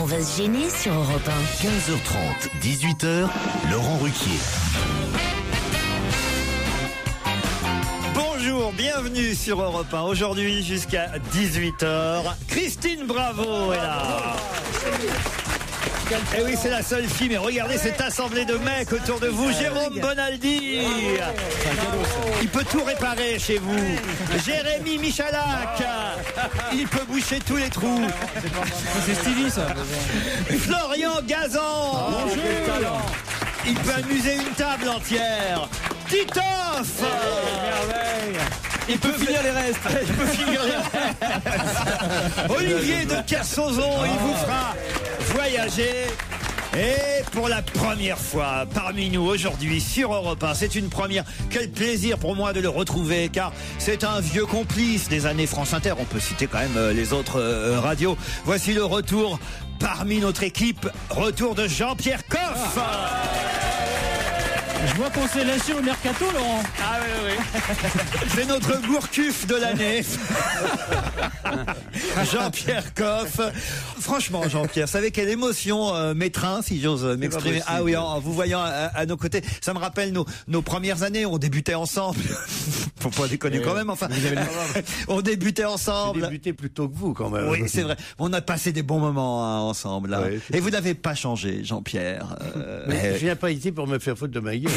va se gêner sur Europe 1. 15h30, 18h, Laurent Ruquier. Bonjour, bienvenue sur Europe 1. Aujourd'hui jusqu'à 18h, Christine Bravo est là. Et oui, c'est la seule fille, mais regardez cette assemblée de mecs autour de vous. Jérôme Bonaldi, il peut tout réparer chez vous. Jérémy Michalak, il peut boucher tous les trous. C'est Stevie, ça. Florian Gazan, bonjour. Il peut amuser une table entière. Titoff, Il peut finir les restes. il peut finir les restes. Olivier de Kersauzon, il vous fera voyager. Et pour la première fois parmi nous aujourd'hui sur Europe 1, c'est une première. Quel plaisir pour moi de le retrouver, car c'est un vieux complice des années France Inter. On peut citer quand même les autres radios. Voici le retour parmi notre équipe. Retour de Jean-Pierre Coff. Je vois qu'on s'est lâché au mercato, Laurent. Ah oui. C'est notre Gourcuff de l'année. Jean-Pierre Coff. Franchement, Jean-Pierre, vous savez quelle émotion m'étreint, si j'ose m'exprimer. Ah oui, en vous voyant à nos côtés. Ça me rappelle nos premières années. On débutait ensemble. Faut pas déconner quand même. Enfin, on débutait ensemble. J'ai débuté plus tôt que vous, quand même. Oui, c'est vrai. On a passé des bons moments ensemble. Là. Oui, et vous n'avez pas changé, Jean-Pierre. Mais je viens pas ici pour me faire foutre de ma gueule.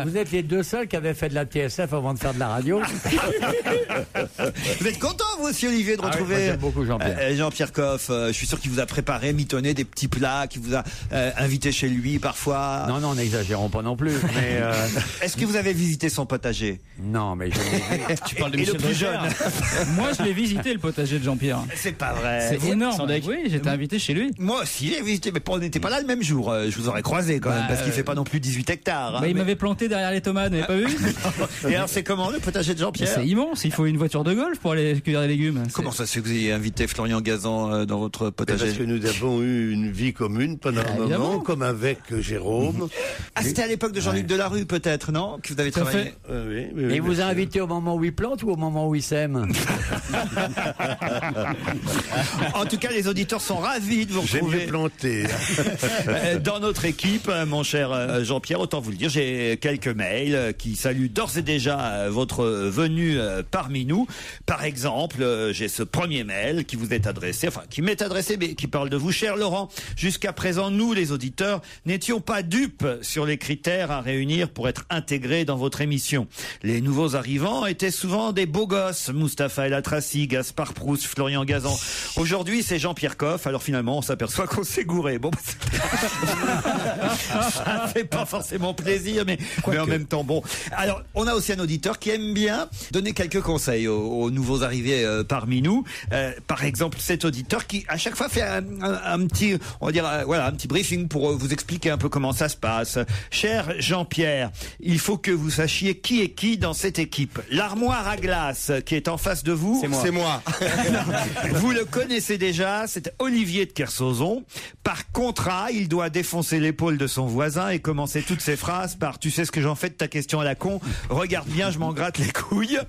Vous êtes les deux seuls qui avaient fait de la TSF avant de faire de la radio. Vous êtes content, vous aussi, Olivier, de retrouver moi, j'aime beaucoup Jean-Pierre. Jean-Pierre Coff. Je suis sûr qu'il vous a préparé, mitonné des petits plats, qu'il vous a invité chez lui parfois. Non, n'exagérons pas non plus. Mais Est-ce que vous avez visité son potager? non, mais Tu parles de Et le Michel plus Drucker. jeune. Moi, je l'ai visité, le potager de Jean-Pierre. C'est pas vrai. C'est énorme. Sandek. Oui, j'étais invité chez lui. Moi aussi, j'ai visité, mais on n'était pas là le même jour. Je vous aurais croisé quand même, parce qu'il fait pas non plus 18 hectares. Hein, Il mais- m'avait planté derrière les tomates, vous n'avez pas vu? Et alors, c'est comment le potager de Jean-Pierre? C'est immense, il faut une voiture de golf pour aller cueillir des légumes. Comment ça se fait que vous ayez invité Florian Gazan dans votre Parce potager? que nous avons eu une vie commune pendant un évidemment. moment, comme avec Jérôme. Ah, c'était à l'époque de Jean-Luc Delarue, peut-être, non? Que vous avez Tout à travaillé. fait. Oui, il vous a bien sûr. invité au moment où il plante ou au moment où il sème? En tout cas, les auditeurs sont ravis de vous J'aime mieux retrouver planter. dans notre équipe, mon cher Jean-Pierre. Autant vous le dire, j'ai quelques mails qui saluent d'ores et déjà votre venue parmi nous. Par exemple, j'ai ce premier mail qui vous est adressé, enfin qui m'est adressé, mais qui parle de vous, cher Laurent. Jusqu'à présent, nous, les auditeurs, n'étions pas dupes sur les critères à réunir pour être intégrés dans votre émission. Les nouveaux arrivants étaient souvent des beaux gosses, Mustapha El Atrassi, Gaspard Proust, Florian Gazan. Aujourd'hui, c'est Jean-Pierre Coff. Alors finalement, on s'aperçoit qu'on s'est gouré. Bon, ça fait pas forcément plaisir, mais en même temps, bon. Alors, on a aussi un auditeur qui aime bien donner quelques conseils aux nouveaux arrivés parmi nous. Par exemple, cet auditeur qui, à chaque fois, fait un petit, on va dire, voilà, un petit briefing pour vous expliquer un peu comment ça se passe. Cher Jean-Pierre, il faut que vous sachiez qui est qui dans cette équipe. L'armoire à glace qui est en face de vous, C'est moi. vous le connaissez déjà, c'est Olivier de Kersauzon. Par contrat, il doit défoncer l'épaule de son voisin et commencer toutes ses phrases par « Tu sais ce que j'en fais de ta question à la con ? Regarde bien, je m'en gratte les couilles. »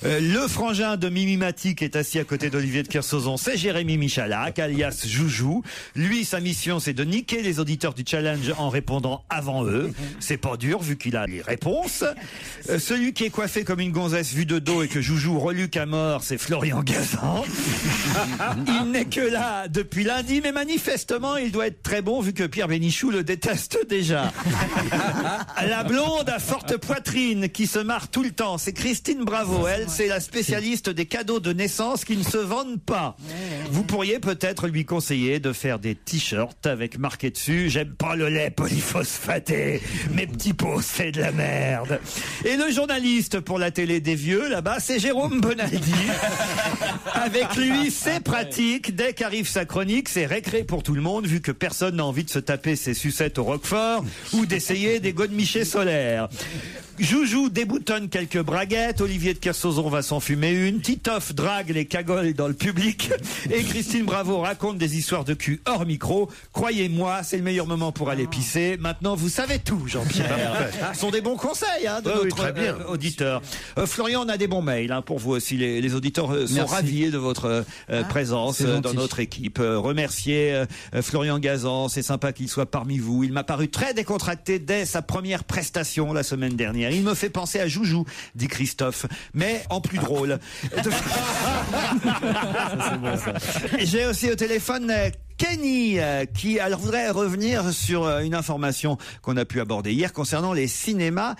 Le frangin de Mimimati qui est assis à côté d'Olivier de Kersauzon, c'est Jérémy Michalak, alias Joujou. Lui, sa mission, c'est de niquer les auditeurs du challenge en répondant avant eux. C'est pas dur, vu qu'il a les réponses. Celui qui est coiffé comme une gonzesse vue de dos et que Joujou reluque à mort, c'est Florian Gazan. Il n'est que là depuis lundi, mais manifestement, il doit être très bon vu que Pierre Bénichou le déteste déjà. La blonde à forte poitrine qui se marre tout le temps, c'est Christine Bravo. Elle, c'est la spécialiste des cadeaux de naissance qui ne se vendent pas. Vous pourriez peut-être lui conseiller de faire des t-shirts avec marqué dessus « J'aime pas le lait polyphosphaté, mes petits pots, c'est de la merde ». Et le journaliste pour la télé des vieux, là-bas, c'est Jérôme Bonaldi. Avec lui, c'est pratique. Dès qu'arrive sa chronique, c'est récré pour tout le monde, vu que personne n'a envie de se taper ses sucettes au Roquefort ou d'essayer des godemichés solaires. Joujou déboutonne quelques braguettes, Olivier de Kersauzon va s'en fumer une, Titoff drague les cagoles dans le public et Christine Bravo raconte des histoires de cul hors micro. Croyez-moi, c'est le meilleur moment pour aller pisser. Maintenant, vous savez tout, Jean-Pierre. Ce sont des bons conseils de Oui, notre très bien. auditeur. Florian, on a des bons mails pour vous aussi. Les auditeurs sont Merci. ravis de votre présence c'est dans gentil. notre équipe. Remercier Florian Gazan, c'est sympa qu'il soit parmi vous. Il m'a paru très décontracté dès sa première prestation la semaine dernière. Il me fait penser à Joujou, dit Christophe, mais en plus drôle. J'ai aussi au téléphone Kenny qui alors voudrait revenir sur une information qu'on a pu aborder hier concernant les cinémas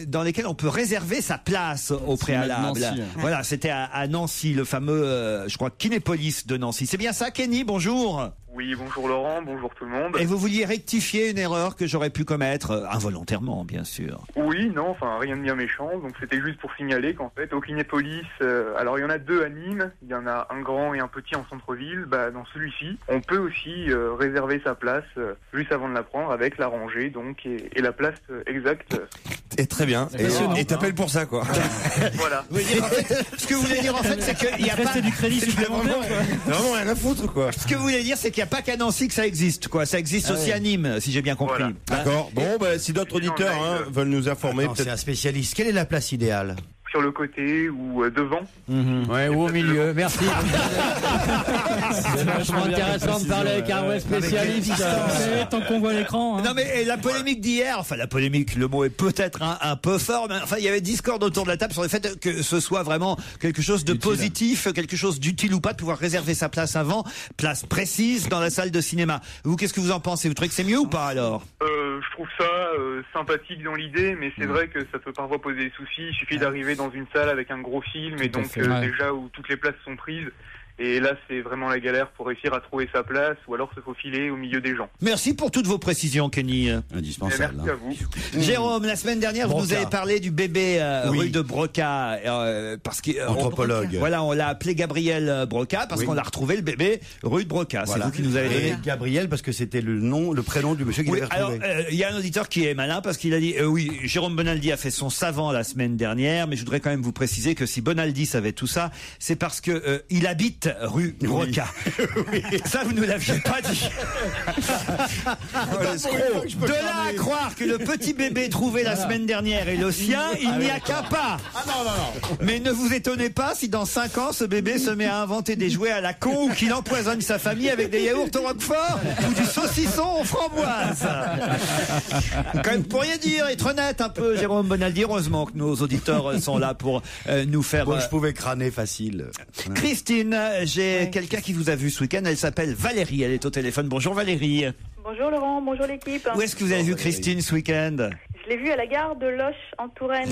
dans lesquels on peut réserver sa place au préalable. Nancy. Voilà, c'était à Nancy, le fameux, je crois, Kinépolis de Nancy. C'est bien ça, Kenny? Bonjour. Oui, bonjour Laurent, bonjour tout le monde. Et vous vouliez rectifier une erreur que j'aurais pu commettre, involontairement, bien sûr. Oui, non, enfin rien de bien méchant, donc c'était juste pour signaler qu'en fait, au Kinépolis, alors il y en a deux à Nîmes, il y en a un grand et un petit en centre-ville, dans celui-ci, on peut aussi réserver sa place juste avant de la prendre avec la rangée, donc, et la place exacte. Et très bien. passionnant. Et t'appelles pour ça, quoi. Voilà. Vous voulez dire, en fait, ce que vous voulez dire, en fait, c'est qu'il n'y a pas... Rester du crédit supplémentaire. T'as vraiment rien à foutre, quoi. Ce que vous voulez dire, c'est qu'il n'y a pas qu'à Nancy que ça existe, quoi. Ça existe aussi à Nîmes, si j'ai bien compris. Voilà. D'accord. Bon, si d'autres auditeurs veulent nous informer, Attends, c'est peut-être. un spécialiste. Quelle est la place idéale? Sur le côté ou devant. Ouais, ou au milieu, merci. C'est vachement intéressant de parler avec un vrai spécialiste. Tant qu'on voit l'écran. Non mais la polémique d'hier, enfin la polémique, le mot est peut-être un peu fort, mais enfin il y avait discorde autour de la table sur le fait que ce soit vraiment quelque chose de positif, quelque chose d'utile ou pas, de pouvoir réserver sa place avant, place précise dans la salle de cinéma. Vous, qu'est-ce que vous en pensez? Vous trouvez que c'est mieux ou pas alors? Je trouve ça sympathique dans l'idée, mais c'est vrai que ça peut parfois poser des soucis. Il suffit d'arriver dans une salle avec un gros film et donc fait, ouais. déjà où toutes les places sont prises. Et là, c'est vraiment la galère pour réussir à trouver sa place ou alors se faufiler au milieu des gens. Merci pour toutes vos précisions, Kenny. Et Indispensable. merci à vous. Jérôme, la semaine dernière, vous nous avez parlé du bébé rue de Broca, parce que Anthropologue. voilà, on l'a appelé Gabriel Broca parce qu'on l'a retrouvé le bébé rue de Broca. Voilà. C'est vous qui nous avez donné. Et Gabriel, parce que c'était le prénom du monsieur qui Oui, l'avait alors retrouvé. il y a un auditeur qui est malin parce qu'il a dit oui, Jérôme Bonaldi a fait son savant la semaine dernière, mais je voudrais quand même vous préciser que si Bonaldi savait tout ça, c'est parce que il habite rue Broca. Ça vous ne l'aviez pas dit. De là à croire que le petit bébé trouvé la semaine dernière est le sien, il n'y a qu'un pas. Mais ne vous étonnez pas si dans 5 ans ce bébé se met à inventer des jouets à la con ou qu'il empoisonne sa famille avec des yaourts au roquefort ou du saucisson aux framboises. Quand même, pour rien dire, être honnête un peu, Jérôme Bonaldi. Heureusement que nos auditeurs sont là pour nous faire... Bon, je pouvais crâner facile. Christine, j'ai quelqu'un qui vous a vu ce week-end. Elle s'appelle Valérie. Elle est au téléphone. Bonjour Valérie. Bonjour Laurent, bonjour l'équipe. Où est-ce que vous avez vu Christine ce week-end? Je l'ai vue à la gare de Loches en Touraine.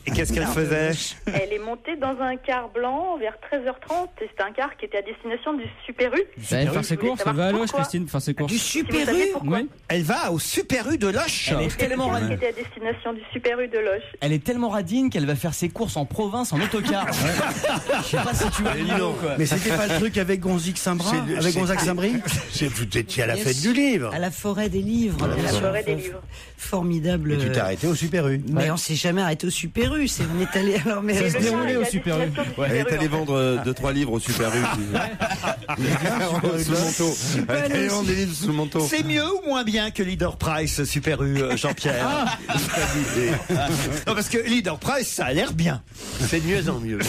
Et qu'est-ce qu'elle faisait? Elle est montée dans un car blanc vers 13h30 et c'était un car qui était à destination du Super U. Elle va faire ses Je voulais courses, elle savoir va à Loches, pourquoi. Christine, faire ses courses. Du Si vous Super savez U. pourquoi. Oui. Elle va au Super U de Loches. C'était le car qui était à destination du Super U de Loches. Elle est tellement radine qu'elle va faire ses courses en province en autocar. Je sais pas si tu vois l'idée, quoi. Mais c'était pas le truc avec Gonzague Saint-Brin, avec Gonzague Saint-Brin? Vous étiez à la fête du livre. À la forêt des livres. La forêt des livres. Formidable. Et tu t'es arrêté au Super U. Mais on s'est jamais arrêté au Super U. On est allé alors mais Et se le déroulait car au est à Super U. destination du Elle est Super U, allée en fait. vendre 2-3 livres au Super U. Sous le manteau. Elle est allée vendre des livres sous le manteau. C'est mieux ou moins bien que Leader Price Super U, Jean-Pierre? Non, parce que Leader Price, ça a l'air bien. C'est de mieux en mieux.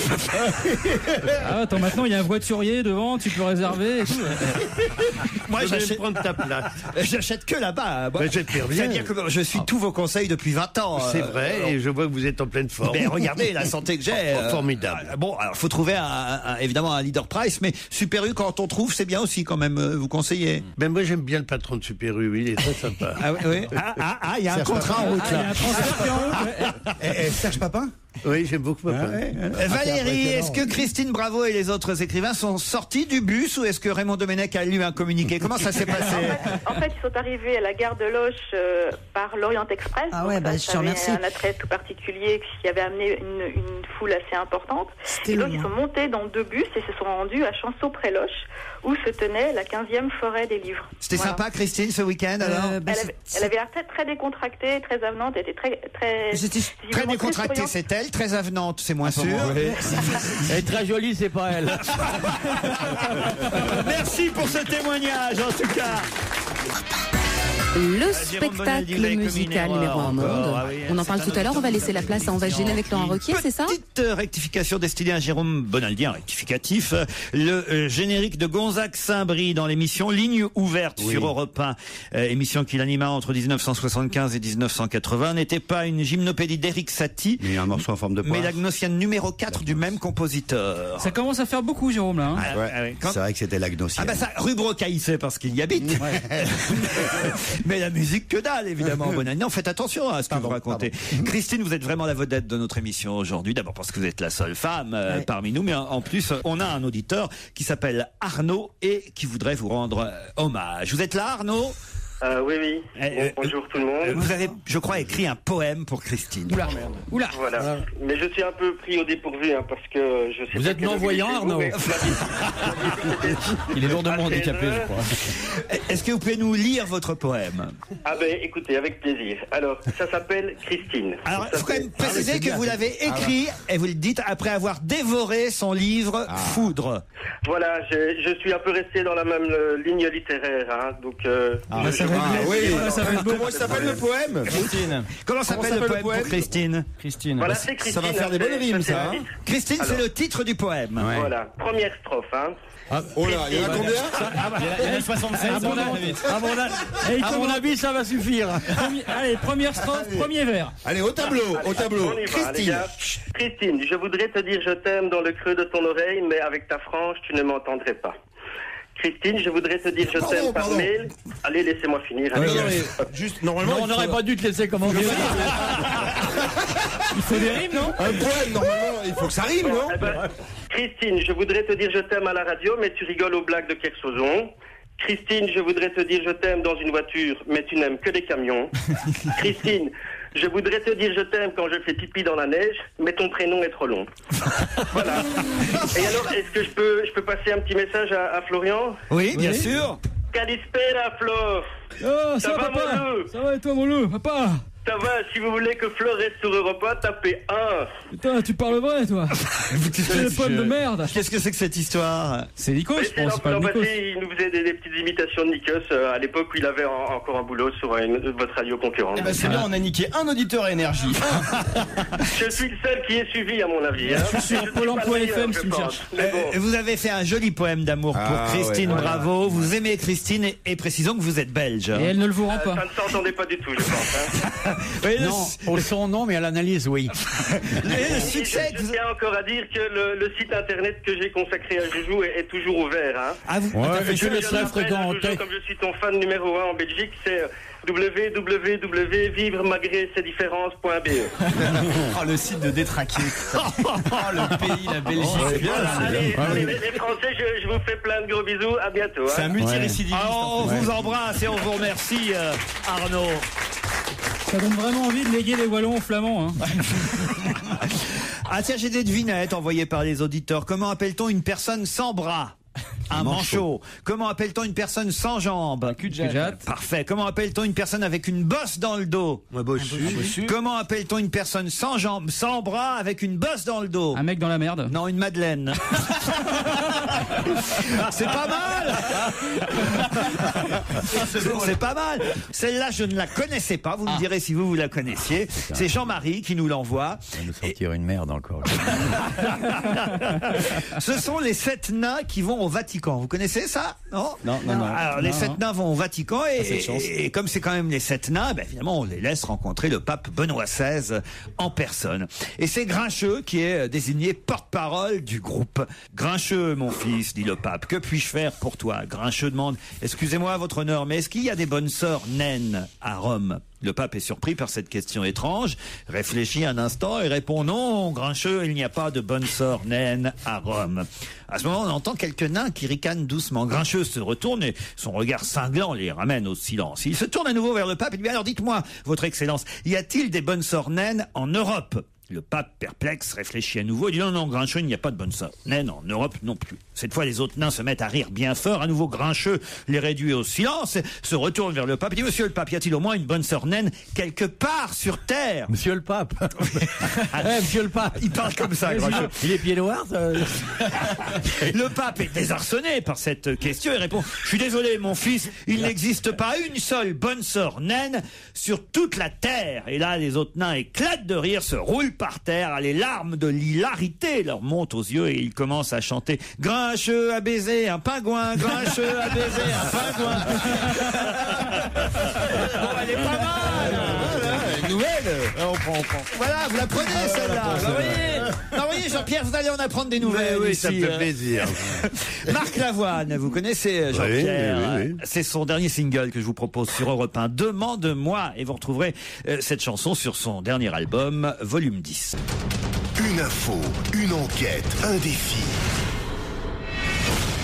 Ah, attends, maintenant il y a un voiturier devant, tu peux réserver et tout. Moi, Je vais j'achète prendre ta place. j'achète que là-bas. Moi, Mais j'espère bien. c'est-à-dire que je suis tous vos conseils depuis 20 ans. C'est vrai, et je vois que vous êtes en pleine forme. Mais regardez la santé que j'ai. Formidable. Bon, alors faut trouver évidemment un Leader Price, mais Super U, quand on trouve, c'est bien aussi quand même, vous conseillez. Ben moi j'aime bien le patron de Super U, il est très sympa. Ah oui, oui. Il y a un contrat en route Il y a là. un transfert qui est en route, ouais. Serge Papin? Oui, j'aime beaucoup ma poème. Valérie, est-ce que Christine Bravo et les autres écrivains sont sortis du bus ou est-ce que Raymond Domenech a lu un communiqué? Comment ça s'est passé? En fait, ils sont arrivés à la gare de Loches par l'Orient Express. Ah ouais, donc, bah, ça je te remercie. avait un attrait tout particulier qui avait amené une foule assez importante. Et donc, ils sont montés dans 2 bus et se sont rendus à Chanceau-près-Loches où se tenait la 15e forêt des livres. C'était sympa, Christine, ce week-end alors? Elle avait l'air très décontractée, très avenante, elle était Très décontractée, c'est elle. Très avenante, c'est moins sûr. Elle est très jolie, c'est pas elle. Merci pour ce témoignage, en tout cas. Le spectacle musical numéro 1 au monde. On en parle tout à l'heure, on va laisser la place à On va se gêner avec Laurent Ruquier, c'est ça? Petite rectification destinée à Jérôme Bonaldi, un rectificatif. Le générique de Gonzague Saint-Brie dans l'émission Ligne ouverte sur Europe 1, émission qu'il anima entre 1975 et 1980, n'était pas une gymnopédie d'Éric Satie, mais un morceau en forme de poire, mais la Gnossienne numéro 4 du même compositeur. Ça commence à faire beaucoup, Jérôme, là. C'est vrai que c'était la Gnossienne. Ah bah ça, rue Brocaille, c'est parce qu'il y habite. Mais la musique, que dalle, évidemment. Bonne année. Non, faites attention à ce que vous racontez. Christine, vous êtes vraiment la vedette de notre émission aujourd'hui. D'abord parce que vous êtes la seule femme parmi nous, mais en plus, on a un auditeur qui s'appelle Arnaud et qui voudrait vous rendre hommage. Vous êtes là, Arnaud? Oui. Bonjour tout le monde. Vous avez, je crois, écrit un poème pour Christine. Oula. Voilà. Mais je suis un peu pris au dépourvu parce que je sais. Vous êtes non-voyant, Arnaud? Il est lourdement handicapé, je crois. Est-ce que vous pouvez nous lire votre poème? Ah ben, écoutez, avec plaisir. Alors, ça s'appelle Christine. Alors, il faut quand même préciser que vous l'avez écrit, et vous le dites, après avoir dévoré son livre Foudre. Voilà, je suis un peu resté dans la même ligne littéraire, hein, donc. Comment s'appelle le poème? Christine. Comment s'appelle le poème pour Christine? Christine. Voilà, c'est Christine. Ça va faire des bonnes rimes, ça. Christine, c'est le titre du poème. Voilà, première strophe, hein. Oh là, il y en a combien? Il y en a 76. À mon avis, ça va suffire. Allez, première strophe, premier vers. Allez, au tableau. On y va, les gars. Christine, je voudrais te dire je t'aime dans le creux de ton oreille, mais avec ta frange, tu ne m'entendrais pas. Christine, je voudrais te dire je t'aime par mail. Allez, laissez-moi finir. Juste, normalement. On n'aurait pas dû te laisser commencer. Il faut des rimes, non? Un poème, normalement, il faut que ça rime, non? Christine, je voudrais te dire je t'aime à la radio, mais tu rigoles aux blagues de Kersozon. Christine, je voudrais te dire je t'aime dans une voiture, mais tu n'aimes que les camions. Christine, je voudrais te dire je t'aime quand je fais pipi dans la neige, mais ton prénom est trop long. Voilà. Et alors, est-ce que je peux passer un petit message à Florian? Oui, bien sûr. Calispera, Flo. Oh, ça va, papa? mon loup? Ça va et toi, mon loup? Papa? Ça va, si vous voulez que Flo reste sur Europa, tapez 1. Putain, tu parles vrai, toi. C'est le pomme de merde. Qu'est-ce que c'est que cette histoire? C'est Nikos, je pense. L'an passé, il nous faisait des petites imitations de Nikos à l'époque où il avait encore un boulot sur votre radio concurrente. Eh ben c'est bien, on a niqué un auditeur à énergie. Je suis le seul qui est suivi, à mon avis. Je suis sur Pôle emploi FM si tu me cherches. Vous avez fait un joli poème d'amour pour Christine Bravo. Vous aimez Christine et précisons que vous êtes belge. Et elle ne le vous rend pas. Ça ne s'entendait pas du tout, je pense. Oui, non, au son non, mais à l'analyse, oui. Le succès. Je tiens encore à dire que le site internet que j'ai consacré à Joujou est toujours ouvert. Hein. Ah, vous et tu le serais fréquenté. Comme je suis ton fan numéro 1 en Belgique, c'est www.vivremagrécesdifférences.be. Oh, le site de détraqué. Oh, le pays, la Belgique. Allez, les Français, je vous fais plein de gros bisous. À bientôt. C'est un multirécidiviste. On vous embrasse et on vous remercie, Arnaud. Ça donne vraiment envie de léguer les wallons aux flamands. Hein. Ah tiens, j'ai des devinettes envoyées par les auditeurs. Comment appelle-t-on une personne sans bras? Un manchot. Comment appelle-t on une personne sans jambes? Un cul-de-jatte. Parfait. Comment appelle-t-on une personne avec une bosse dans le dos? Un bossu. Comment appelle-t-on une personne sans jambes, sans bras, avec une bosse dans le dos? Un mec dans la merde. Non, une madeleine. C'est pas mal. C'est pas mal. Celle-là, je ne la connaissais pas. Vous me direz si vous la connaissiez. C'est Jean-Marie qui nous l'envoie. On va nous sortir une merde encore. Ce sont les 7 nains qui vont au Vatican. Vous connaissez ça? Non. Alors, les 7 nains vont au Vatican et comme c'est quand même les 7 nains, ben, finalement, on les laisse rencontrer le pape Benoît XVI en personne. Et c'est Grincheux qui est désigné porte-parole du groupe. Grincheux, mon fils, dit le pape, que puis-je faire pour toi? Grincheux demande, excusez-moi, votre honneur, mais est-ce qu'il y a des bonnes sœurs naines à Rome? Le pape est surpris par cette question étrange, réfléchit un instant et répond « Non, grincheux, il n'y a pas de bonne sort naine à Rome ». À ce moment, on entend quelques nains qui ricanent doucement. Grincheux se retourne et son regard cinglant les ramène au silence. Il se tourne à nouveau vers le pape et lui dit « Alors dites-moi, votre excellence, y a-t-il des bonnes sorts naines en Europe ?» Le pape, perplexe, réfléchit à nouveau et dit « Non, Grincheux, il n'y a pas de bonne sort naine en Europe non plus ». Cette fois, les autres nains se mettent à rire bien fort. À nouveau, Grincheux les réduit au silence, se retourne vers le pape et dit « Monsieur le pape, y a-t-il au moins une bonne sœur naine quelque part sur Terre ?» Monsieur le pape. Monsieur le pape. Il parle comme ça, Grincheux. Il est pied noir. Le pape est désarçonné par cette question et répond « Je suis désolé, mon fils, il n'existe pas une seule bonne sœur naine sur toute la Terre. » Et là, les autres nains éclatent de rire, se roulent par terre, les larmes de l'hilarité leur montent aux yeux et ils commencent à chanter « Grincheux a baisé un pingouin, Grincheux a baisé un pingouin. » Oh, elle est pas mal. Nouvelle. On prend. Voilà, vous la prenez celle-là. Vous voyez, Jean-Pierre, vous allez en apprendre des nouvelles. Oui, ici. ça me fait plaisir. Marc Lavoine, vous connaissez Jean-Pierre. Oui. C'est son dernier single que je vous propose sur Europe 1. Demande-moi, et vous retrouverez cette chanson sur son dernier album, volume 10. Une info, une enquête, un défi.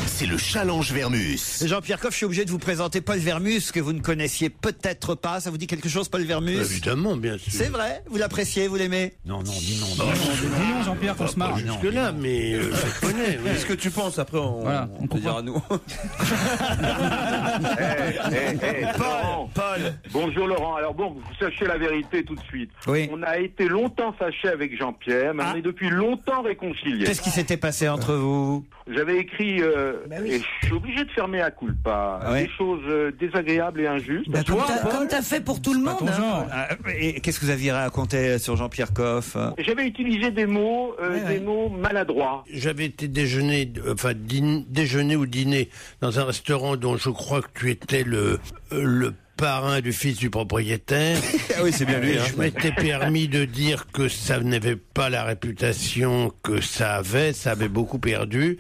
C'est le challenge Vermus. Jean-Pierre Coff, je suis obligé de vous présenter Paul Vermus, que vous ne connaissiez peut-être pas. Ça vous dit quelque chose, Paul Vermus? Évidemment, bien sûr. C'est vrai? Vous l'appréciez? Vous l'aimez? Non, dis non. Dis non, Jean-Pierre, qu'on se marre. Jusque-là, mais je connais. Qu'est-ce que tu penses? Après, on peut dire à nous. Paul. Bonjour Laurent. Alors bon, vous sachez la vérité tout de suite. Oui. On a été longtemps fâchés avec Jean-Pierre, mais on est depuis longtemps réconciliés. Qu'est-ce qui s'était passé entre vous? J'avais écrit, et je suis obligé de fermer à culpa, des choses désagréables et injustes. Comme t'as fait pour tout le monde. Hein. Et qu'est-ce que vous aviez raconté sur Jean-Pierre Coff? J'avais utilisé des mots maladroits. J'avais été déjeuner ou dîner dans un restaurant dont je crois que tu étais le parrain du fils du propriétaire. Ah oui, c'est bien lui. Je m'étais permis de dire que ça n'avait pas la réputation que ça avait beaucoup perdu.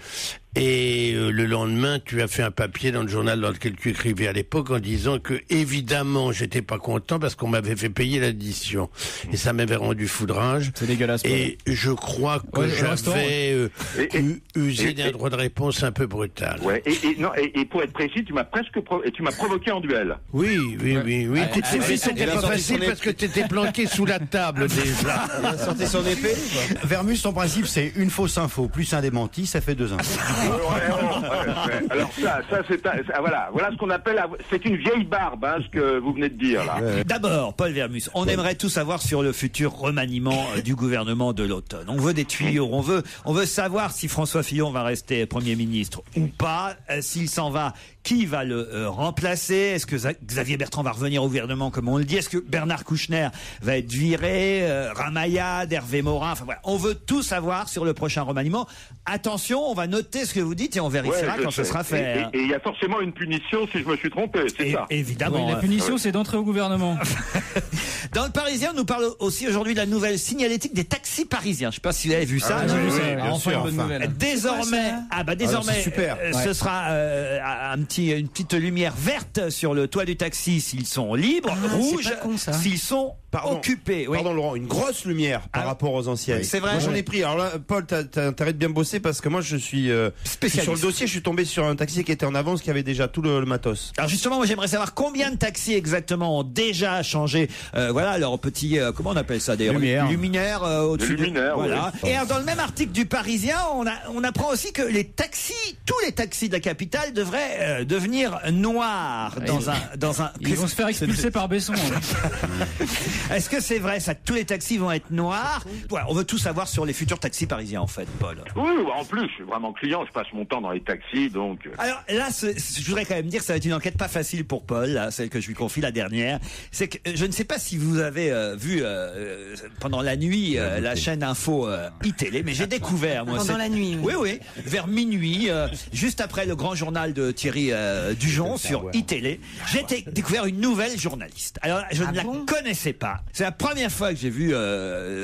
Et le lendemain, tu as fait un papier dans le journal dans lequel tu écrivais à l'époque en disant que, évidemment, j'étais pas content parce qu'on m'avait fait payer l'addition. Et ça m'avait rendu foudrage. C'est dégueulasse. Et je crois que j'avais usé d'un droit de réponse un peu brutal. Ouais. Et pour être précis, tu m'as provoqué en duel. Oui. C'était pas facile parce que t'étais planqué sous la table déjà. Il a sorti son épée. Vermus, son principe, c'est une fausse info plus un démenti, ça fait 2 infos. Alors voilà ce qu'on appelle, c'est une vieille barbe, ce que vous venez de dire là. D'abord, Paul Vermus, on aimerait tout savoir sur le futur remaniement du gouvernement de l'automne. On veut des tuyaux, on veut savoir si François Fillon va rester Premier ministre ou pas, s'il s'en va, qui va le remplacer, est-ce que Xavier Bertrand va revenir au gouvernement comme on le dit, est-ce que Bernard Kouchner va être viré, Ramayad, Hervé Morin, enfin voilà, on veut tout savoir sur le prochain remaniement. Attention, on va noter ce que vous dites et on vérifiera quand ce sera fait. Et il y a forcément une punition si je me suis trompé, c'est ça. Évidemment. Oui, la punition, c'est d'entrer au gouvernement. Dans le Parisien, on nous parle aussi aujourd'hui de la nouvelle signalétique des taxis parisiens. Je ne sais pas si vous avez vu ça. J'ai vu ça. Enfin, une bonne nouvelle. Désormais, super. Ce sera une petite lumière verte sur le toit du taxi s'ils sont libres, rouge s'ils sont occupés. Oui. Pardon Laurent, une grosse lumière par rapport aux anciennes. C'est vrai. Moi j'en ai pris. Alors là, Paul, t'as intérêt de bien bosser parce que moi je suis spécialiste. Sur le dossier, je suis tombé sur un taxi qui était en avance, qui avait déjà tout le matos. Alors justement, moi j'aimerais savoir combien de taxis exactement ont déjà changé, leur petit, comment on appelle ça d'ailleurs, luminaire au-dessus. Luminaire, voilà. Oui. Et alors, dans le même article du Parisien, on apprend aussi que tous les taxis de la capitale devraient devenir noirs dans un. Ils vont se faire expulser par Besson. Est-ce que c'est vrai ça, que tous les taxis vont être noirs? Voilà, on veut tout savoir sur les futurs taxis parisiens en fait, Paul. Oui, en plus, je suis vraiment client, je passe mon temps dans les taxis, donc... Alors là, je voudrais quand même dire que ça va être une enquête pas facile pour Paul, là, celle que je lui confie, la dernière. C'est que je ne sais pas si vous avez vu pendant la nuit la chaîne info iTélé, mais j'ai découvert, moi... Pendant la nuit, oui. Oui, vers minuit, juste après le grand journal de Thierry Dujon sur iTélé, j'ai découvert une nouvelle journaliste. Alors, je ne la connaissais pas. C'est la première fois que j'ai vu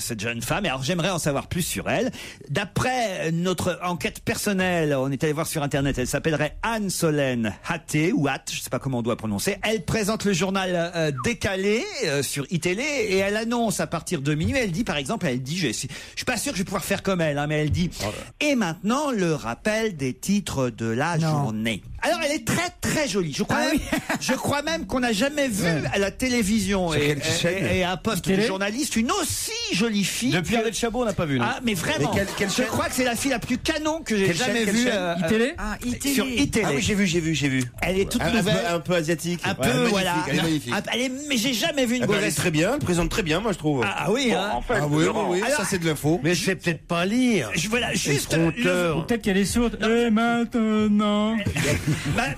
cette jeune femme, et alors j'aimerais en savoir plus sur elle. D'après notre enquête personnelle s'appelle, on est allé voir sur Internet, elle s'appellerait Anne-Solène Hatté, ou Hatt, je sais pas comment on doit prononcer. Elle présente le journal Décalé sur iTélé et elle annonce à partir de minuit, elle dit par exemple, je suis pas sûr que je vais pouvoir faire comme elle, mais elle dit, et maintenant le rappel des titres de la journée. Alors elle est très très jolie. Je crois même qu'on n'a jamais vu à la télévision et à un poste de journaliste une aussi jolie fille. Depuis Arlette Chabot, on n'a pas vu. Ah mais vraiment. Je crois que c'est la fille la plus canon que j'ai jamais vue. iTélé sur iTélé. Ah oui, j'ai vu. Elle est toute nouvelle, un peu asiatique. Un peu voilà. Elle est magnifique. Mais j'ai jamais vu une elle est très bien, elle présente très bien, moi je trouve. Ah oui. En fait, oui. Alors, ça c'est de l'info. Mais je sais peut-être pas lire. Voilà, juste Peut-être qu'elle est sourde. Et maintenant.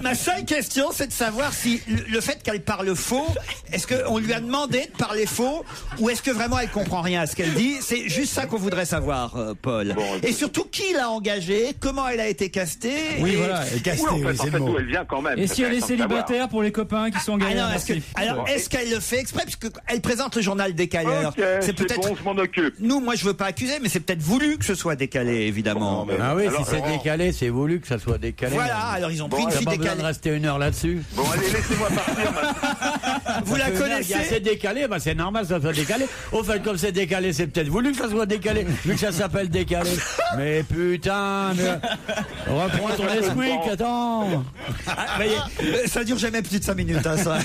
Ma seule question, c'est de savoir si le fait qu'elle parle faux, est-ce qu'on lui a demandé de parler faux, ou est-ce que vraiment elle comprend rien à ce qu'elle dit? C'est juste ça qu'on voudrait savoir, Paul. Et surtout, qui l'a engagée, comment elle a été castée. Oui, voilà. Elle vient quand même. Et si elle est célibataire pour les copains qui sont engagés? Est-ce qu'elle le fait exprès, puisqu'elle présente le journal Décalé? C'est peut-être. Je m'en occupe. Nous, moi, je veux pas accuser, mais c'est peut-être voulu que ce soit décalé, évidemment. Ah oui, si c'est décalé, c'est voulu que ça soit décalé. Voilà, alors ils ont pris une fille décalée. Pas besoin de rester une heure là-dessus. Bon, allez, laissez-moi partir. Vous la connaissez? C'est décalé, c'est normal que ça soit décalé. Au fait, comme c'est décalé, c'est peut-être voulu que ça soit décalé, vu que ça s'appelle décalé. Mais putain, reprends ton esprit, attends. Ça dure jamais plus de 5 minutes, ça.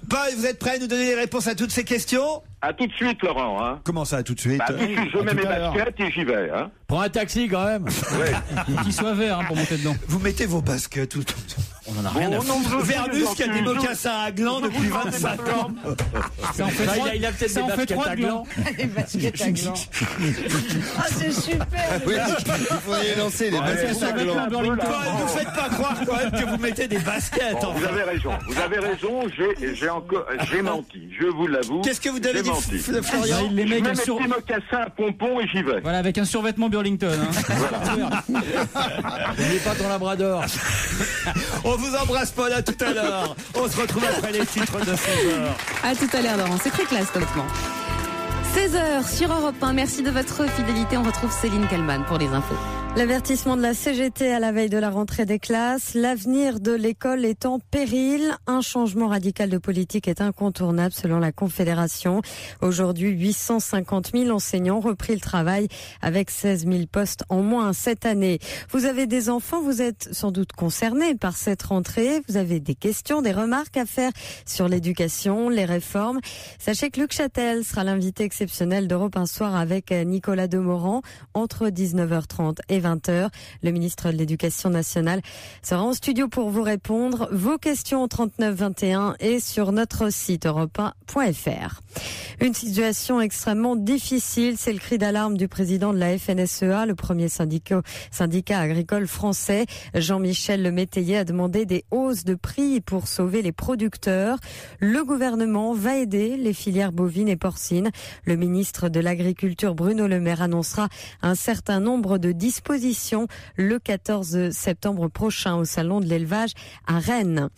Paul, vous êtes prêt à nous donner les réponses à toutes ces questions? À tout de suite, Laurent. Hein. Comment ça, à tout de suite? Je mets mes baskets et j'y vais. Hein. Prends un taxi quand même. Faut qu'il soit vert pour monter dedans. Vous mettez vos baskets tout. On en a rien à foutre. Verbus qui a des mocassins à glands depuis 25 ans. Ça en fait 3. Il a peut-être des baskets à glands. Les baskets à glands. Ah, c'est super. Oui, il faut y lancer les baskets à glands. Paul, ne faites pas croire quand même que vous mettez des baskets. Bon, vous avez raison. J'ai menti. Je vous l'avoue. Qu'est-ce que vous avez dit, Florian? Il les met avec un petit mocassin à pompons et j'y vais. Voilà, avec un survêtement Burlington. N'oublie pas ton labrador. On vous embrasse, Paul, à tout à l'heure. On se retrouve après les titres de 16h. À tout à l'heure, Laurent. C'est très classe, complètement. 16h sur Europe 1. Merci de votre fidélité. On retrouve Céline Kallmann pour les infos. L'avertissement de la CGT à la veille de la rentrée des classes. L'avenir de l'école est en péril. Un changement radical de politique est incontournable selon la Confédération. Aujourd'hui, 850 000 enseignants ont repris le travail avec 16 000 postes en moins cette année. Vous avez des enfants, vous êtes sans doute concernés par cette rentrée. Vous avez des questions, des remarques à faire sur l'éducation, les réformes. Sachez que Luc Châtel sera l'invité exceptionnel d'Europe 1 Soir avec Nicolas Demorand entre 19h30 et 20h. Le ministre de l'Éducation nationale sera en studio pour vous répondre. Vos questions au 39 21 et sur notre site europe1.fr. Une situation extrêmement difficile, c'est le cri d'alarme du président de la FNSEA, le premier syndicat agricole français. Jean-Michel Lemétayer a demandé des hausses de prix pour sauver les producteurs. Le gouvernement va aider les filières bovines et porcines. Le ministre de l'Agriculture, Bruno Le Maire, annoncera un certain nombre de dispositions le 14 septembre prochain au Salon de l'élevage à Rennes.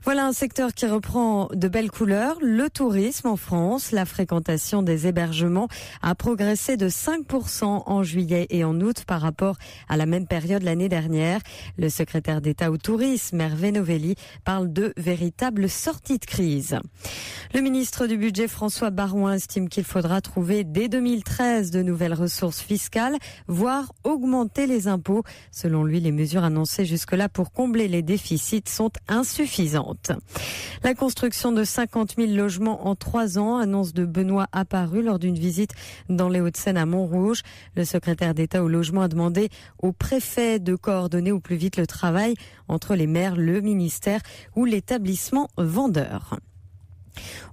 Voilà un secteur qui reprend de belles couleurs. Le tourisme en France, la fréquentation des hébergements a progressé de 5% en juillet et en août par rapport à la même période l'année dernière. Le secrétaire d'État au tourisme, Hervé Novelli, parle de véritable sortie de crise. Le ministre du Budget, François Baroin, estime qu'il faudra trouver dès 2013 de nouvelles ressources fiscales, voire augmenter les impôts. Selon lui, les mesures annoncées jusque-là pour combler les déficits sont insuffisantes. La construction de 50 000 logements en 3 ans, annonce de Benoît Apparu lors d'une visite dans les Hauts-de-Seine à Montrouge. Le secrétaire d'État au logement a demandé au préfet de coordonner au plus vite le travail entre les maires, le ministère ou l'établissement vendeur.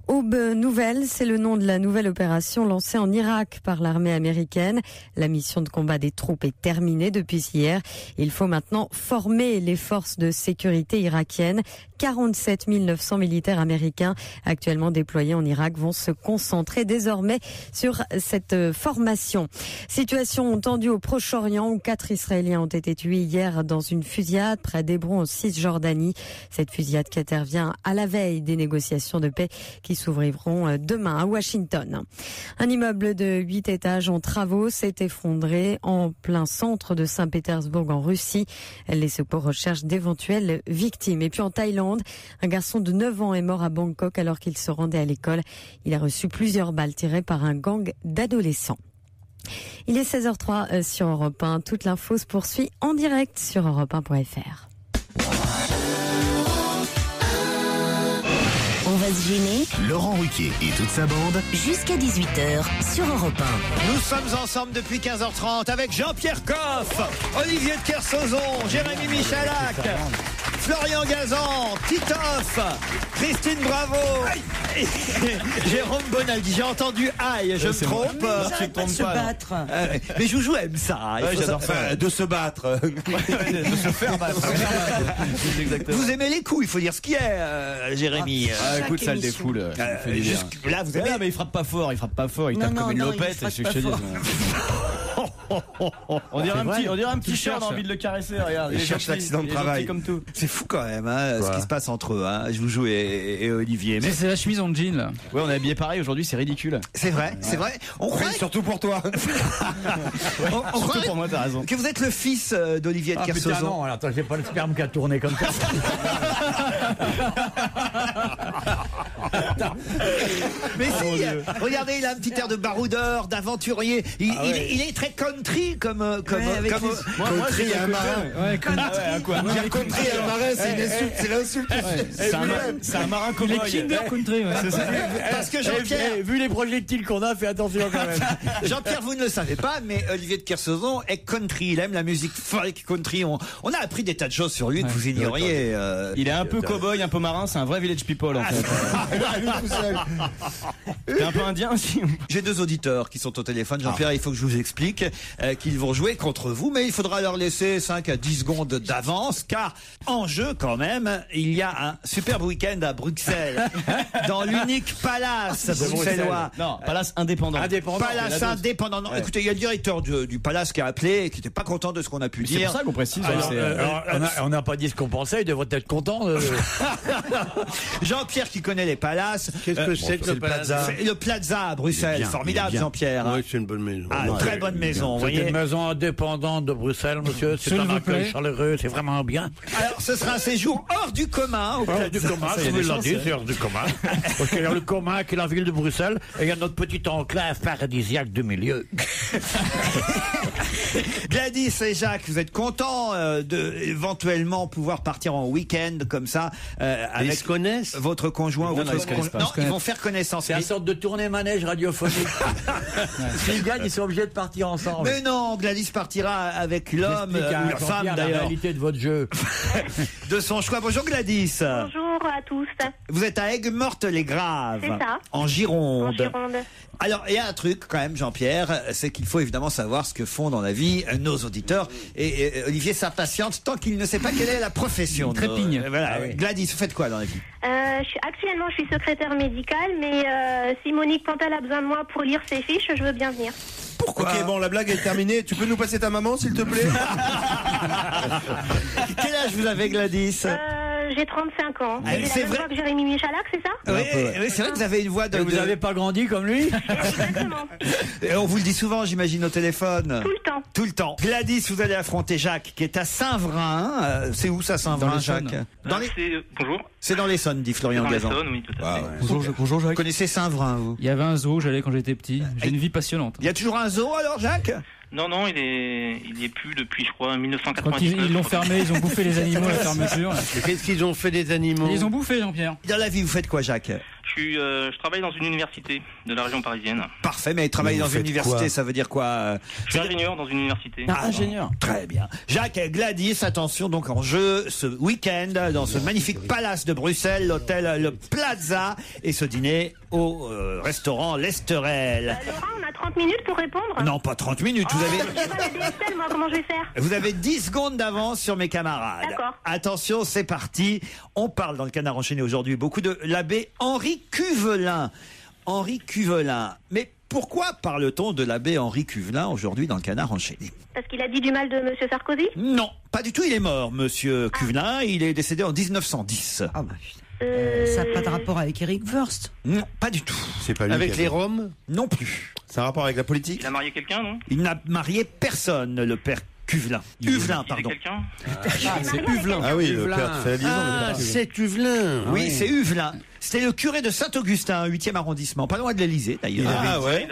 Aube Nouvelle, c'est le nom de la nouvelle opération lancée en Irak par l'armée américaine. La mission de combat des troupes est terminée depuis hier. Il faut maintenant former les forces de sécurité irakiennes. 47 900 militaires américains actuellement déployés en Irak vont se concentrer désormais sur cette formation. Situation tendue au Proche-Orient où 4 Israéliens ont été tués hier dans une fusillade près d'Hébron en Cisjordanie. Cette fusillade qui intervient à la veille des négociations de paix projets qui s'ouvriront demain à Washington. Un immeuble de 8 étages en travaux s'est effondré en plein centre de Saint-Pétersbourg en Russie. Les secours recherchent d'éventuelles victimes. Et puis en Thaïlande, un garçon de 9 ans est mort à Bangkok alors qu'il se rendait à l'école. Il a reçu plusieurs balles tirées par un gang d'adolescents. Il est 16h03 sur Europe 1. Toute l'info se poursuit en direct sur europe1.fr. On va se gêner. Laurent Ruquier et toute sa bande. Jusqu'à 18h sur Europe 1. Nous sommes ensemble depuis 15h30 avec Jean-Pierre Coff, Olivier de Kersauzon, Jérémy Michalak, Florian Gazan, Titoff, Christine Bravo, et Jérôme Bonaldi. J'ai entendu aïe, je me trompe. Ils arrêtent pas de se battre. Mais Joujou aime ça. J'adore ça. De se battre. De se faire battre. Vous aimez les coups, il faut dire ce qu'il y a, Jérémy. Écoute, ça le défoule. Là, vous aimez. Mais il frappe pas fort, il tape comme une lopette. C'est ce que je te dis. On dirait un petit chat, on a envie de le caresser. Regarde, il cherche l'accident de travail. Comme tout. C'est fou quand même, ce qui se passe entre eux, Joujou et Olivier. Mais c'est la chemise en jean là. Ouais, on est habillé pareil aujourd'hui, c'est ridicule. C'est vrai, c'est vrai. On croit surtout pour toi. Surtout pour moi, t'as raison. Que vous êtes le fils d'Olivier de Kersauzon. Putain, non, attends, j'ai pas le sperme qui a tourné comme ça. Mais si, regardez, il a un petit air de baroudeur, d'aventurier. Il est très country comme country un marin. Country un marin, c'est une insulte, c'est l'insulte. C'est un marin cowboy. Il est Kinder country. Parce que Jean-Pierre, vu les projectiles qu'on a, fais attention quand même. Jean-Pierre, vous ne le savez pas, mais Olivier de Kersauzon est country. Il aime la musique folk country. On a appris des tas de choses sur lui que vous ignoriez. Il est un peu cowboy, un peu marin. C'est un vrai village people en fait. T'es un peu indien aussi. J'ai 2 auditeurs qui sont au téléphone. Jean-Pierre, il faut que je vous explique qu'ils vont jouer contre vous, mais il faudra leur laisser 5 à 10 secondes d'avance, car en jeu quand même, il y a un superbe week-end à Bruxelles, dans l'unique palace bruxellois. Non, palace indépendant. Palace indépendant. Non, écoutez, il y a le directeur du palace qui a appelé et qui n'était pas content de ce qu'on a pu dire. C'est pour ça qu'on précise. On n'a pas dit ce qu'on pensait, il devrait être content. Jean-Pierre qui connaît les palaces. Qu'est-ce que c'est que le Plaza? Le Plaza à Bruxelles, formidable Jean-Pierre. Oui, c'est une bonne maison. Très bonne maison, vous voyez. C'est une maison indépendante de Bruxelles, monsieur. C'est un accueil chaleureux, c'est vraiment bien. Alors, ce sera un séjour hors du commun. Hors du commun, je vous l'ai dit, c'est hors du commun. Parce qu'il y a le commun qui est la ville de Bruxelles, et il y a notre petite enclave paradisiaque du milieu. Gladys et Jacques, vous êtes contents de éventuellement pouvoir partir en week-end comme ça avec ils se connaissent votre conjoint ou votre conjoint. Non, ils vont faire connaissance. C'est une sorte de tournée manège radiophonique. S'ils gagnent, ils sont obligés de partir ensemble. Mais non, Gladys partira avec l'homme ou la femme d'ailleurs. La réalité de votre jeu. De son choix. Bonjour Gladys. Bonjour à tous. Vous êtes à Aigues-Mortes-les-Graves. C'est ça. En Gironde. En Gironde. Alors, il y a un truc quand même, Jean-Pierre, c'est qu'il faut évidemment savoir ce que font dans la vie nos auditeurs. Et Olivier s'impatiente tant qu'il ne sait pas quelle est la profession. Trépigne. Voilà. Ah oui. Gladys, vous faites quoi dans la vie? Actuellement, je suis secrétaire médicale, mais si Monique Pantel a besoin de moi pour lire ses fiches, je veux bien venir. Pourquoi? Ok, bon, la blague est terminée. Tu peux nous passer ta maman, s'il te plaît? Quel âge vous avez, Gladys? J'ai 35 ans. C'est vrai que Jérémy Michalak, c'est ça? Oui, c'est vrai que vous avez une voix de... Vous n'avez pas grandi comme lui? Exactement. Et on vous le dit souvent, j'imagine, au téléphone. Tout le temps. Tout le temps. Gladys, vous allez affronter Jacques, qui est à Saint-Vrain. C'est où ça, Saint-Vrain, Jacques? Bonjour. C'est dans l'Essonne, dit Florian Gazan. Oui, tout à fait. Bonjour Jacques. Vous connaissez Saint-Vrain, vous? Il y avait un zoo, j'allais quand j'étais petit. J'ai une vie passionnante. Il y a toujours un zoo alors, Jacques? Non, il est plus depuis, je crois, 1999. Quand ils l'ont fermé, ils ont bouffé les animaux à la fermeture. Qu'est-ce qu'ils ont fait des animaux? Ils ont bouffé, Jean-Pierre. Dans la vie, vous faites quoi, Jacques? Je travaille dans une université de la région parisienne. Parfait, mais travailler dans une université, ça veut dire quoi? Je suis ingénieur dans une université. Ingénieur. Très bien. Jacques, Gladys, attention donc en jeu ce week-end dans ce magnifique palace de Bruxelles, l'hôtel Le Plaza, et ce dîner au restaurant L'Esterel. Laurent, on a 30 minutes pour répondre? Non, pas 30 minutes. Vous avez... J'ai pas la DSL, moi, comment je vais faire? Vous avez 10 secondes d'avance sur mes camarades. D'accord. Attention, c'est parti. On parle dans le Canard enchaîné aujourd'hui beaucoup de l'abbé Henri Cuvelin. Henri Cuvelin. Mais pourquoi parle-t-on de l'abbé Henri Cuvelin aujourd'hui dans le Canard enchaîné? Parce qu'il a dit du mal de Monsieur Sarkozy? Non, pas du tout. Il est mort, Monsieur Cuvelin. Il est décédé en 1910. Ah Ça n'a pas de rapport avec Eric Wurst. Non, pas du tout. C'est pas lui. Avec qui les a- Roms? Non plus. C'est un rapport avec la politique? Il a marié quelqu'un, non? Il n'a marié personne, le père Cuvelin. Huvelin, pardon. Quelqu'un? C'est Huvelin. Ah oui, le père fait la liaison. Ah, c'est Huvelin. Oui, c'est Huvelin. C'était le curé de Saint-Augustin, 8e arrondissement, pas loin de l'Élysée d'ailleurs. Ah ouais.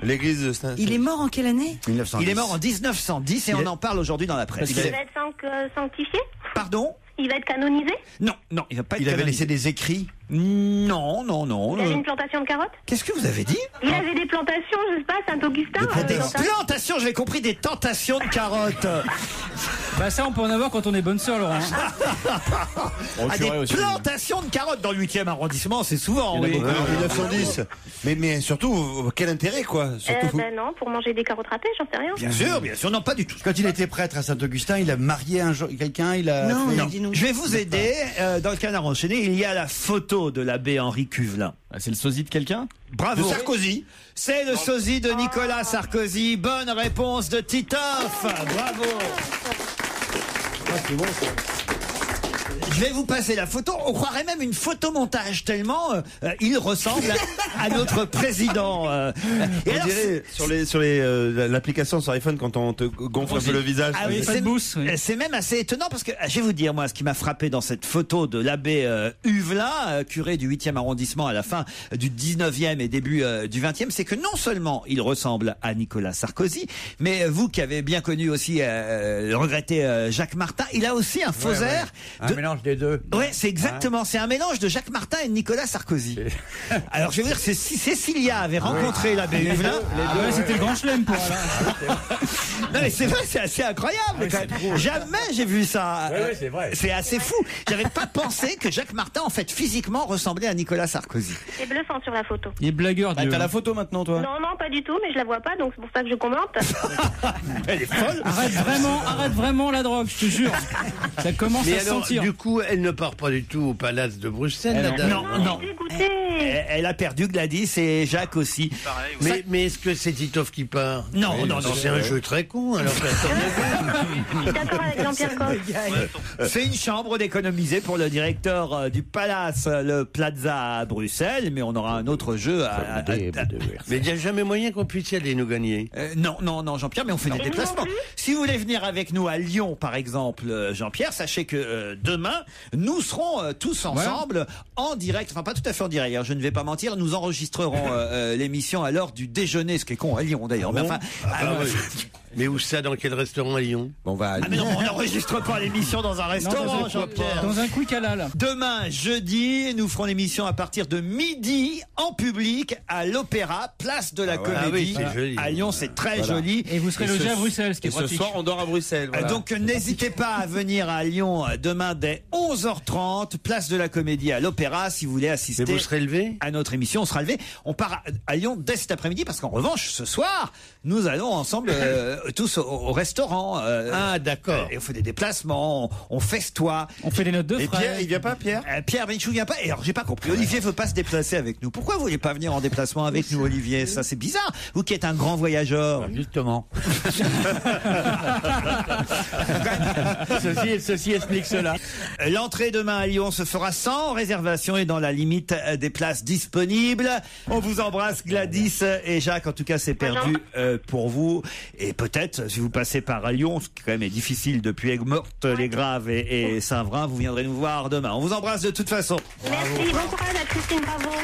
L'église de Saint. Il est mort en quelle année? 1910. Il est mort en 1910 et on en parle aujourd'hui dans la presse. Il va être sanctifié? Pardon? Il va être canonisé? Non, non, il va pas être Il avait canonisé. laissé des écrits. Non, non, non. Il avait une plantation de carottes? Qu'est-ce que vous avez dit? Il avait des plantations, je sais pas, Saint-Augustin? Des dans sa- plantations, j'avais compris, des tentations de carottes. Bah ça, on peut en avoir quand on est bonne sœur, Laurent. Des plantations de carottes dans le 8e arrondissement, c'est souvent, oui. En 1910. Mais surtout, quel intérêt, quoi? Surtout. Ben non, pour manger des carottes râpées, j'en sais rien. Bien sûr, non, pas du tout. Quand il était prêtre à Saint-Augustin, il a marié quelqu'un, il a... Non, fait- il a dit non. Je vais vous aider. Dans le Canard enchaîné, il y a la photo de l'abbé Henri Cuvelin. C'est le sosie de quelqu'un? Bravo. De Sarkozy. C'est le sosie de Nicolas Sarkozy. Bonne réponse de Titoff. Bravo. C'est bon, ça. Je vais vous passer la photo. On croirait même une photomontage tellement il ressemble à notre président. Et On alors, dirait sur l'application sur iPhone quand on te gonfle un peu le visage. Ah oui, c'est même assez étonnant parce que je vais vous dire, moi, ce qui m'a frappé dans cette photo de l'abbé Huvelin, curé du 8e arrondissement à la fin du 19e et début du 20e, c'est que non seulement il ressemble à Nicolas Sarkozy, mais vous qui avez bien connu aussi le regretté Jacques Martin, il a aussi un faux air. Un mélange des deux. Ouais, c'est exactement. C'est un mélange de Jacques Martin et de Nicolas Sarkozy. Alors, je vais vous dire, si Cécilia avait rencontré l'abbé Huvelin, Ouais, c'était le grand chelem pour elle. non mais c'est vrai, c'est assez incroyable. Quand même. Jamais j'ai vu ça. Ouais, c'est vrai. C'est assez fou. J'avais pas pensé que Jacques Martin, en fait, physiquement, ressemblait à Nicolas Sarkozy. C'est bluffant sur la photo. Il est blagueur, Ah, Dieu. t'as la photo maintenant, toi? Non, non, pas du tout, mais je la vois pas, donc c'est pour ça que je commente. Elle est folle. Arrête vraiment la drogue, je te jure. Ça commence Mais à se alors, sentir. du coup, elle ne part pas du tout au palace de Bruxelles, la dame. Non. Elle a perdu Gladys et Jacques aussi. Pareil, mais est-ce que c'est Titoff qui part? Non. C'est un jeu très con, alors Je suis d'accord avec Jean-Pierre Coff. C'est une chambre d'économiser pour le directeur du Palace, le Plaza à Bruxelles, mais on aura un autre jeu à... Mais il n'y a jamais moyen qu'on puisse y aller nous gagner. Non, Jean-Pierre, mais on fait des déplacements. Si vous voulez venir avec nous à Lyon, par exemple, Jean-Pierre, sachez que demain, nous serons tous ensemble en direct, enfin pas tout à fait en direct, je ne vais pas mentir, nous enregistrerons l'émission à l'heure du déjeuner, ce qui est con à Lyon d'ailleurs. Mais enfin, Mais où ça? Dans quel restaurant à Lyon? On va à mais non, on n'enregistre pas l'émission dans un restaurant, Jean-Pierre. Dans un quick halal. Demain, jeudi, nous ferons l'émission à partir de midi en public à l'Opéra, place de la Comédie. c'est joli. À Lyon, c'est très joli. Et vous serez logé à Bruxelles, ce qui est Et ce pratique. soir, on dort à Bruxelles. Voilà. Donc n'hésitez pas à venir à Lyon demain dès 11h30, place de la Comédie à l'Opéra, si vous voulez assister Mais vous serez levé? à notre émission. On sera levé. On part à Lyon dès cet après-midi parce qu'en revanche, ce soir, nous allons ensemble tous au restaurant. Ah, d'accord. Et on fait des déplacements, on festoie. On fait des notes de Et frais. Pierre, il vient pas, Pierre? Pierre Benchou vient pas. Et alors j'ai pas compris. Olivier veut pas se déplacer avec nous. Pourquoi vous voulez pas venir en déplacement avec nous, Olivier? Ça c'est bizarre. Vous qui êtes un grand voyageur. Justement. Ceci explique cela. L'entrée demain à Lyon se fera sans réservation et dans la limite des places disponibles. On vous embrasse Gladys et Jacques. En tout cas, c'est perdu pour vous. Et peut-être, si vous passez par Lyon, ce qui quand même est difficile depuis Aigues-Mortes, Les Graves et Saint-Vrain, vous viendrez nous voir demain. On vous embrasse de toute façon. Merci, bon courage à Christine, bravo.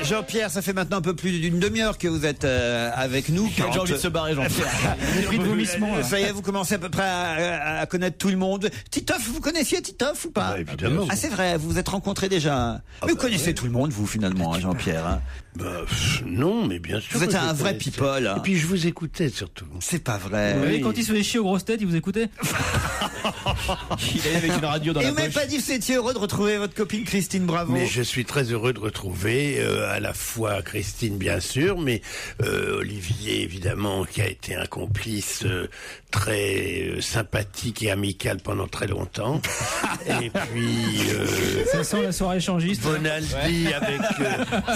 Jean-Pierre, ça fait maintenant un peu plus d'une demi-heure que vous êtes avec nous. J'ai envie de se barrer, Jean-Pierre. J'ai pris de vomissement, là. Ça y est, vous commencez à peu près à connaître tout le monde. Titoff, vous connaissiez Titoff ou pas? Évidemment. Ah, c'est vrai, vous vous êtes rencontrés déjà. Mais vous connaissez tout le monde, vous, finalement, hein, Jean-Pierre. Hein. Non, mais bien sûr. Vous êtes que un je vrai connaissais. people. Hein. Et puis je vous écoutais surtout. C'est pas vrai. Vous voyez, quand il se faisait chier aux grosses têtes, il vous écoutait. Il est avec une radio dans Et la vous m'avez poche. pas dit que vous étiez heureux de retrouver votre copine Christine Bravo? Mais je suis très heureux de retrouver à la fois Christine, bien sûr, mais Olivier, évidemment, qui a été un complice très sympathique et amical pendant très longtemps. Et puis... Ça sent la soirée échangiste. Bonaldi avec...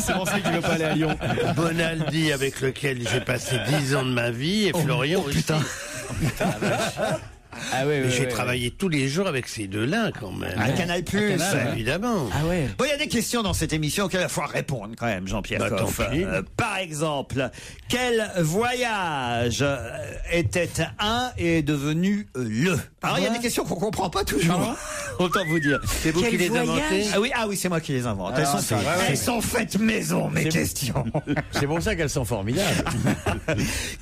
C'est pour ça qu'il veut pas aller à Lyon. Bonaldi avec lequel j'ai passé 10 ans de ma vie, et Florian aussi. Putain. Ah ouais, Mais j'ai travaillé tous les jours avec ces deux-là, quand même. À Canal+. Évidemment. Ah ouais. Bon, il y a des questions dans cette émission auxquelles il va falloir répondre quand même, Jean-Pierre Bah, Coff. tant pis. Par exemple, quel voyage était un et est devenu le? Alors, il y a des questions qu'on comprend pas toujours. Autant vous dire. C'est vous qui les inventez? Ah oui, c'est moi qui les invente. Alors, Elles sont faites maison, mes questions. C'est pour ça qu'elles sont formidables.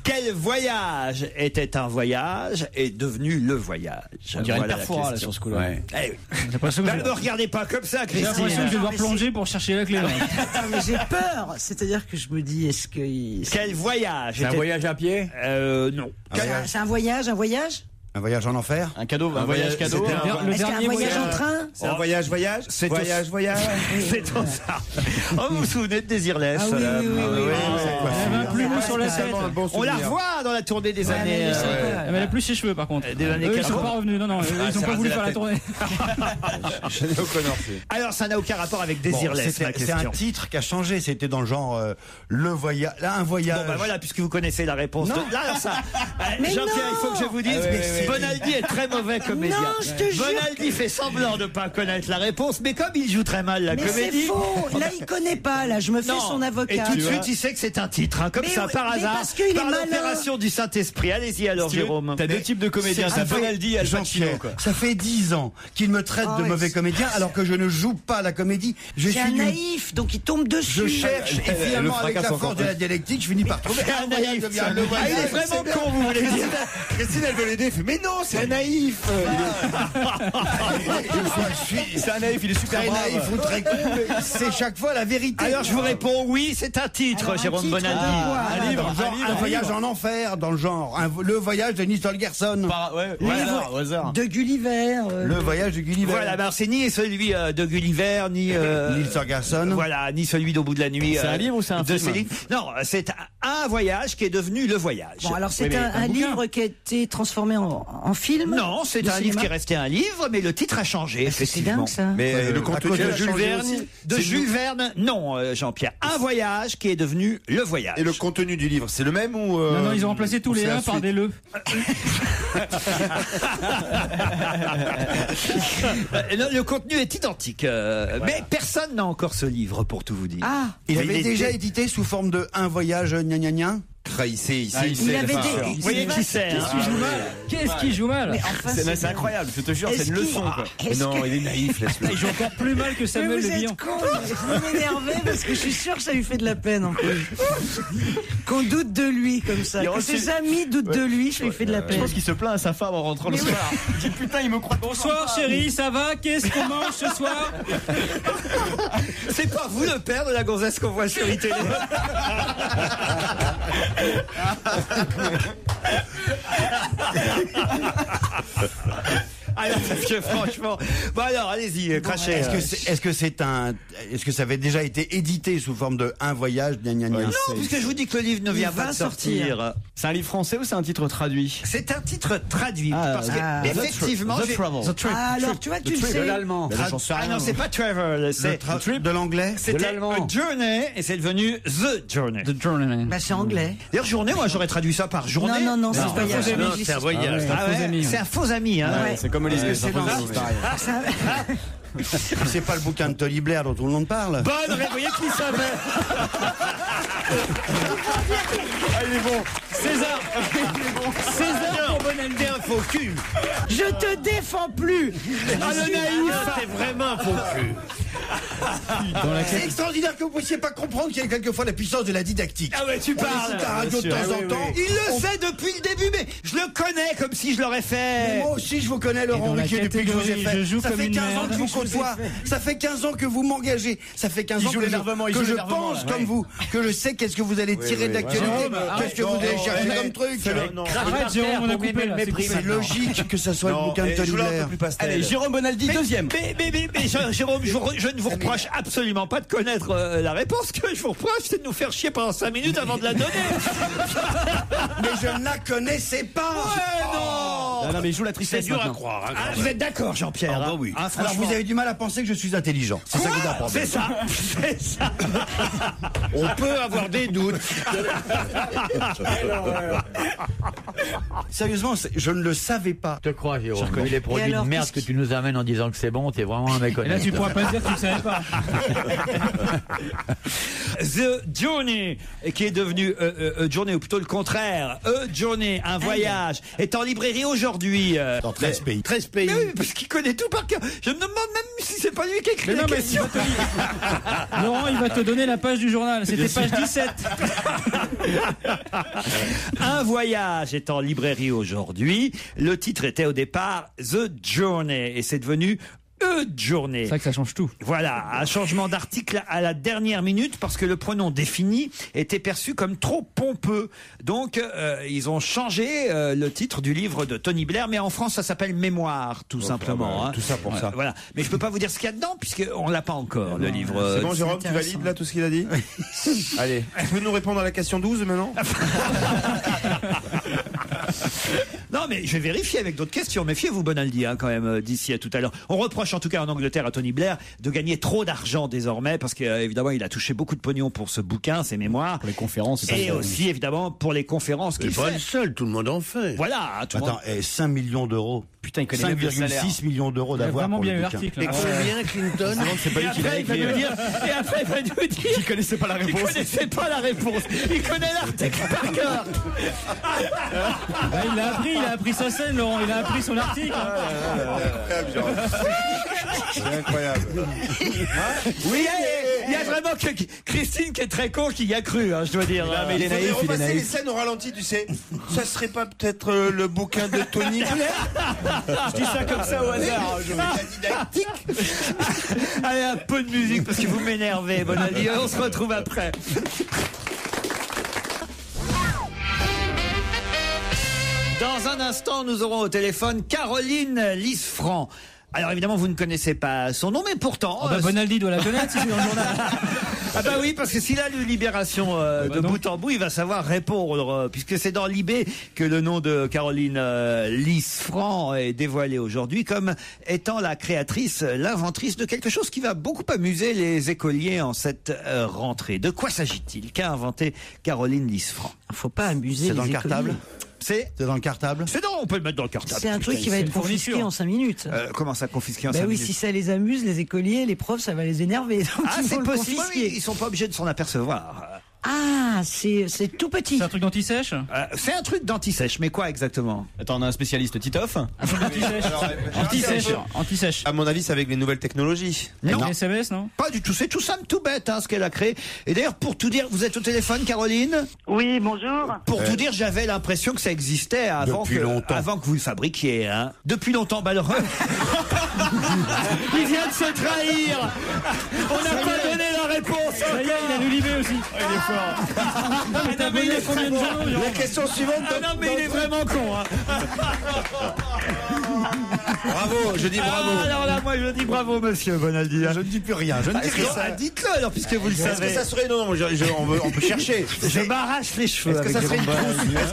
Quel voyage était un voyage et devenu le voyage? On dirait Voilà une la perfora là, question. sur ce coup-là. Eh oui. J'ai l'impression que Ne regardez pas comme ça, j'ai l'impression que je vais Christine. devoir plonger pour chercher la clé. là. Attends, mais j'ai peur. C'est-à-dire que je me dis, est-ce que. Quel voyage C'est un était- voyage à pied? Non. C'est un voyage, un voyage? Un voyage en enfer. Un cadeau, un voyage cadeau. c'était un- Le Est-ce qu'un dernier voyage en train? C'est un voyage. C'est Voyage. C'est tout ça. Oh, vous vous souvenez de Désirless? Ah oui, oui, oui, oui, oui. Elle avait un plumeau sur la tête. On la revoit dans la tournée des années. mais je sais pas. Elle a plus ses cheveux par contre. Des années Eux, ils sont 80. pas revenus. Non, eux, ils ont pas voulu faire la tournée. Alors, ça n'a aucun rapport avec Bon, Désirless, ma c'est un question. titre qui a changé. C'était dans le genre le voyage. Là, un voyage. Bon, bah voilà, puisque vous connaissez la réponse. Là, alors ça. Mais Jean-Pierre, non. il faut que je vous dise, Bonaldi est très mauvais comédien. Non, je te jure Bonaldi fait semblant de pas connaître la réponse, mais comme il joue très mal la Mais c'est comédie. faux. Là, il connaît pas. Là, je me fais Non. son avocat. Et tout de suite, il sait que c'est un titre, hein, comme Mais ça, oui, par mais hasard, parce qu'il est par malin. l'opération du Saint-Esprit. Allez-y alors, Jérôme. T'as deux types de comédiens, Ça t'as fait- Bonaldi et Al Pacino, Jean-Pierre, quoi. ça fait 10 ans qu'il me traite Ah de ouais, mauvais c'est- comédien alors que je ne joue pas la comédie. Je C'est un suis naïf, donc il tombe dessus. Je cherche et finalement avec la force de la dialectique, je finis par trouver un voyage devient le Ah, il est voyage. vraiment con, vous voulez dire. Christine, elle veut l'aider. Elle fait, mais non, c'est un naïf. C'est un naïf, il est super Très brave. naïf ou très con, mais c'est chaque fois la vérité. Alors, je vous réponds oui, c'est un titre, Alors, un Jérôme titre Bonaldi. de quoi Un livre, un voyage en enfer, dans le genre. Le voyage de Nils Holgersson. Ouais, Livre au hasard. de Gulliver. Le voyage de Gulliver. Voilà, ben c'est ni celui de Gulliver, ni Nils Holgersson. voilà, ni celui d'Au bout de la nuit. C'est un livre ou c'est un de film Céline. Non, c'est un voyage qui est devenu le voyage. Bon, alors c'est Oui, mais un bouquin. livre qui a été transformé en film. Non, c'est de un livre cinéma. qui est resté un livre, mais le titre a changé, C'est effectivement. dingue ça. Mais le contenu de a Jules changé Verne. aussi. De Jules Verne, non, Jean-Pierre. Un voyage qui est devenu le voyage. Et le contenu du livre, c'est le même ou Non, ils ont remplacé tous les c'est la 1 par suite des le. Non, le contenu est identique, mais personne n'a encore ce livre, pour tout vous dire. Ah, Il Il avait est- déjà édité sous forme de un voyage gna gna gna. Il sait. il avait des. Vous voyez qui c'est, hein. Qu'est-ce qui joue mal? Qu'est-ce qui joue mal? Mais enfin, C'est incroyable, je te jure, c'est une leçon, quoi. Non, il est naïf, laisse-le. Il joue encore plus mal que Mais Samuel vous Le êtes Bihan. con, vous m'énervez parce que je suis sûr que ça lui fait de la peine en plus. Qu'on doute de lui comme ça. Il Que reçoit- ses amis doutent de lui, ça lui fait de la Je peine. pense qu'il se plaint à sa femme en rentrant le Mais soir. Il dit putain, il me croit. Bonsoir chérie, ça va? Qu'est-ce qu'on mange ce soir? C'est pas vous le père de la gonzesse qu'on voit sur iTélé. Alors, parce que franchement. Bon, alors, allez-y, crachez. Est-ce que ça avait déjà été édité sous forme de un voyage gna gna gna? Non, puisque je vous dis que le livre ne vient pas de sortir. C'est un livre français ou c'est un titre traduit? C'est un titre traduit. Ah, parce que, ah. effectivement. The j'ai- Travel. Ah, alors tu vois, tu le sais. l'allemand. Ah non, c'est pas Travel, c'est. De l'anglais? C'était l'allemand. A Journey et c'est devenu The Journey. The Journeyman. Bah, c'est anglais. D'ailleurs, journée, moi j'aurais traduit ça par journée. Non, non, non, c'est voyage. Non, c'est un voyage. Ah ouais, faux ami, c'est un faux ami. Hein. Ouais. C'est comme Olivier. C'est dans- C'est pas le bouquin de Tony Blair dont tout le monde parle. Bonne réponse, vous voyez qui savait. Ah, il est bon. César. César pour Bonaldi. T'es un faux cul. Je te défends plus. Ah, le naïf. T'es vraiment un faux cul. C'est extraordinaire que vous puissiez pas comprendre qu'il y a quelquefois la puissance de la didactique. Ah ouais, tu On parles. écoute la radio de temps en temps. Il le sait depuis le début, mais je le connais comme si je l'aurais Mais fait. moi aussi, je vous connais, Et Laurent dans la Ruquier, depuis que je vous ai catégorie, fait. je joue Ça comme fait une 15 ans merde. que je vous côtoie. Ça fait 15 ans que vous m'engagez. Ça fait 15 ans joue que l'énervement, il que joue je l'énervement, pense là. comme vous, que je sais qu'est-ce que vous allez tirer de l'actualité, qu'est-ce que vous allez chercher comme truc. Arrête, Jérôme, on a coupé là. c'est C'est coupé. logique que ça soit le bouquin de Tony Blair. Allez, Jérôme Bonaldi, deuxième. Mais Jérôme, je ne vous reproche absolument pas de connaître la réponse. Ce que je vous reproche, c'est de nous faire chier pendant 5 minutes avant de la donner. Mais je ne la connaissais pas. non. Non, mais il joue la tristesse. C'est dur à maintenant. croire. hein, Ah, quand vous même. êtes d'accord, Jean-Pierre? Ah, bah hein oui. Ah, Alors franchement. vous avez du mal à penser que je suis intelligent. C'est ça qui vous apporte. C'est ça. C'est ça. On peut avoir des doutes. Sérieusement, je ne le savais pas. Je te crois, Jérôme. J'ai reconnu les produits alors, de merde que tu nous amènes en disant que c'est bon, t'es vraiment un mec honnête. Et là, tu pourras pas dire que tu ne savais pas. The Journey, qui est devenu Journey, ou plutôt le contraire. Journey, un voyage, est en librairie aujourd'hui. Dans 13 pays. 13 pays. Mais oui, parce qu'il connaît tout par cœur. Je me demande même si c'est pas lui qui a écrit la question. Laurent, il va te donner la page du journal. C'était page 17. Un voyage est en librairie aujourd'hui. Le titre était au départ The Journey et c'est devenu Journée. C'est vrai que ça change tout. Voilà, un changement d'article à la dernière minute parce que le pronom défini était perçu comme trop pompeux. Donc, ils ont changé le titre du livre de Tony Blair, mais en France, ça s'appelle Mémoire, tout simplement. Tout ça pour ça. Voilà. Mais je peux pas vous dire ce qu'il y a dedans puisqu'on l'a pas encore, le livre. C'est bon, Jérôme, tu valides là tout ce qu'il a dit? Allez, tu peux nous répondre à la question 12 maintenant? Non, mais je vais vérifier avec d'autres questions. Méfiez-vous, Bonaldi, quand même, d'ici à tout à l'heure. On reproche en tout cas en Angleterre à Tony Blair de gagner trop d'argent désormais parce qu'évidemment, il a touché beaucoup de pognon pour ce bouquin, ses mémoires. Pour les conférences. Et aussi, évidemment, pour les conférences qu'il fait. Pas le seul, tout le monde en fait. Voilà, tout le monde. Attends, 5 millions d'euros. Putain, il connaît le salaire. 5,6 millions d'euros Il a d'avoir vraiment pour bien le eu bouquin. l'article. Et combien, Clinton? C'est pas lui qui l'a écrit. Et après, il va nous dire Il connaissait pas la qu'il réponse. connaissait pas la réponse. Il connaît l'article par cœur. Ah, il a appris sa scène, Laurent. Il a appris son article. C'est incroyable. Oui, il y a vraiment que Christine qui est très con qui y a cru, je dois dire. mais il est naïf, il est repasser les naïf. scènes au ralenti, tu sais. Ça serait pas peut-être le bouquin de Tony Blair? Je dis ça comme ça au hasard. Je mets la didactique. Allez, un peu de musique parce que vous m'énervez, Bonaldi. On se retrouve après. Dans un instant, nous aurons au téléphone Caroline Lisfranc. Alors évidemment, vous ne connaissez pas son nom, mais pourtant... Bonaldi doit la connaître si c'est dans le journal. Ah bah oui, parce que s'il a lu Libération de bout en bout, il va savoir répondre, puisque c'est dans Libé que le nom de Caroline Lisfranc est dévoilé aujourd'hui comme étant la créatrice, l'inventrice de quelque chose qui va beaucoup amuser les écoliers en cette rentrée. De quoi s'agit-il? Qu'a inventé Caroline Lisfranc? Faut pas amuser C'est les dans le écoliers. cartable? C'est dans le cartable? C'est on peut le mettre dans le cartable. C'est un truc qui va être confisqué en 5 minutes. Comment ça, confisqué en 5 Ben oui, minutes? si ça les amuse, les écoliers, les profs, ça va les énerver. Donc Ah, il faut c'est le possible. confisquer. Oui, ils sont pas obligés de s'en apercevoir. Ah, c'est tout petit. C'est un truc d'anti-sèche? C'est un truc d'anti-sèche, mais quoi exactement? Attends, on a un spécialiste Titoff. Un truc d'anti-sèche. Anti-sèche. À mon avis, c'est avec les nouvelles technologies. Non. SMS, non? Pas du tout, c'est tout simple, tout bête, ce qu'elle a créé. Et d'ailleurs, pour tout dire, vous êtes au téléphone, Caroline? Oui, bonjour. Pour tout dire, j'avais l'impression que ça existait avant Depuis longtemps. avant que vous le fabriquiez, Depuis longtemps, malheureux. Il vient de se trahir. On n'a pas donné la réponse. Ça y est, il a lu Libé aussi. Il est fort. Mais t'as payé combien de gens? La question suivante. Non, mais il est vraiment con, Bravo, je dis bravo. alors là, moi, je dis bravo, monsieur Bonaldi. Je ne dis plus rien. Je ne dis rien. Dites-le alors, puisque vous le Est-ce que savez. ça serait on peut chercher. Je m'arrache les cheveux. Est-ce que avec ça serait une Jérôme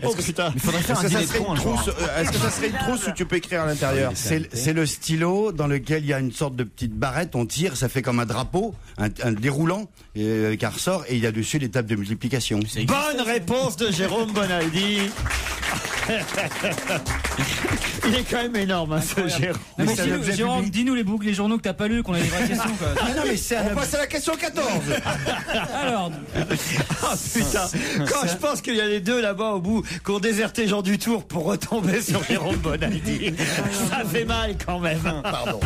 trousse? Oh putain. Il faudrait faire Est-ce un que ça dîner de serait con une un jour. trousse? Est-ce que ça serait une trousse où tu peux écrire à l'intérieur? C'est le stylo dans lequel il y a une sorte de petite barrette, on tire, ça fait comme un drapeau, un déroulant, avec un ressort, et il y a dessus les tables de multiplication. Bonne réponse de Jérôme Bonaldi. Il est quand même énorme, ce Jérôme. Non, mais c'est un objet Jérôme, public. dis-nous les boucles, les journaux que t'as pas lus, qu'on a des vraies questions, quoi. Ah non, mais c'est On passe à la question 14. Alors, Ah putain, quand je pense qu'il y a les deux là-bas au bout qui ont déserté Jean Dutour pour retomber sur Jérôme Bonaldi, ça fait mal quand même. Pardon.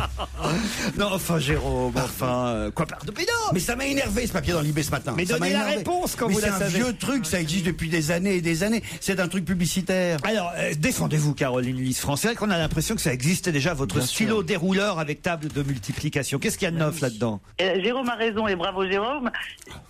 Non, enfin Jérôme, quoi, pardon, mais non. Mais ça m'a énervé ce papier dans l'IB ce matin. Mais Ça donnez m'a la énervé. réponse quand Mais vous la c'est un savez. vieux truc, ça existe depuis des années et des années. C'est un truc publicitaire. Alors, défendez-vous, Caroline Lisfranc. C'est vrai qu'on a l'impression que ça existait déjà, votre Bien stylo sûr. dérouleur avec table de multiplication. Qu'est-ce qu'il y a de neuf là-dedans? Jérôme a raison et bravo Jérôme.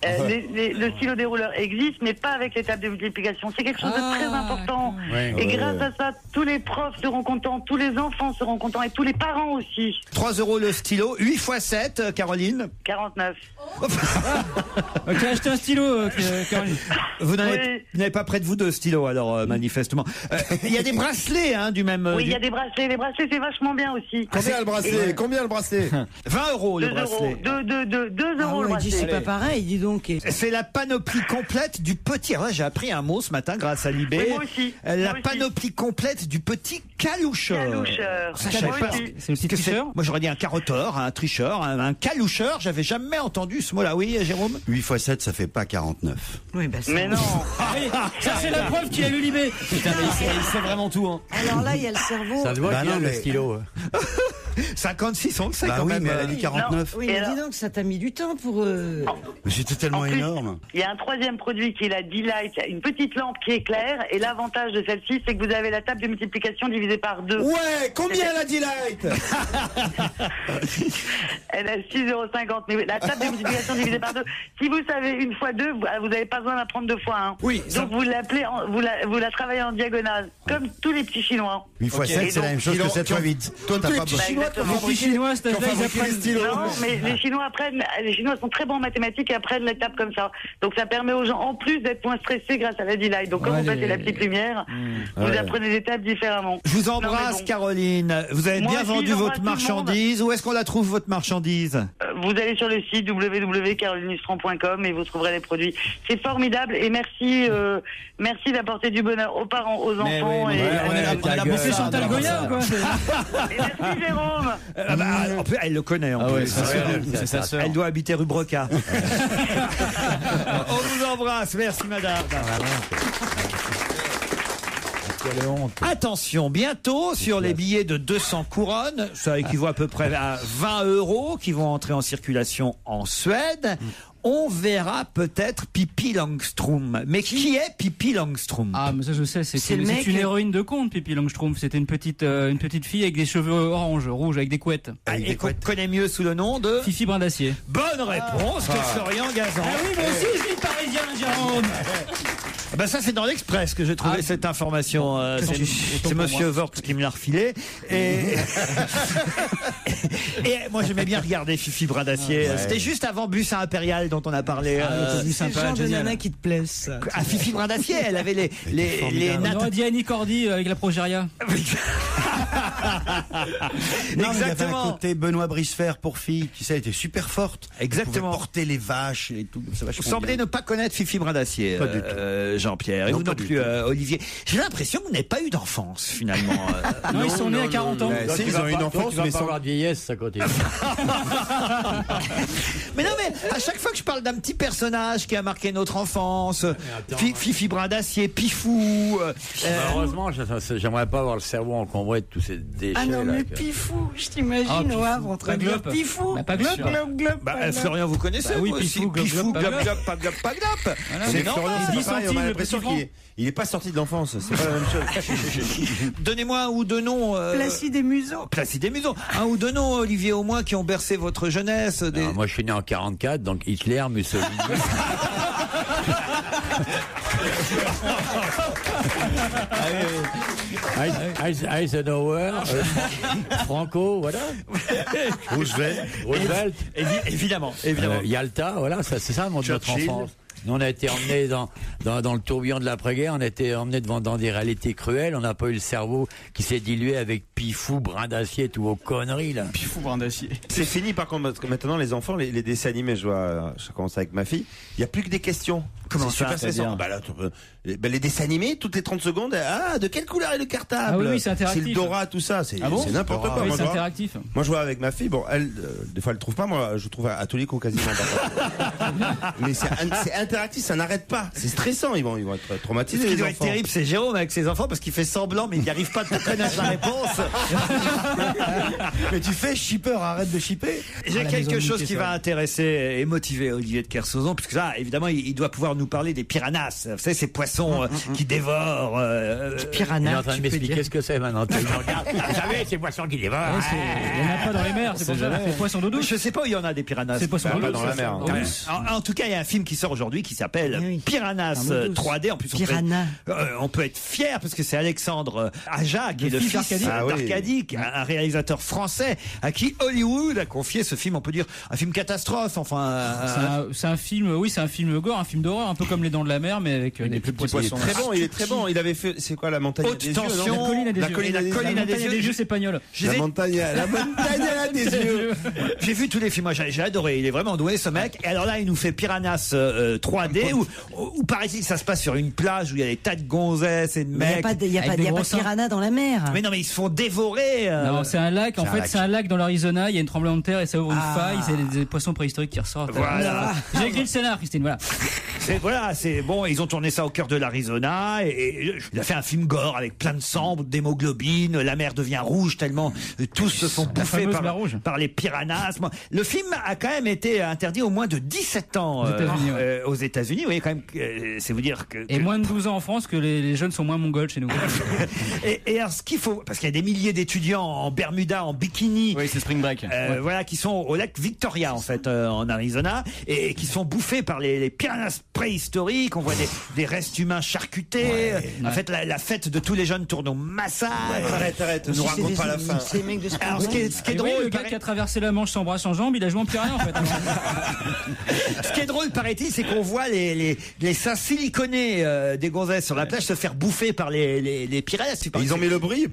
Le stylo dérouleur existe, mais pas avec les tables de multiplication. C'est quelque chose de très important. Et grâce à ça, tous les profs seront contents, tous les enfants seront contents et tous les parents aussi. 3 € le stylo, 8 x 7, Caroline. 49. tu as acheté un stylo, Caroline. Vous n'avez pas près de vous de stylo, alors, manifestement. Il y a des bracelets du même. Oui, il y a des bracelets. Les bracelets, c'est vachement bien aussi. Combien le bracelet? Combien le bracelet? 20 euros le 2 bracelet. 2 euros le il dit bracelet. c'est pas pareil, dis donc. C'est la panoplie complète du petit. Ouais, j'ai appris un mot ce matin grâce à Libé. Oui, moi aussi. La Moi aussi. panoplie complète du petit caloucheur. Caloucheur. Ça, je savais Moi pas. aussi. C'est le petit Que tricheur. Moi, j'aurais dit un carotteur, un tricheur, un caloucheur. J'avais jamais entendu ce mot-là. Oui, Jérôme? 8 x 7, ça fait pas 49. Oui, bah ça. Mais non. Ça, c'est la preuve qu'il a lu Libé. Putain, mais il sait vraiment tout. Hein. Alors là, il y a le cerveau. Ça se voit Bah qu'il y a non, le mais- stylo. 56, on le sait Bah quand oui, même. mais elle a dit 49. Oui, mais dis donc, ça t'a mis du temps pour. Mais c'était tellement En plus, énorme. Il y a un troisième produit qui est la D-Light, une petite lampe qui éclaire. Et l'avantage de celle-ci, c'est que vous avez la table de multiplication divisée par 2. Ouais, combien la D-Light? Elle a 6,50 €. Mais la table de multiplication divisée par 2. Si vous savez une fois 2, vous n'avez pas besoin d'apprendre 2 fois 1. Oui, ça- Donc vous l'appelez, vous la travaillez en diagonale, comme tous les petits Chinois. 8 x Ok. 7, Et c'est la donc, même chose que 7 x 8. Toi, t'as pas besoin. Exactement. Les Chinois, cet âge-là, ils apprennent. Non, mais les Chinois sont très bons en mathématiques et apprennent l'étape comme ça. Donc ça permet aux gens, en plus d'être moins stressés grâce à la D-Light. Donc quand Ouais, vous passez la petite lumière, vous apprenez l'étape différemment. Je vous Non, embrasse, mais bon. Caroline. Vous avez Moi bien aussi, vendu j'embrasse votre tout le monde. marchandise. Où est-ce qu'on la trouve, votre marchandise? Vous allez sur le site www.carolinestran.com et vous trouverez les produits. C'est formidable et merci d'apporter du bonheur aux parents, aux enfants. oui, et on est là pour C'est Chantal Goya ou quoi? et merci Jérôme. En plus, elle le connaît en plus. c'est sa sœur. Elle doit habiter rue Broca. On vous embrasse. Merci, madame. Attention, bientôt sur les billets de 200 couronnes, ça équivaut à peu près à 20 € qui vont entrer en circulation en Suède. On verra peut-être Pippi Longström. Mais qui est Pippi Longström? Ah, mais ça je sais, C'est c'est le mec- une héroïne de conte, Pippi Longström. C'était une petite fille avec des cheveux rouges, avec des couettes. Et qu'on connaît mieux sous le nom de Fifi Brin d'Acier. Bonne réponse de Florian Gazan. Ah oui, moi aussi je suis parisien, Jérôme. Ah bah ça c'est dans l'Express que j'ai trouvé cette information. C'est Monsieur Vorts qui me l'a refilé. Et moi j'aimais bien regarder Fifi Brin d'Acier. C'était juste avant Bus Impérial dont on a parlé. C'est le genre de nana qui te plaise, ça. À Fifi Brin d'Acier, elle avait les On aurait dit Annie Cordy avec la progéria. Non, il y avait un Exactement. côté Benoît Bricefer pour filles, tu sais, elle était super forte. Exactement. Elle pouvait porter les vaches et tout. C'est Vous vachement semblez bien. ne pas connaître Fifi Brin d'Acier, Pas du tout. Jean-Pierre. Et Non, vous pas non du plus, tout. Olivier. J'ai l'impression que vous n'avez pas eu d'enfance, finalement. Non, ils sont nés à 40 ans. Bah, si, ils ont eu une enfance, tu vas mais pas sans. avoir de vieillesse, ça continue. Mais non, mais à chaque fois que je parle d'un petit personnage qui a marqué notre enfance, Fifi Brin d'Acier, Pifou. Heureusement, j'aimerais pas avoir le cerveau encombré de tous ces déchets. Ah non, là, mais que- Pifou, je t'imagine Ah, Pifou. au Havre en train de dire Glop. Pifou. Bah, pas Glop. Glop, glop, Bah, pas glop. Florian, vous connaissez Bah oui, vous aussi. Pifou, glop, Pifou, glop, glop, pas glop, pas glop, pas glop. Voilà. C'est Florian, normal. c'est 10 pas pareil, on centimes, a le l'impression petit qu'il est pas sorti de l'enfance. C'est pas la même chose. Donnez-moi un ou deux noms. Placide et Museau. Placide et Museau. Un ou deux noms, Olivier, au moins, qui ont bercé votre jeunesse. Des... Alors, moi, je suis né en 44, donc Hitler, Mussolini. Eisenhower, Franco, voilà. Roosevelt. Évidemment. Yalta, voilà, ça, c'est ça notre Churchill. enfance. Nous, on a été emmenés dans le tourbillon de l'après-guerre, on a été emmenés dans des réalités cruelles, on n'a pas eu le cerveau qui s'est dilué avec Pifou, Brin d'Acier, tout vos conneries, là. Pifou Brin d'Acier. C'est fini par contre, parce que maintenant les enfants, les dessins animés, je commence avec ma fille, il n'y a plus que des questions. Comment C'est super ça, stressant. Bah là, les dessins animés, toutes les 30 secondes, de quelle couleur est le cartable? Ah oui, c'est interactif. C'est le Dora, tout ça, c'est Ah bon c'est n'importe quoi. Oui, Moi, c'est je vois- interactif. Moi, je vois avec ma fille, bon, elle, des fois, elle trouve pas, moi, je trouve à tous les coups quasiment. Mais c'est interactif, ça n'arrête pas. C'est stressant, ils vont être Ce traumatisés. qui les doit être enfants. terrible, c'est Jérôme avec ses enfants parce qu'il fait semblant, mais il n'y arrive pas à connaître la réponse. Mais tu fais shipper, arrête de shipper. J'ai la quelque maison chose unique, qui ça. va intéresser et motiver Olivier de Kersauzon, puisque là, évidemment, il doit pouvoir nous parler des piranhas. Vous savez, ces poissons qui dévorent. Il est en Piranha, train de tu peux m'expliquer dire. ce que c'est maintenant. Tu me regardes. Vous savez, ces poissons qui dévorent. Ouais, il n'y en a pas dans les mers, c'est pour ça. C'est poisson d'eau douce. Je sais pas où il y en a des piranhas. C'est poisson Bah, d'eau pas douce. dans la mer. Eau douce. En tout cas, il y a un film qui sort aujourd'hui qui s'appelle Oui. Piranhas Un eau douce. 3D. En plus, Piranha. on peut être fier parce que c'est Alexandre Aja qui est le fils fils d'Arcadie. Ah oui. d'Arcadie, un réalisateur français à qui Hollywood a confié ce film. On peut dire un film catastrophe. Enfin, C'est un film, oui, c'est un film gore, un film d'horreur, un peu comme Les Dents de la Mer, mais avec des plus poisson. Il est très bon, il est très bon. Il avait fait, c'est quoi, la montagne Haute des yeux, tension. non La colline à des La yeux. colline à des La yeux. montagne à des yeux, c'est Pagnol. La montagne à des yeux. J'ai vu tous les films, moi j'ai adoré, il est vraiment doué ce mec. Et alors là, il nous fait Piranhas 3D où paraît-il ça se passe sur une plage où il y a des tas de gonzesses et de Mais mecs. il n'y a pas de piranha dans la mer. Mais non, mais ils se font dévorer. Non, c'est un lac. En fait, c'est un lac dans l'Arizona. Il y a une tremblement de terre et ça ouvre une Ah. faille. C'est des poissons préhistoriques qui ressortent. Voilà. J'ai écrit le scénar, Christine. Voilà. C'est bon. Ils ont tourné ça au cœur de l'Arizona et il a fait un film gore avec plein de sang, d'hémoglobine. La mer devient rouge tellement tous se font bouffer fameuse mer rouge. par les piranhas. Le film a quand même été interdit au moins de 17 ans aux États-Unis. Vous voyez quand même, c'est vous dire que. Et moins de 12 ans en France, que les jeunes sont moins mongols chez nous. et alors, ce qu'il faut, parce qu'il y a des milliers d'étudiants en Bermuda, en bikini. Oui, c'est Spring Break. Voilà, qui sont au lac Victoria, en fait, en Arizona, et qui sont bouffés par les piranhas préhistoriques. On voit des restes humains charcutés. En fait, la fête de tous les jeunes tourne au massacre. Arrête, ne nous raconte pas la fin. Alors, ce qui est drôle, le gars qui a traversé la Manche sans bras, sans jambes, il a joué en piranha en fait. ce qui est drôle, paraît-il, c'est qu'on voit les seins siliconés des gonzesses sur la plage se faire bouffer par les piranhas. Ils ont mis le bruit.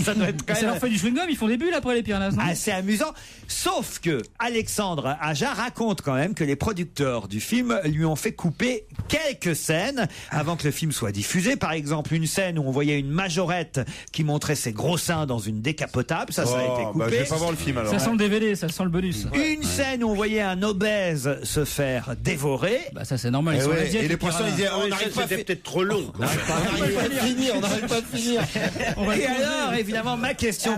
Ça doit être quand Ça même leur fait du chewing-gum, ils font des bulles après les piranhas. Non assez amusant. Sauf que Alexandre Aja raconte quand même que les producteurs du film lui ont fait couper quelques scènes avant que le film soit diffusé. Par exemple, une scène où on voyait une majorette qui montrait ses gros seins dans une décapotable. Ça a été coupé. Je vais pas voir le film alors. Ça sent le DVD, ça sent le bonus. Une scène où on voyait un obèse se faire dévorer. Bah ça c'est normal. Ils sont asiatiques, Et les poissons, ils disaient, on n'arrive pas à C'était peut-être trop long. On n'arrive pas à finir. Et alors, évidemment, ma question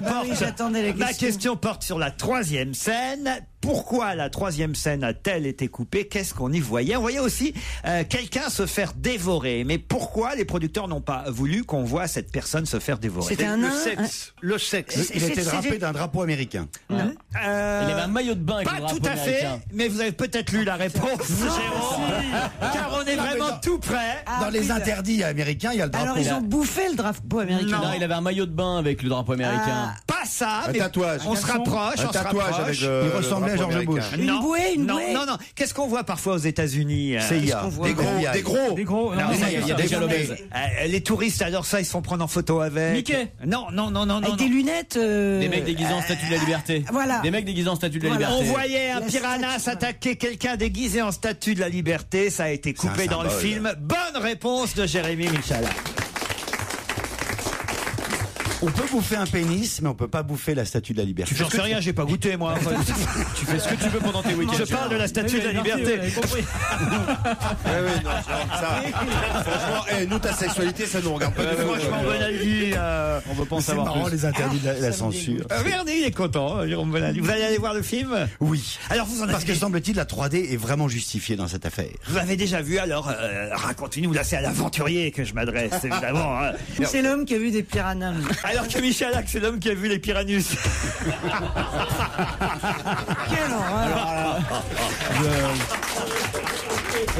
porte sur la troisième scène. Pourquoi la troisième scène a-t-elle été coupée? Qu'est-ce qu'on y voyait? On voyait aussi quelqu'un se faire dévorer. Mais pourquoi les producteurs n'ont pas voulu qu'on voit cette personne se faire dévorer? C'était un nain. Le sexe. Il était drapé d'un drapeau américain. Il avait un maillot de bain avec Pas le drapeau tout à fait, américain. mais vous avez peut-être lu la réponse, Jérôme, car on est vraiment tout près. Dans les interdits américains, il y a le drapeau. Alors ils ont bouffé le drapeau américain. Non, il avait un maillot de bain avec le drapeau américain. Pas ça, Un mais tatouage. on se rapproche. Un on se tatouage rapproche. avec Il ressemblait à le drapeau George Bush. américain. Non, une non, bouée. non. Qu'est-ce qu'on voit parfois aux États-Unis CIA. Des gros. Des gros. Non, non, mais Il y a déjà l'obèse. Les touristes adorent ça, ils se font prendre en photo avec. Mickey. Non. Avec des lunettes. Des mecs déguisés en statue de la liberté. Voilà. Des mecs déguisés en statue de la Voilà. On liberté. voyait un La piranha s'attaquer quelqu'un déguisé en statue de la liberté. Ça a été coupé C'est un dans le symbole. film. Bonne réponse de Jérémy Michalak. On peut bouffer un pénis, mais on peut pas bouffer la statue de la liberté. J'en sais rien, j'ai pas goûté moi. Enfin, Tu fais ce que tu veux pendant tes week-ends. je parle de la statue de la liberté. Franchement, nous, ta sexualité, ça nous regarde pas. Franchement, Bonaldi, On veut pas en C'est savoir marrant plus. les interdits de la censure. regardez, il est content, Jérôme Bonaldi. Vous allez aller voir le film? Oui. Alors vous en Parce avez que semble-t-il, la 3D est vraiment justifiée dans cette affaire. Vous avez déjà vu, alors racontez-nous, là c'est à l'avanturier que je m'adresse, évidemment. Hein. C'est l'homme qui a vu des piranhas. Alors que Michalak, c'est l'homme qui a vu les Piranus. Quelle horreur.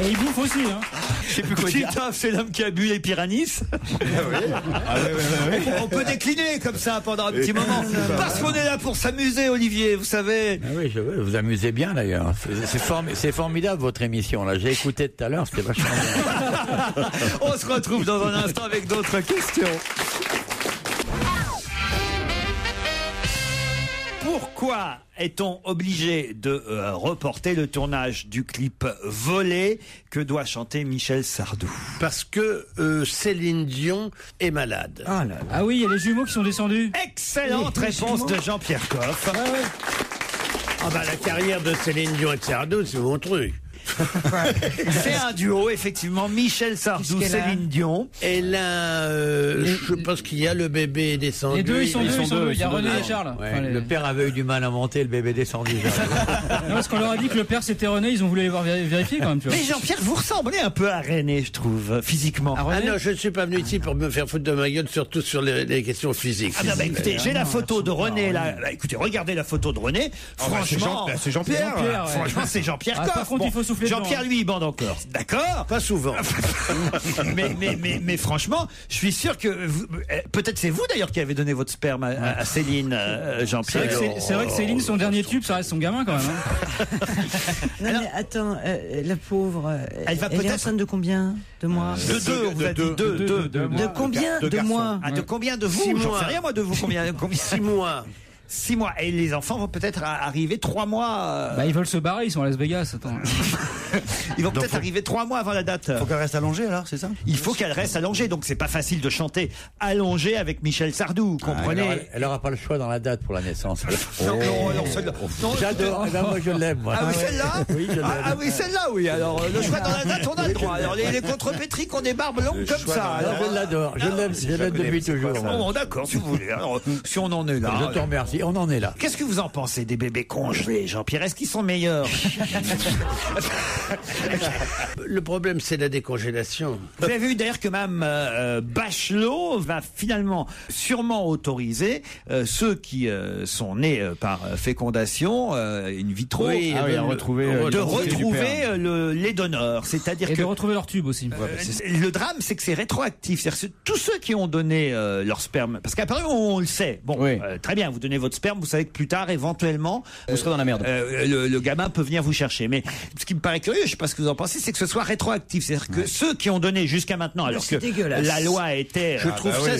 Et il bouffe aussi. Hein. Je sais plus quoi dire. Titoff, c'est l'homme qui a bu les Piranus. On peut décliner comme ça pendant un petit moment. Parce qu'on est là pour s'amuser, Olivier, vous savez. Ah oui, vous vous amusez bien d'ailleurs. C'est formidable votre émission là. J'ai écouté tout à l'heure, c'était vachement bien. On se retrouve dans un instant avec d'autres questions. Pourquoi est-on obligé de reporter le tournage du clip Volé que doit chanter Michel Sardou? Parce que Céline Dion est malade. Ah oui, il y a les jumeaux qui sont descendus. Excellente réponse de Jean-Pierre Coff. Ah bah la carrière de Céline Dion et de Sardou, c'est mon truc. C'est un duo, effectivement. Michel Sardou, Céline Dion. Et là, je pense qu'il y a le bébé descendu. Les deux, ils sont deux. Il y a René et Charles. Ouais, Enfin, les- Le père avait eu du mal à monter, le bébé descendu. Non, parce qu'on leur a dit que le père c'était René, ils ont voulu aller voir vérifier quand même. Tu vois. Mais Jean-Pierre, vous ressemblez un peu à René, je trouve, physiquement. Ah non, je ne suis pas venu ici pour me faire foutre de ma gueule, surtout sur les questions physiques. Ah non, bah écoutez, j'ai la photo de René là. Bah, écoutez, regardez la photo de René. Franchement, c'est Jean-Pierre. Jean-Pierre, ouais. Franchement, c'est Jean-Pierre Ah, Coff. par contre, Bon. il faut souffler souffler Jean-Pierre, dedans. lui, il bande encore. D'accord. Pas souvent. mais franchement, je suis sûr que peut-être c'est vous d'ailleurs qui avez donné votre sperme à Céline, Jean-Pierre. C'est vrai que Céline, son dernier tube, ça reste son gamin quand même. Hein. Non, mais attends, la pauvre, elle va est peut-être enceinte de combien de mois? De deux, on vous a dit deux. De combien de mois? De combien de vous? 6 J'en mois. sais rien moi de vous. Combien 6 mois. 6 mois. Et les enfants vont peut-être arriver 3 mois. Bah, ils veulent se barrer, ils sont à Las Vegas. Attends. Ils vont peut-être arriver 3 mois avant la date. Faut qu'elle reste allongée alors, c'est ça? Il faut qu'elle reste allongée, donc c'est pas facile de chanter allongée avec Michel Sardou, comprenez? Elle aura pas le choix dans la date pour la naissance. Non, alors celle-là. Non, J'adore. Eh ben, moi, je l'aime. Moi. Ah oui, celle-là? Oui, je l'aime. Ah oui, celle-là, oui. Alors, le choix dans la date, on a le droit. Alors, les contrepétries qu'on des barbes longues comme ça. Alors, je l'adore. Je l'aime depuis toujours. Bon, d'accord, si vous voulez. Alors, si on en est là. Je te remercie. On en est là. Qu'est-ce que vous en pensez des bébés congelés, Jean-Pierre? Est-ce qu'ils sont meilleurs? Le problème, c'est la décongélation. Vous avez vu d'ailleurs que Mme Bachelot va finalement sûrement autoriser ceux qui sont nés par fécondation in vitro à retrouver les donneurs. C'est-à-dire Et que de retrouver leur tube aussi. le drame, c'est que c'est rétroactif. C'est-à-dire que tous ceux qui ont donné leur sperme, parce qu'apparemment on le sait. Bon, très bien, vous donnez votre sperme, vous savez que plus tard, éventuellement, vous serez dans la merde. Le gamin peut venir vous chercher. Mais ce qui me paraît curieux, je sais pas ce que vous en pensez, c'est que ce soit rétroactif. C'est-à-dire que ceux qui ont donné jusqu'à maintenant, alors que la loi était, je trouve ça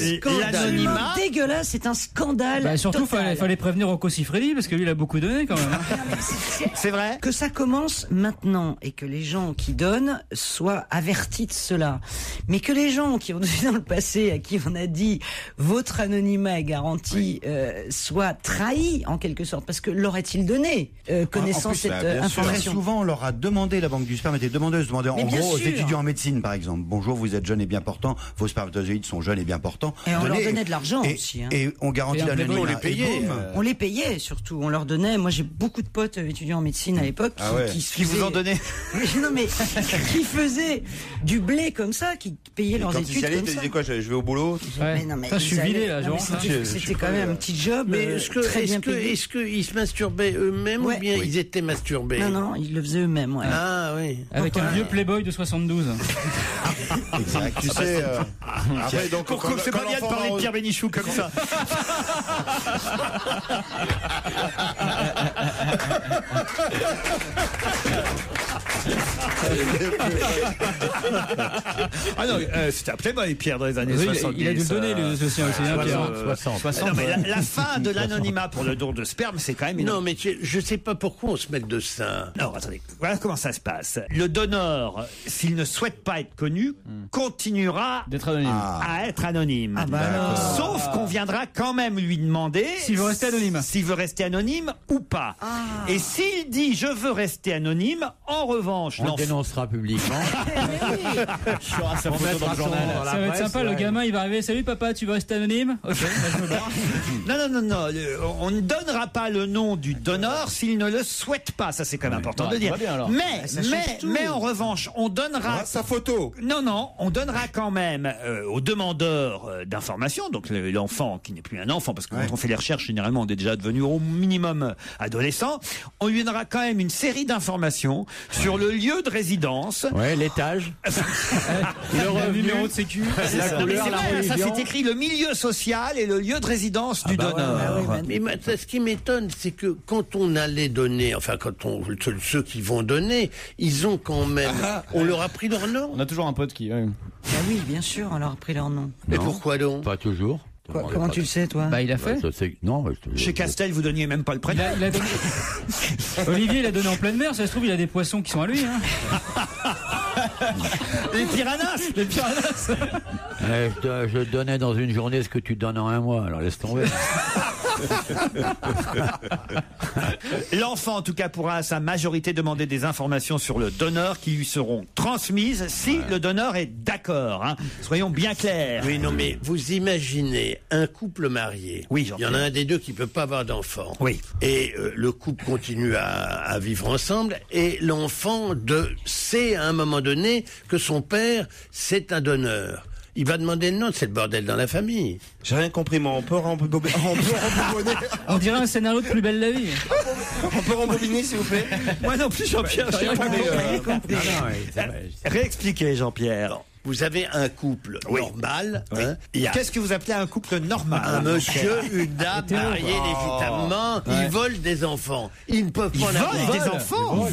l'anonymat dégueulasse, c'est un scandale. Bah, surtout, fallait prévenir Rocco Siffredi parce que lui, il a beaucoup donné quand même. C'est vrai. Que ça commence maintenant et que les gens qui donnent soient avertis de cela. Mais que les gens qui ont donné dans le passé, à qui on a dit votre anonymat est garanti, soient trahis en quelque sorte, parce que l'auraient-ils donné, connaissant cette information? Très souvent, on leur a demandé, la banque du sperme était demandeuse, demandait en bien gros aux sûr. étudiants en médecine, par exemple. Bonjour, vous êtes jeune et bien portant, vos spermatozoïdes sont jeunes et bien portants. Et on leur Donnez- donnait de l'argent aussi. Hein. Et on garantit l'anonymat. on les payait. Et boum. On les payait surtout, on leur donnait. Moi j'ai beaucoup de potes étudiants en médecine à l'époque qui vous en donnaient. Non mais qui faisaient du blé comme ça, qui payaient leurs Quand études ils y allaient, comme ils te ça. disaient quoi? Je vais au boulot, tout ça. Ouais. Mais non, mais Ça, je suis ils vidé allaient- là, non, mais genre. c'était quand même un petit job. Mais est-ce qu'ils se masturbaient eux-mêmes ou bien ils étaient masturbés? Non, ils le faisaient eux-mêmes. Ouais. Ah oui. Avec un vieux Playboy de 72. Exact. Tu sais, après, donc, C'est pas bien de parler de Pierre Bénichou comme ça. Ah non, c'était un playboy, Pierre, dans les années 70. Il a dû le donner, lui, aussi, hein, Pierre. 60. Non, mais la fin de l'anonymat pour le don de sperme, c'est quand même une... Non, mais je sais pas pourquoi on se met de ça. Non, attendez, voilà comment ça se passe. Le donneur, s'il ne souhaite pas être connu, continuera D'être anonyme. à être anonyme. Ah bah alors. Sauf qu'on viendra quand même lui demander S'il veut rester anonyme. S'il veut rester anonyme ou pas. Et s'il dit je veux rester anonyme, en revanche, On le l'enfant... dénoncera publiquement. Ça On mettra son nom dans la Ça va être presse, sympa, le ouais. gamin il va arriver. Salut papa, tu veux rester anonyme? Ok, bah, je me barre. Non. On ne donnera pas le nom du donneur s'il ne le souhaite pas. Ça, c'est quand même important de tout dire. va bien, alors. Mais en revanche, on donnera sa photo. Non, on donnera quand même au demandeur d'informations, donc l'enfant qui n'est plus un enfant, parce que quand on fait les recherches, généralement, on est déjà devenu au minimum adolescent. On lui donnera quand même une série d'informations sur le lieu de résidence. Ouais, l'étage. Le numéro de sécu. La couleur, C'est la vrai, ça religion. c'est écrit le milieu social et le lieu de résidence du donneur. Mais ce qui m'étonne, c'est que quand on allait donner, enfin ceux qui vont donner, ils ont quand même, on leur a pris leur nom. On a toujours un pote qui. Ah oui, bien sûr, on leur a pris leur nom. Mais pourquoi donc? Pas toujours. Comment tu le sais, toi? Bah, il a fait. Non, Chez Castel, vous donniez même pas le prénom. Il a donné... Olivier, il a donné en pleine mer. Ça se trouve, il a des poissons qui sont à lui. Hein. Les piranhas. Les piranhas. Je donnais dans une journée ce que tu donnes en un mois, alors laisse tomber. L'enfant, en tout cas, pourra à sa majorité demander des informations sur le donneur qui lui seront transmises si le donneur est d'accord. Hein. Soyons bien clairs. Oui, non, mais vous imaginez un couple marié. Oui, il y en a un des deux qui peut pas avoir d'enfant. Oui. Et le couple continue à vivre ensemble et l'enfant sait à un moment donné que son père, c'est un donneur. il va demander le nom, c'est le bordel dans la famille. J'ai rien compris, moi. On peut rembobiner. On dirait un scénario de Plus belle la vie. On peut rembobiner, s'il vous plaît. Moi non plus, Jean-Pierre. J'ai rien compris. Réexpliquez, Jean-Pierre. Vous avez un couple normal. Oui. Hein, Qu'est-ce que vous appelez un couple normal? Un monsieur, une dame mariés légitimement, ils volent des enfants. Ils ne peuvent pas en avoir. Ils volent des enfants.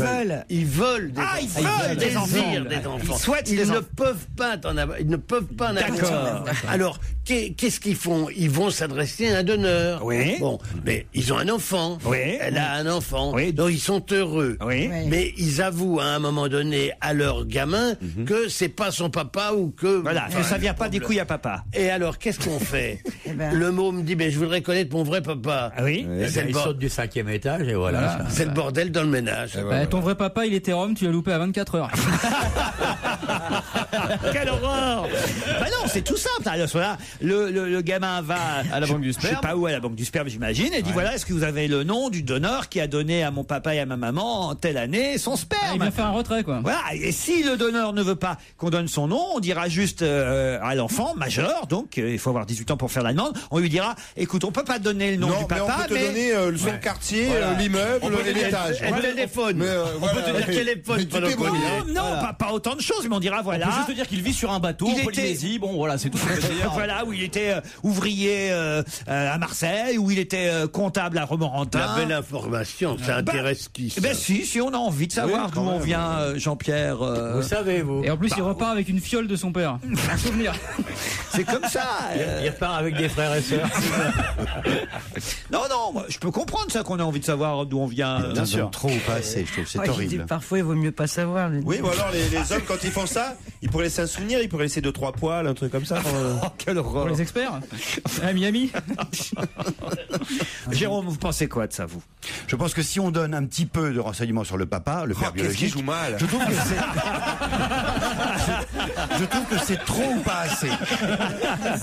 Ils veulent des enfants. Ils veulent des enfants. Des enfants. Ils souhaitent ils des ne enfants. peuvent pas en avoir. Ils ne peuvent pas en avoir. D'accord. Alors, qu'est-ce qu'ils font? Ils vont s'adresser à un donneur. Oui. Bon, mais ils ont un enfant. Oui. Elle a un enfant. Oui. Donc ils sont heureux. Oui. Mais ils avouent à un moment donné à leur gamin que c'est pas son papa ou que Voilà, que ça vient pas des couilles à papa. Et alors, qu'est-ce qu'on fait? ben. Le môme dit, mais je voudrais connaître mon vrai papa. Ah oui. Il saute du 5e étage et voilà. C'est le bordel dans le ménage. Ton vrai papa, il était rome, tu l'as loupé à 24 heures. Quelle horreur! Bah non, c'est tout simple. Alors, voilà, le gamin va à la banque du Je sais sperme. pas où, à la banque du sperme, j'imagine, et dit voilà, est-ce que vous avez le nom du donneur qui a donné à mon papa et à ma maman en telle année son sperme? Il vient faire un retrait, quoi. Voilà. Et si le donneur ne veut pas qu'on donne son nom, on dira juste à l'enfant majeur, donc il faut avoir 18 ans pour faire la demande. On lui dira, écoute, on peut pas donner le nom du papa, mais on peut te donner son quartier, l'immeuble et l'étage. Un téléphone. On peut te dire téléphone pendant qu'on y est. non, pas autant de choses, mais on dira voilà. On peut juste te dire qu'il vit sur un bateau Il en Polynésie. Bon, voilà, c'est tout ce qu'on peut dire. Voilà, où il était ouvrier à Marseille, où il était comptable à Romorantin. La belle information, ça intéresse qui ça? Ben si on a envie de savoir d'où on vient, Jean-Pierre. Vous savez, vous. Et en plus, il repart avec une fiole de son père. Un souvenir. C'est comme ça. Il repart avec des frères et sœurs. Non, moi, je peux comprendre ça qu'on a envie de savoir d'où on vient. Bien sûr. Trop ou pas assez, je trouve. C'est horrible. Parfois, il vaut mieux pas savoir. Oui, ou alors les hommes, quand ils font ça, ils pourraient laisser un souvenir, ils pourraient laisser 2-3 poils, un truc comme ça. Oh, quelle horreur. Pour les experts à Miami. Jérôme, vous pensez quoi de ça, vous? Je pense que si on donne un petit peu de renseignements sur le papa, le père Qu'est-ce qui biologique, joue mal? je trouve que c'est je trouve que c'est trop ou pas assez.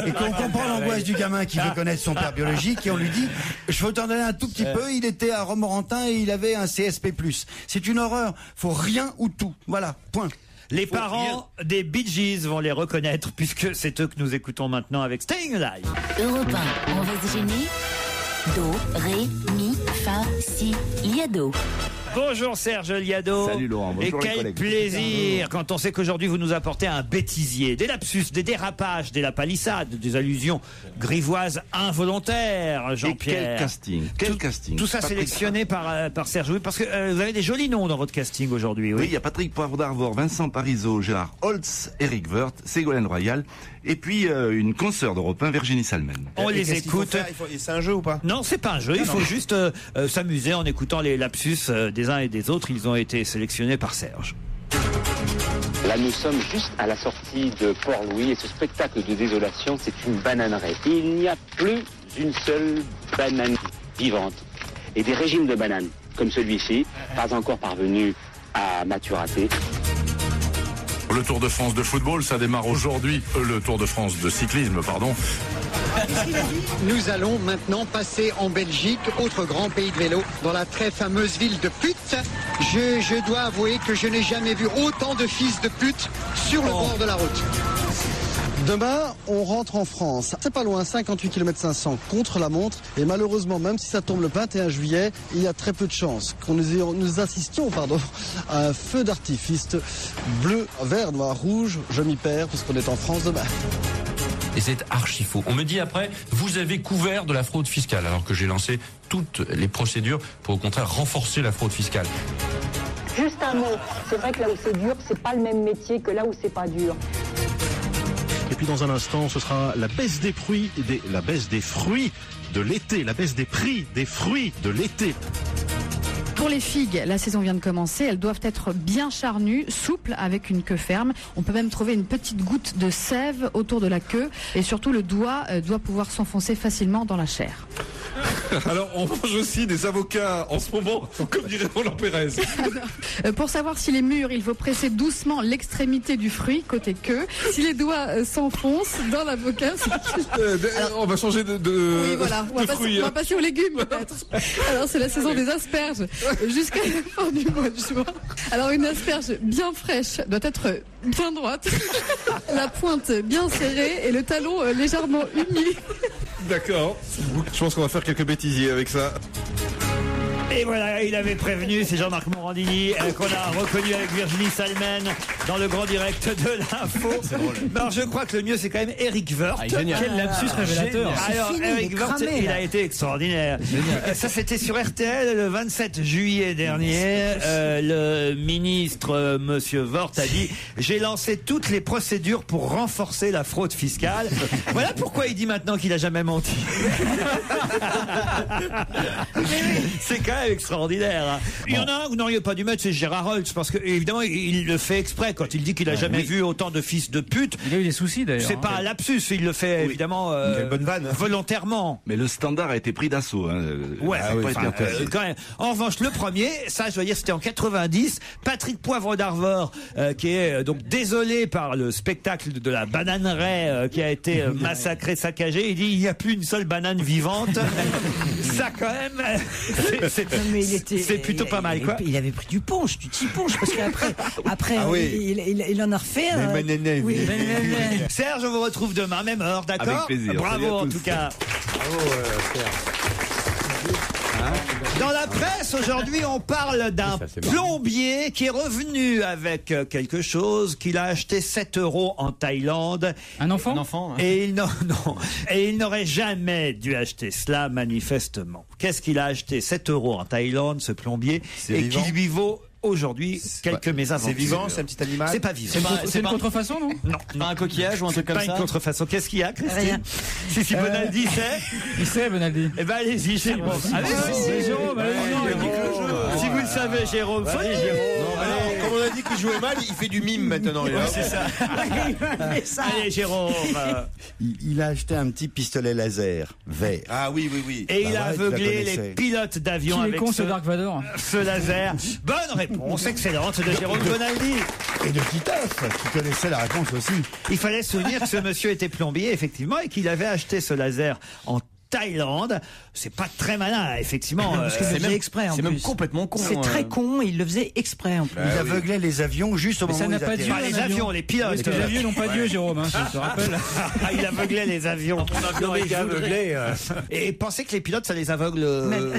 Et qu'on comprend l'angoisse du gamin qui veut connaître son père biologique et on lui dit je veux t'en donner un tout petit peu, il était à Romorantin et il avait un CSP+. C'est une horreur, faut rien ou tout. Voilà, point. Les parents des Bee Gees vont les reconnaître puisque c'est eux que nous écoutons maintenant avec Staying Alive. Europe 1, on va se gêner. Do, ré, mi, fa, si, liado. Bonjour Serge Liado. Salut Laurent, bonjour et les quel collègues. plaisir quand on sait qu'aujourd'hui vous nous apportez un bêtisier, des lapsus, des dérapages, des lapalissades, des allusions grivoises involontaires, Jean-Pierre. Et quel casting. Tout ça Patrick sélectionné par Serge, oui, parce que vous avez des jolis noms dans votre casting aujourd'hui. Oui, il y a Patrick Poivre d'Arvor, Vincent Parisot, Gérard Holtz, Eric Woerth, Ségolène Royal, et puis une consoeur d'Europe 1, Virginie Salmen. On les écoute. C'est un jeu ou pas? Non, c'est pas un jeu. Il faut juste s'amuser en écoutant les lapsus des uns et des autres. Ils ont été sélectionnés par Serge. Là, nous sommes juste à la sortie de Port-Louis et ce spectacle de désolation, c'est une bananeraie. Il n'y a plus une seule banane vivante. Et des régimes de bananes, comme celui-ci, pas encore parvenus à maturité. Le Tour de France de football, ça démarre aujourd'hui. Le Tour de France de cyclisme, pardon. Nous allons maintenant passer en Belgique, autre grand pays de vélo, dans la très fameuse ville de pute. Je dois avouer que je n'ai jamais vu autant de fils de pute sur le bord de la route. Demain, on rentre en France. C'est pas loin, 58 km 500 contre la montre. Et malheureusement, même si ça tombe le 21 juillet, il y a très peu de chances que nous assistions à un feu d'artifice bleu, vert, noir, rouge. Je m'y perds puisqu'on est en France demain. Et c'est archi faux. On me dit après, vous avez couvert de la fraude fiscale, alors que j'ai lancé toutes les procédures pour au contraire renforcer la fraude fiscale. Juste un mot, c'est vrai que là où c'est dur, c'est pas le même métier que là où c'est pas dur. Et puis dans un instant, ce sera la baisse des fruits, la baisse des fruits de l'été, la baisse des prix des fruits de l'été. Pour les figues, la saison vient de commencer. Elles doivent être bien charnues, souples, avec une queue ferme. On peut même trouver une petite goutte de sève autour de la queue. Et surtout, le doigt doit pouvoir s'enfoncer facilement dans la chair. Alors, on mange aussi des avocats en ce moment, comme dirait Roland Pérez. Pour savoir si les mûrs, il faut presser doucement l'extrémité du fruit, côté queue. Si les doigts s'enfoncent dans l'avocat, On va changer de oui, voilà. On va hein. passer aux légumes, peut-être. Alors, c'est la saison des asperges jusqu'à la fin du mois de juin. Alors, une asperge bien fraîche doit être bien droite, la pointe bien serrée et le talon légèrement humide. D'accord. Je pense qu'on va faire quelques bêtisiers avec ça. Et voilà, il avait prévenu, c'est Jean-Marc Morandini qu'on a reconnu avec Virginie Salmen dans le grand direct de l'info. Alors je crois que le mieux c'est quand même Eric Woerth. Ah, génial. Quel lapsus révélateur. Alors Eric Woerth, il a été extraordinaire. Ça c'était sur RTL le 27 juillet dernier. Le ministre Monsieur Woerth a dit « J'ai lancé toutes les procédures pour renforcer la fraude fiscale ». Voilà pourquoi il dit maintenant qu'il a jamais menti. C'est quand même extraordinaire. Hein. Il y en a un que vous n'auriez pas dû mettre, c'est Gérard Holtz, parce que évidemment il le fait exprès quand il dit qu'il a jamais vu autant de fils de pute. Il a eu des soucis d'ailleurs. C'est pas un lapsus, il le fait évidemment bonne vanne. volontairement. Mais le standard a été pris d'assaut. Hein. Ouais, Quand même. En revanche, le premier, ça je dois dire, c'était en 90. Patrick Poivre d'Arvor, qui est donc désolé par le spectacle de la bananeraie qui a été massacré, saccagé. Il dit il n'y a plus une seule banane vivante. Ça quand même, c'est plutôt pas mal, quoi. Il avait pris du punch, du petit punch, parce qu'après, il en a refait. Serge, on vous retrouve demain, même heure, d'accord? Avec plaisir. Bravo en tout cas. Bravo, Dans la presse, aujourd'hui, on parle d'un plombier qui est revenu avec quelque chose qu'il a acheté 7 € en Thaïlande. Un enfant? Hein. Et il n'aurait jamais dû acheter cela, manifestement. Qu'est-ce qu'il a acheté 7 € en Thaïlande, ce plombier, et qui lui vaut aujourd'hui quelques mésaventures. C'est vivant, c'est un petit animal? C'est pas vivant. C'est une contrefaçon, non? Non. Pas un coquillage ou un truc comme ça? Pas une contrefaçon. Qu'est-ce qu'il y a, Christine? Rien. Si Bonaldi sait. Il sait, Bonaldi. Eh ben, allez-y, Jérôme. Allez-y, Jérôme. Si vous le savez, Jérôme. Comme on a dit qu'il jouait mal, il fait du mime maintenant. C'est ça. Allez, Jérôme. Il a acheté un petit pistolet laser vert. Ah oui. Et il a ouais, aveuglé les pilotes d'avion Qui est avec con, ce Dark Vador? ce laser. Bonne réponse excellente de Jérôme Bonaldi. Et de Titoff, qui connaissait la réponse aussi. Il fallait se souvenir que ce monsieur était plombier, effectivement, et qu'il avait acheté ce laser en Thaïlande. C'est pas très malin, effectivement. Parce que c'est exprès en plus. C'est même complètement con. C'est très con, il le faisait exprès en plus. Il aveuglait les avions juste au moment où ils pas atterrissaient. Pas les avions, les pilotes. Parce que les avions n'ont pas Dieu, Jérôme, hein, je te rappelle. Il aveuglait les avions. Mon avion était aveuglé. Et pensez que les pilotes, ça les aveugle.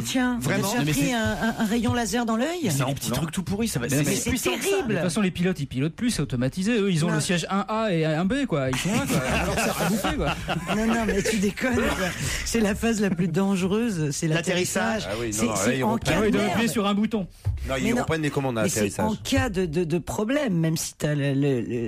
Tiens, vraiment. tu as pris un rayon laser dans l'œil? C'est des petits trucs tout pourris, ça va. Mais c'est puissant que ça. terrible. De toute façon, les pilotes, ils pilotent plus, c'est automatisé. Eux, ils ont le siège 1A et 1B, quoi. Ils sont là, quoi. Alors, ça a bouffé, quoi. Non, mais tu déconnes, quoi. C'est la phase la plus dangereuse, c'est l'atterrissage. Ah oui, C'est ils en reprennent. cas Ah oui, ils de doivent appuyer merde. sur un bouton. Non, Mais ils non. reprennent les commandes à Mais c'est l'atterrissage. en cas de problème, même si t'as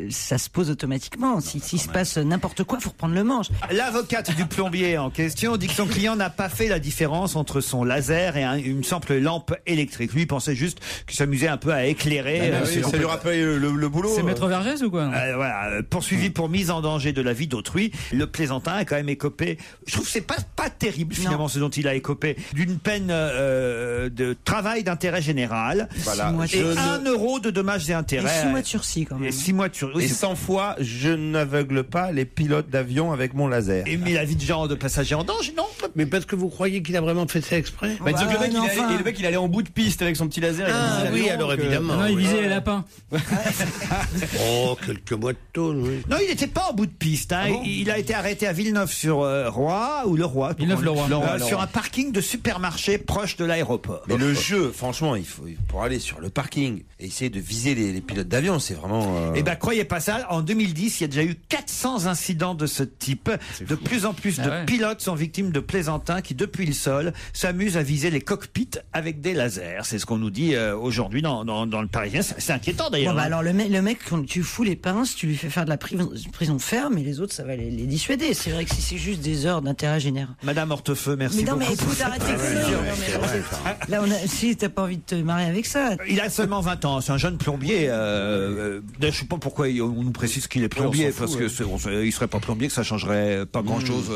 ça se pose automatiquement. S'il se passe n'importe quoi, faut reprendre le manche. L'avocate du plombier en question dit que son client n'a pas fait la différence entre son laser et une simple lampe électrique. Lui, il pensait juste qu'il s'amusait un peu à éclairer. Ça lui rappelle le boulot. C'est Maître Vergès ou quoi? Voilà, poursuivi pour mise en danger de la vie d'autrui. Le plaisantin a quand même écopé. Je trouve que c'est pas terrible finalement ce dont il a écopé, d'une peine de travail d'intérêt général. Voilà. Et 1 € de dommages et intérêts. Et 6 mois de sursis quand même. Et 6 mois de sursis. Et 100 fois, je n'aveugle pas les pilotes d'avion avec mon laser. Et mis la vie de gens de passagers en danger, non? Mais parce que vous croyez qu'il a vraiment fait ça exprès? Bah, disons que le mec, il allait en bout de piste avec son petit laser. Ah oui, alors évidemment. Non, il visait les lapins. Oh, quelques mois de tôle, oui. Non, il n'était pas en bout de piste. Hein. Il a été arrêté à Villeneuve-sur-Roi, ou le Roi. Villeneuve-le-Roi. Sur un parking de supermarché proche de l'aéroport. Mais le jeu, franchement, il faut pour aller sur le parking et essayer de viser les pilotes d'avion, c'est vraiment. Eh ben, croyez pas ça. En 2010, il y a déjà eu 400 incidents de ce type. De plus en plus de pilotes sont victimes de plaisantins qui, depuis le sol, s'amusent à viser les cockpits avec des lasers. C'est ce qu'on nous dit aujourd'hui dans le Parisien. C'est inquiétant d'ailleurs. Bon, alors le mec, quand tu fous les pinces, tu lui fais faire de la prison ferme, et les autres, ça va les dissuader. C'est vrai que si c'est juste des heures d'intérêt général. Madame Hortefeux, merci Mais non, mais beaucoup. écoute, arrête tes conneries. Non, mais là, si t'as pas envie de te marier avec ça. Il a seulement 20 ans, c'est un jeune plombier. Je sais pas pourquoi on nous précise qu'il est plombier, parce que il serait pas plombier, que ça changerait pas grand chose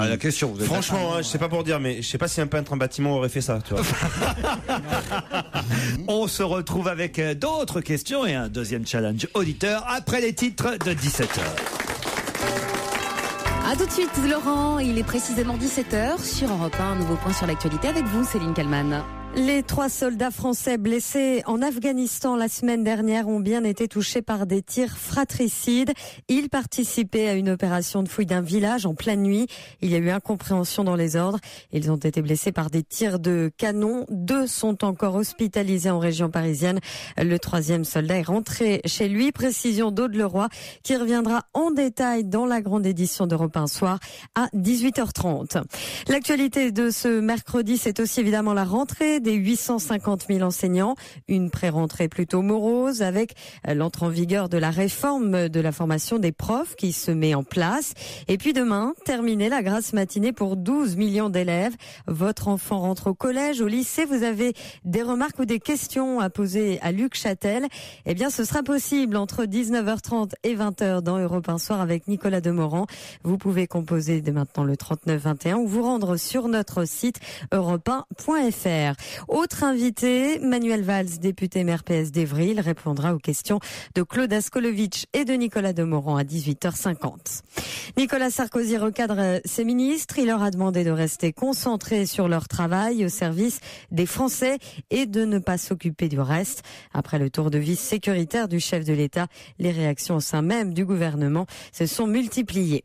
à la question. Vous êtes Franchement, je sais pas pour dire, mais je sais pas si un peintre en bâtiment aurait fait ça, tu vois. On se retrouve avec d'autres questions et un deuxième challenge auditeur après les titres de 17h. A tout de suite, Laurent. Il est précisément 17h sur Europe 1. Un nouveau point sur l'actualité avec vous, Céline Kallmann. Les 3 soldats français blessés en Afghanistan la semaine dernière ont bien été touchés par des tirs fratricides. Ils participaient à une opération de fouille d'un village en pleine nuit. Il y a eu incompréhension dans les ordres. Ils ont été blessés par des tirs de canon. 2 sont encore hospitalisés en région parisienne. Le 3e soldat est rentré chez lui. Précision d'Aude Leroy qui reviendra en détail dans la grande édition d'Europe 1 soir à 18h30. L'actualité de ce mercredi, c'est aussi évidemment la rentrée des 850 000 enseignants, une pré-rentrée plutôt morose avec l'entrée en vigueur de la réforme de la formation des profs qui se met en place. Et puis demain, terminer la grasse matinée pour 12 millions d'élèves. Votre enfant rentre au collège, au lycée, vous avez des remarques ou des questions à poser à Luc Châtel. Eh bien, ce sera possible entre 19h30 et 20h dans Europe 1 Soir avec Nicolas Demorand. Vous pouvez composer dès maintenant le 3921 ou vous rendre sur notre site europe1.fr. Autre invité, Manuel Valls, député maire PS d'Evry. Il répondra aux questions de Claude Askolovitch et de Nicolas Demorand à 18h50. Nicolas Sarkozy recadre ses ministres. Il leur a demandé de rester concentrés sur leur travail au service des Français et de ne pas s'occuper du reste. Après le tour de vis sécuritaire du chef de l'État, les réactions au sein même du gouvernement se sont multipliées.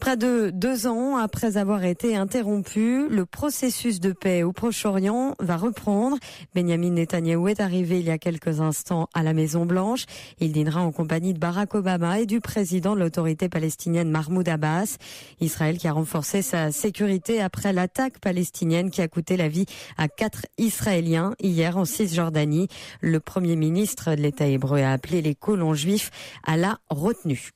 Près de 2 ans après avoir été interrompu, le processus de paix au Proche-Orient va reprendre. Benjamin Netanyahou est arrivé il y a quelques instants à la Maison-Blanche. Il dînera en compagnie de Barack Obama et du président de l'autorité palestinienne Mahmoud Abbas. Israël qui a renforcé sa sécurité après l'attaque palestinienne qui a coûté la vie à 4 Israéliens hier en Cisjordanie. Le premier ministre de l'État hébreu a appelé les colons juifs à la retenue.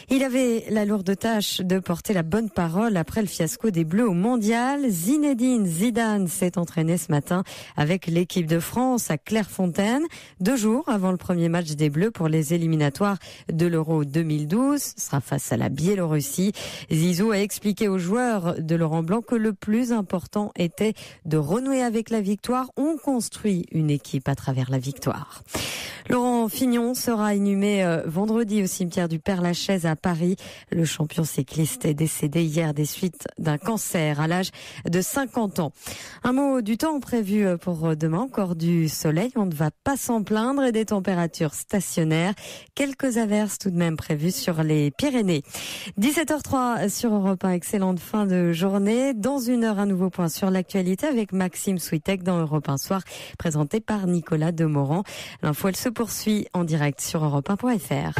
Il avait la lourde tâche de porter la bonne parole après le fiasco des Bleus au Mondial. Zinedine Zidane s'est entraîné ce matin avec l'équipe de France à Clairefontaine, 2 jours avant le premier match des Bleus pour les éliminatoires de l'Euro 2012. Ce sera face à la Biélorussie. Zizou a expliqué aux joueurs de Laurent Blanc que le plus important était de renouer avec la victoire. On construit une équipe à travers la victoire. Laurent Fignon sera inhumé vendredi au cimetière du Père-Lachaise à Paris. Le champion cycliste est décédé hier des suites d'un cancer à l'âge de 50 ans. Un mot du temps prévu pour demain. Encore du soleil, on ne va pas s'en plaindre, et des températures stationnaires. Quelques averses tout de même prévues sur les Pyrénées. 17h03 sur Europe 1. Excellente fin de journée. Dans 1 heure, un nouveau point sur l'actualité avec Maxime Switek dans Europe 1 Soir, présenté par Nicolas Demorand. L'info, elle se poursuit en direct sur europe1.fr.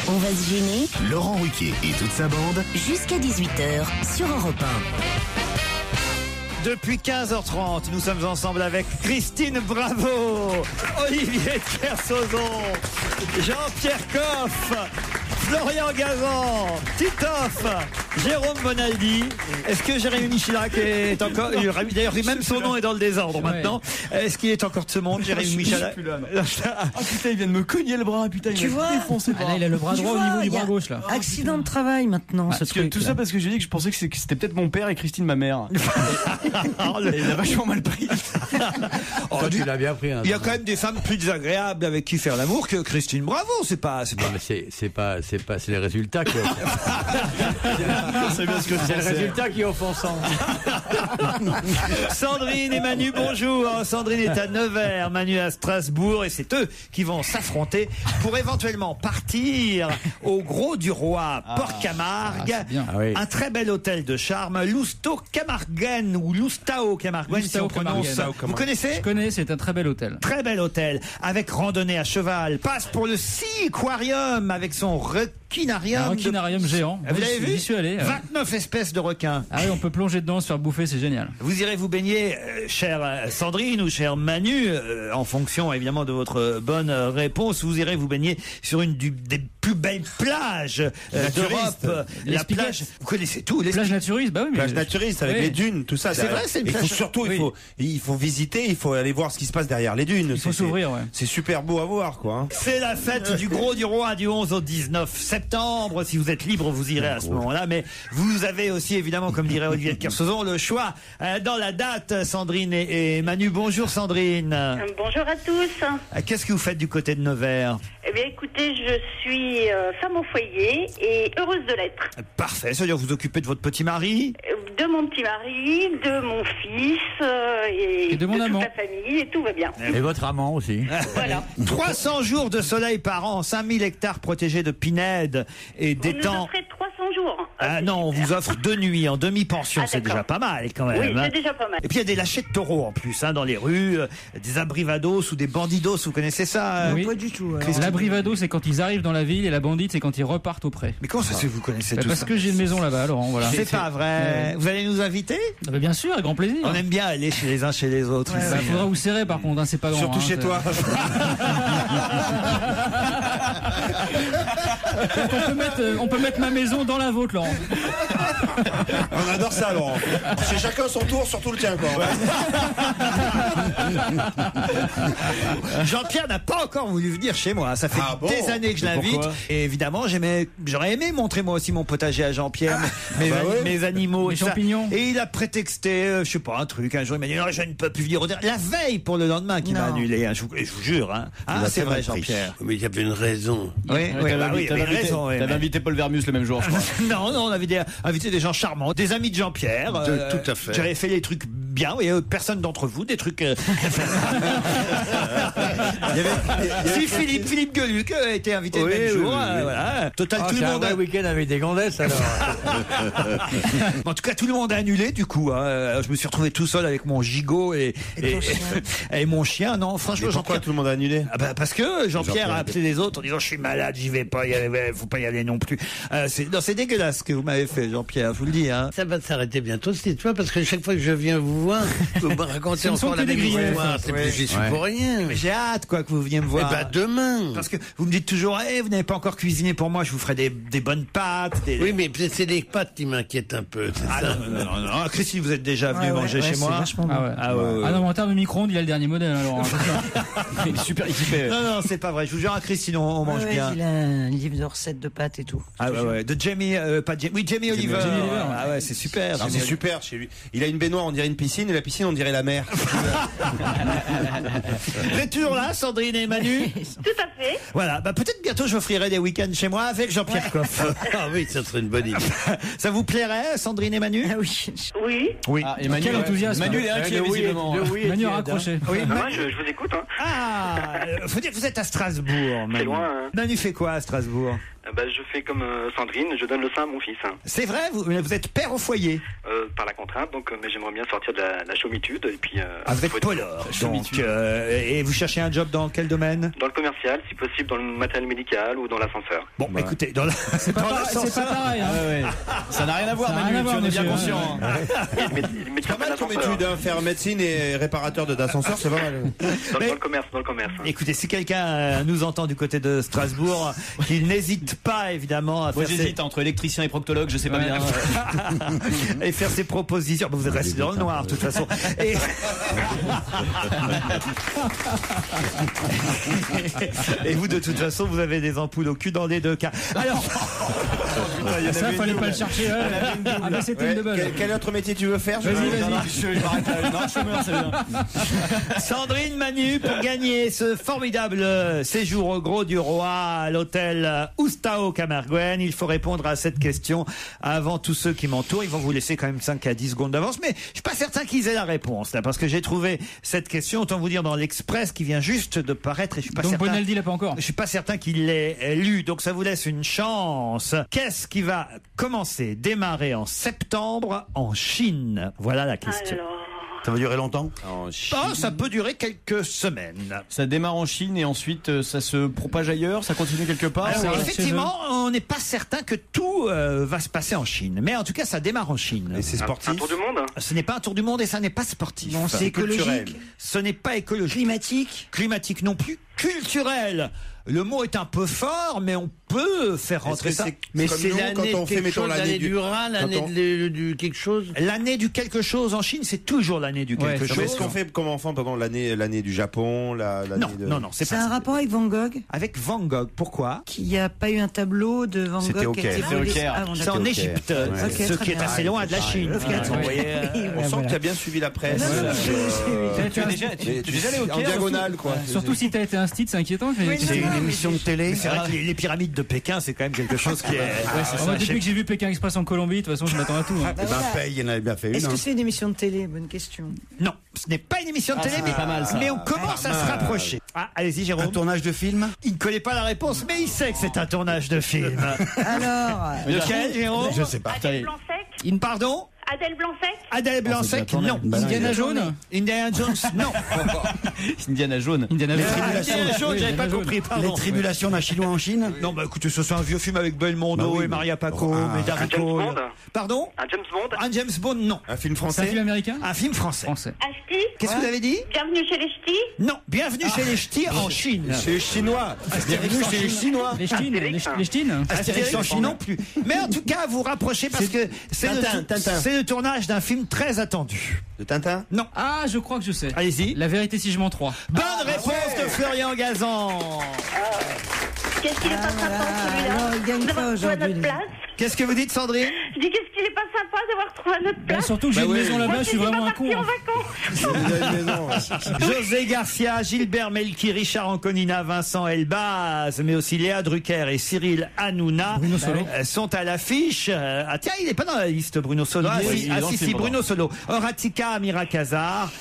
On va se gêner. Laurent Ruquier et toute sa bande. Jusqu'à 18h sur Europe 1. Depuis 15h30, nous sommes ensemble avec Christine Bravo, Olivier de Kersauzon, Jean-Pierre Coff, Florian Gazan, Titoff, Jérôme Bonaldi. Est-ce que Jérémy Michalak est encore... D'ailleurs, même son nom est dans le désordre maintenant. Est-ce qu'il est encore de ce monde, Jérémy Michalak? Ah putain, il vient de me cogner le bras, putain, tu vois, défoncé par... là, il a le bras droit au niveau du bras gauche, là. Accident de travail maintenant, ce truc. Tout ça parce que j'ai dit que je pensais que c'était peut-être mon père et Christine ma mère. Et il a vachement mal pris. Toi, tu l'as bien pris. Hein, il y a quand même des femmes plus désagréables avec qui faire l'amour que Christine Bravo. C'est les résultats qui c'est bien ce que c'est le résultat qui est offensant. Sandrine et Manu, bonjour. Sandrine est à Nevers, Manu à Strasbourg, et c'est eux qui vont s'affronter pour éventuellement partir au Gros du Roi, Port-Camargue, un très bel hôtel de charme, Lousteau Camarguen ou Loustao Camarguen, si on prononce. Vous connaissez? Je connais, c'est un très bel hôtel. Très bel hôtel, avec randonnée à cheval, passe pour le Sea Aquarium avec son requinarium. Un requinarium géant. Vous l'avez vu? J'y suis allé, aller. 29 espèces de requins. Ah oui, on peut plonger dedans, se faire bouffer, c'est génial. Vous irez vous baigner, chère Sandrine ou chère Manu, en fonction évidemment de votre bonne réponse, vous irez vous baigner sur une des plus belles plages d'Europe. La plage, vous connaissez tout. Plage naturiste, bah oui. Plage naturiste avec les dunes, tout ça. C'est vrai, c'est une plage. Surtout, il faut visiter, il faut aller voir ce qui se passe derrière les dunes. Il faut s'ouvrir, ouais. C'est super beau à voir, quoi. Hein. C'est la fête du Gros du Roi du 11 au 19 septembre. Si vous êtes libre, vous irez à ce moment-là. Mais vous avez aussi, évidemment, comme dirait Olivier de Kersauzon, le choix dans la date, Sandrine et Manu. Bonjour Sandrine. Bonjour à tous. Qu'est-ce que vous faites du côté de Nevers? Eh bien, écoutez, je suis femme au foyer et heureuse de l'être. Parfait. C'est-à-dire vous occupez de votre petit mari? De mon petit mari, de mon fils et de mon amant. toute la famille, et tout va bien. Et votre amant aussi. Voilà. 300 jours de soleil par an, 5000 hectares protégés de pinèdes et d'étangs. Vous nous offrez 300 jours. Ah non, on vous offre 2 nuits en demi-pension, c'est déjà pas mal quand même. Oui, c'est déjà pas mal. Et puis il y a des lâchers de taureaux en plus, dans les rues, des abrivados ou des bandidos, vous connaissez ça? Oui. Pas du tout. L'abrivado, c'est quand ils arrivent dans la ville, et la bandite, c'est quand ils repartent au pré. Mais comment ça se fait que vous connaissez tout ça? Parce que j'ai une maison là-bas, Laurent, voilà. C'est pas vrai. Vous allez nous inviter? Bien sûr, avec grand plaisir. On aime bien aller chez les uns chez les autres. Il faudra vous serrer par contre, c'est pas grand. Surtout chez toi. On peut mettre ma maison dans la vôtre, Laurent. On adore ça, Laurent. C'est chacun son tour, surtout le tien, quoi. Jean-Pierre n'a pas encore voulu venir chez moi. Ça fait des années que je l'invite. Et évidemment, j'aurais aimé montrer moi aussi mon potager à Jean-Pierre, mes animaux, les champignons. Et il a prétexté, je sais pas, un truc. Un jour, il m'a dit non, je ne peux plus venir. La veille pour le lendemain, qu'il m'a annulé. Je vous jure. C'est vrai, Jean-Pierre. Mais il y avait une raison. Oui, t'avais invité Paul Vermus le même jour, je crois. Non, on avait invité des gens charmants, des amis de Jean-Pierre. Tout à fait. J'avais fait des trucs bien, personne d'entre vous, des trucs. Si Philippe Gueluc a été invité le même jour. Voilà. Total, tout le monde a un week-end avec des gondesses alors. En tout cas, tout le monde a annulé du coup. Je me suis retrouvé tout seul avec mon gigot et mon chien. Non, franchement, pourquoi tout le monde a annulé? Parce que Jean-Pierre a appelé les autres en disant je suis malade, j'y vais pas, faut pas y aller non plus. C'est dégueulasse ce que vous m'avez fait, Jean-Pierre, je vous le dis. Ça va s'arrêter bientôt cette histoire parce que chaque fois que je viens vous voir, vous me racontez encore la même histoire. J'y suis pour rien. Mais j'ai hâte que vous veniez me voir. Eh ben demain. Parce que vous me dites toujours, vous n'avez pas encore cuisiné pour moi, je vous ferai des bonnes pâtes. Oui, mais c'est les pâtes qui m'inquiètent un peu. Non, Christine, vous êtes déjà venu manger chez moi. Ah non, mais en termes de micro-ondes, il a le dernier modèle alors. Il est super équipé. Non, c'est pas vrai. Je vous jure, Christine, on mange bien. Il a un livre de recettes de pâtes et tout. De Jamie, Jamie Oliver. Ah ouais, c'est super. C'est super chez lui. Il a une baignoire, on dirait une piscine, et la piscine, on dirait la mer. Vous êtes toujours là, Sandrine et Manu? Tout à fait. Voilà, peut-être bientôt je offrirai des week-ends chez moi avec Jean-Pierre Coff. Ah oui, ça serait une bonne idée. Ça vous plairait, Sandrine et Manu? Oui. Oui. Et Manu, quel enthousiasme. Manu est inquiet visiblement. Manu a raccroché. Moi, je vous écoute. Faut dire que vous êtes à Strasbourg, Manu. C'est loin. Manu fait quoi à Strasbourg? Je fais comme Sandrine, je donne le sein à mon fils. C'est vrai, vous êtes père au foyer? Par la contrainte, mais j'aimerais bien sortir de la chômitude. Et puis, vous êtes poleur, donc. Et vous cherchez un job dans quel domaine? Dans le commercial, si possible dans le matériel médical ou dans l'ascenseur. Bon, écoutez, c'est pas pareil. Hein. Ça n'a rien à voir, Manu, on est bien conscient. C'est pas mal comme étude, faire médecine et réparateur d'ascenseur, c'est pas mal. Dans le commerce. Écoutez, si quelqu'un nous entend du côté de Strasbourg, qu'il n'hésite pas évidemment à faire. Moi j'hésite entre électricien et proctologue, je sais pas bien. Et faire ses propositions. Vous êtes resté dans le noir de toute façon. Et vous de toute façon vous avez des ampoules au cul dans les deux cas. Alors ça fallait pas le chercher. Mais c'était une double. Quel autre métier tu veux faire? Vas-y. Non, chômeur, c'est bien. Sandrine, Manu, pour gagner ce formidable séjour au Gros du Roi à l'hôtel Oustao Camarguen, il faut répondre à cette question avant tous ceux qui m'entourent. Ils vont vous laisser quand même 5 à 10 secondes d'avance, mais je suis pas certain qu'ils aient la réponse là, parce que j'ai trouvé cette question, autant vous dire, dans l'Express qui vient juste de paraître, et je suis pas certain. Donc Bonaldi l'a pas encore. Je suis pas certain qu'il l'ait lu, donc ça vous laisse une chance. Qu'est-ce qui va démarrer en septembre en Chine? Voilà la question. Alors, Ça va durer longtemps? Ça peut durer quelques semaines. Ça démarre en Chine et ensuite ça se propage ailleurs, ça continue quelque part. Alors, effectivement, on n'est pas certain que tout va se passer en Chine. Mais en tout cas, ça démarre en Chine. Et c'est sportif? Un tour du monde? Ce n'est pas un tour du monde et ça n'est pas sportif. Non, c'est écologique. Ce n'est pas écologique. Climatique? Climatique non plus. Culturel. Le mot est un peu fort, mais on peut faire rentrer ça. Mais c'est l'année quand on fait, mettons, l'année du rat, l'année du quelque chose. L'année du quelque chose en Chine, c'est toujours l'année du quelque chose. Mais est-ce qu'on fait comme enfant, pardon, l'année du Japon, Non, c'est pas un ça. rapport avec Van Gogh? Avec Van Gogh, pourquoi? Qu'il n'y a pas eu un tableau de Van Gogh qui a été volé. C'est en Égypte, ce qui est assez loin de la Chine. On sent que tu as bien suivi la presse. Tu es déjà allé au Caire, en diagonale, quoi. Surtout si t'as été un stit, c'est inquiétant. C'est une émission de télé. C'est vrai que les pyramides de Pékin, c'est quand même quelque chose qui est. Depuis que j'ai vu Pékin Express en Colombie, de toute façon, je m'attends à tout. Eh ben, Paye, il en avait bien fait une. Est-ce que c'est une émission de télé? Bonne question. Non, ce n'est pas une émission de télé, mais on commence à se rapprocher. Allez-y, Jérôme. Un tournage de film? Il ne connaît pas la réponse, mais il sait que c'est un tournage de film. Alors Lequel, Jérôme? Je sais pas. Adèle Blanc-Sec? Pardon? Adèle Blanc-Sec? Adèle Blanc-Sec, non. Indiana Jones? Indiana Jones, non. Indiana Jones. Indiana Jones, j'avais pas compris, pardon. Les tribulations d'un Chinois en Chine? Non, bah écoutez, ce c'est un vieux film avec Belmondo et Maria Paco, Médarico. Un James Bond? Pardon? Un James Bond? Un James Bond, non. Un film C'est un français? film américain? Un film français. Ch'ti? Qu'est-ce que vous avez dit? Bienvenue chez les Ch'tis? Non, bienvenue chez les Ch'tis en Chine. Chez les Chinois. Bienvenue chez les Chinois. Les Ch'tines? Astérix en Chine non plus. Mais en tout cas, vous rapprochez parce que c'est le tournage d'un film très attendu. De Tintin? Non. Ah, je crois que je sais. Allez-y. La vérité si je m'en 3. Bonne réponse de Florian Gazan. Qu'est-ce qu'il est pas sympa celui-là? alors, il gagne D'avoir pas trouvé aujourd'hui, notre lui. place? Qu'est-ce que vous dites, Sandrine? Je dis qu'est-ce qu'il est pas sympa d'avoir trouvé notre place? Surtout que j'ai une maison là-bas, je suis vraiment un con. En vacances. José Garcia, Gilbert Melki, Richard Anconina, Vincent Elbaz, mais aussi Léa Drucker et Cyril Hanouna sont à l'affiche. Ah tiens, il n'est pas dans la liste, Bruno Solo. Si, Bruno Solo. Horatica, Amira Kazar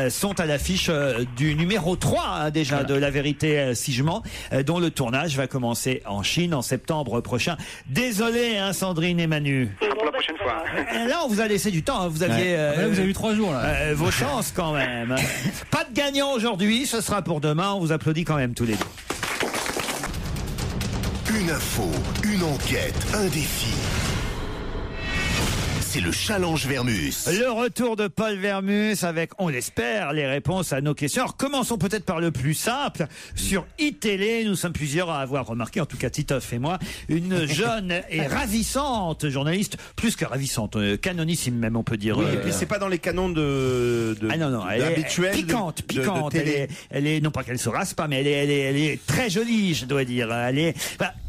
sont à l'affiche du numéro 3 déjà de La Vérité si je mens, dont le tournage va commencer en Chine en septembre prochain. Désolé, hein, Sandrine et Manu. Pour la prochaine fois. Là, on vous a laissé du temps. Hein. Vous aviez Là, vous avez eu 3 jours là. vos chances quand même. Pas de gagnant aujourd'hui, ce sera pour demain. On vous applaudit quand même tous les deux. Une info, une enquête, un défi. C'est le challenge Vermus. Le retour de Paul Vermus avec, on l'espère, les réponses à nos questions. Alors, commençons peut-être par le plus simple. Sur iTélé, nous sommes plusieurs à avoir remarqué, en tout cas Titoff et moi, une jeune et ravissante journaliste, plus que ravissante, canonissime même, on peut dire. Oui, et puis c'est pas dans les canons de ah non, elle est habituels piquante. de télé. Elle est, non pas qu'elle se rase pas, mais elle est très jolie, je dois dire. Elle est,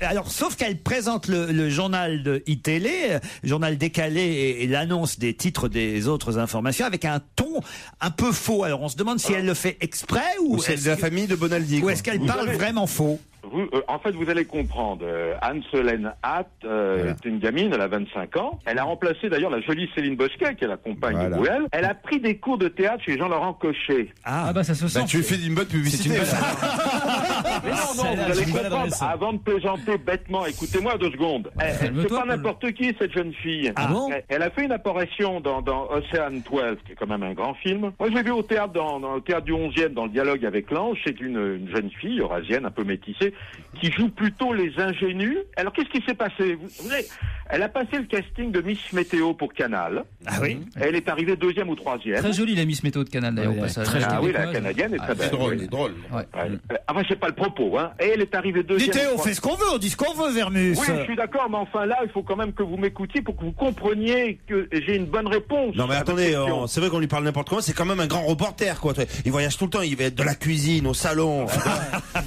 alors, sauf qu'elle présente le journal de iTélé, journal décalé et l'annonce des titres des autres informations avec un ton un peu faux. Alors on se demande si elle le fait exprès ou c'est de la famille de Bonaldi. Ou est-ce qu'elle parle vraiment faux? En fait, vous allez comprendre. Anne-Solène Hatt est une gamine, elle a 25 ans. Elle a remplacé d'ailleurs la jolie Céline Bosquet, qui est la compagne de Bruel. Elle a pris des cours de théâtre chez Jean-Laurent Cochet. Ah bah ça se sent. Tu fais une bonne publicité. Mais non, vous allez comprendre. Avant de plaisanter bêtement, écoutez-moi 2 secondes. C'est pas n'importe qui, cette jeune fille. Ah bon? Elle a fait une apparition dans Ocean 12, qui est quand même un grand film. Moi, je l'ai vu au théâtre, dans le théâtre du 11e, dans le dialogue avec l'ange. C'est une jeune fille eurasienne, un peu métissée, qui joue plutôt les ingénus. Alors, qu'est-ce qui s'est passé? Elle a passé le casting de Miss Météo pour Canal. Ah oui? Elle est arrivée 2e ou 3e. Très jolie la Miss Météo de Canal d'ailleurs au passage. Ah oui, la canadienne est très belle. Elle est drôle. Enfin, c'est pas le propos, hein. Et elle est arrivée 2e. Dites, on fait ce qu'on veut, on dit ce qu'on veut, Vermus. Oui, je suis d'accord, mais enfin là, il faut quand même que vous m'écoutiez pour que vous compreniez que j'ai une bonne réponse. Non mais attendez, c'est vrai qu'on lui parle n'importe comment, c'est quand même un grand reporter quoi. Il voyage tout le temps, il va être de la cuisine au salon.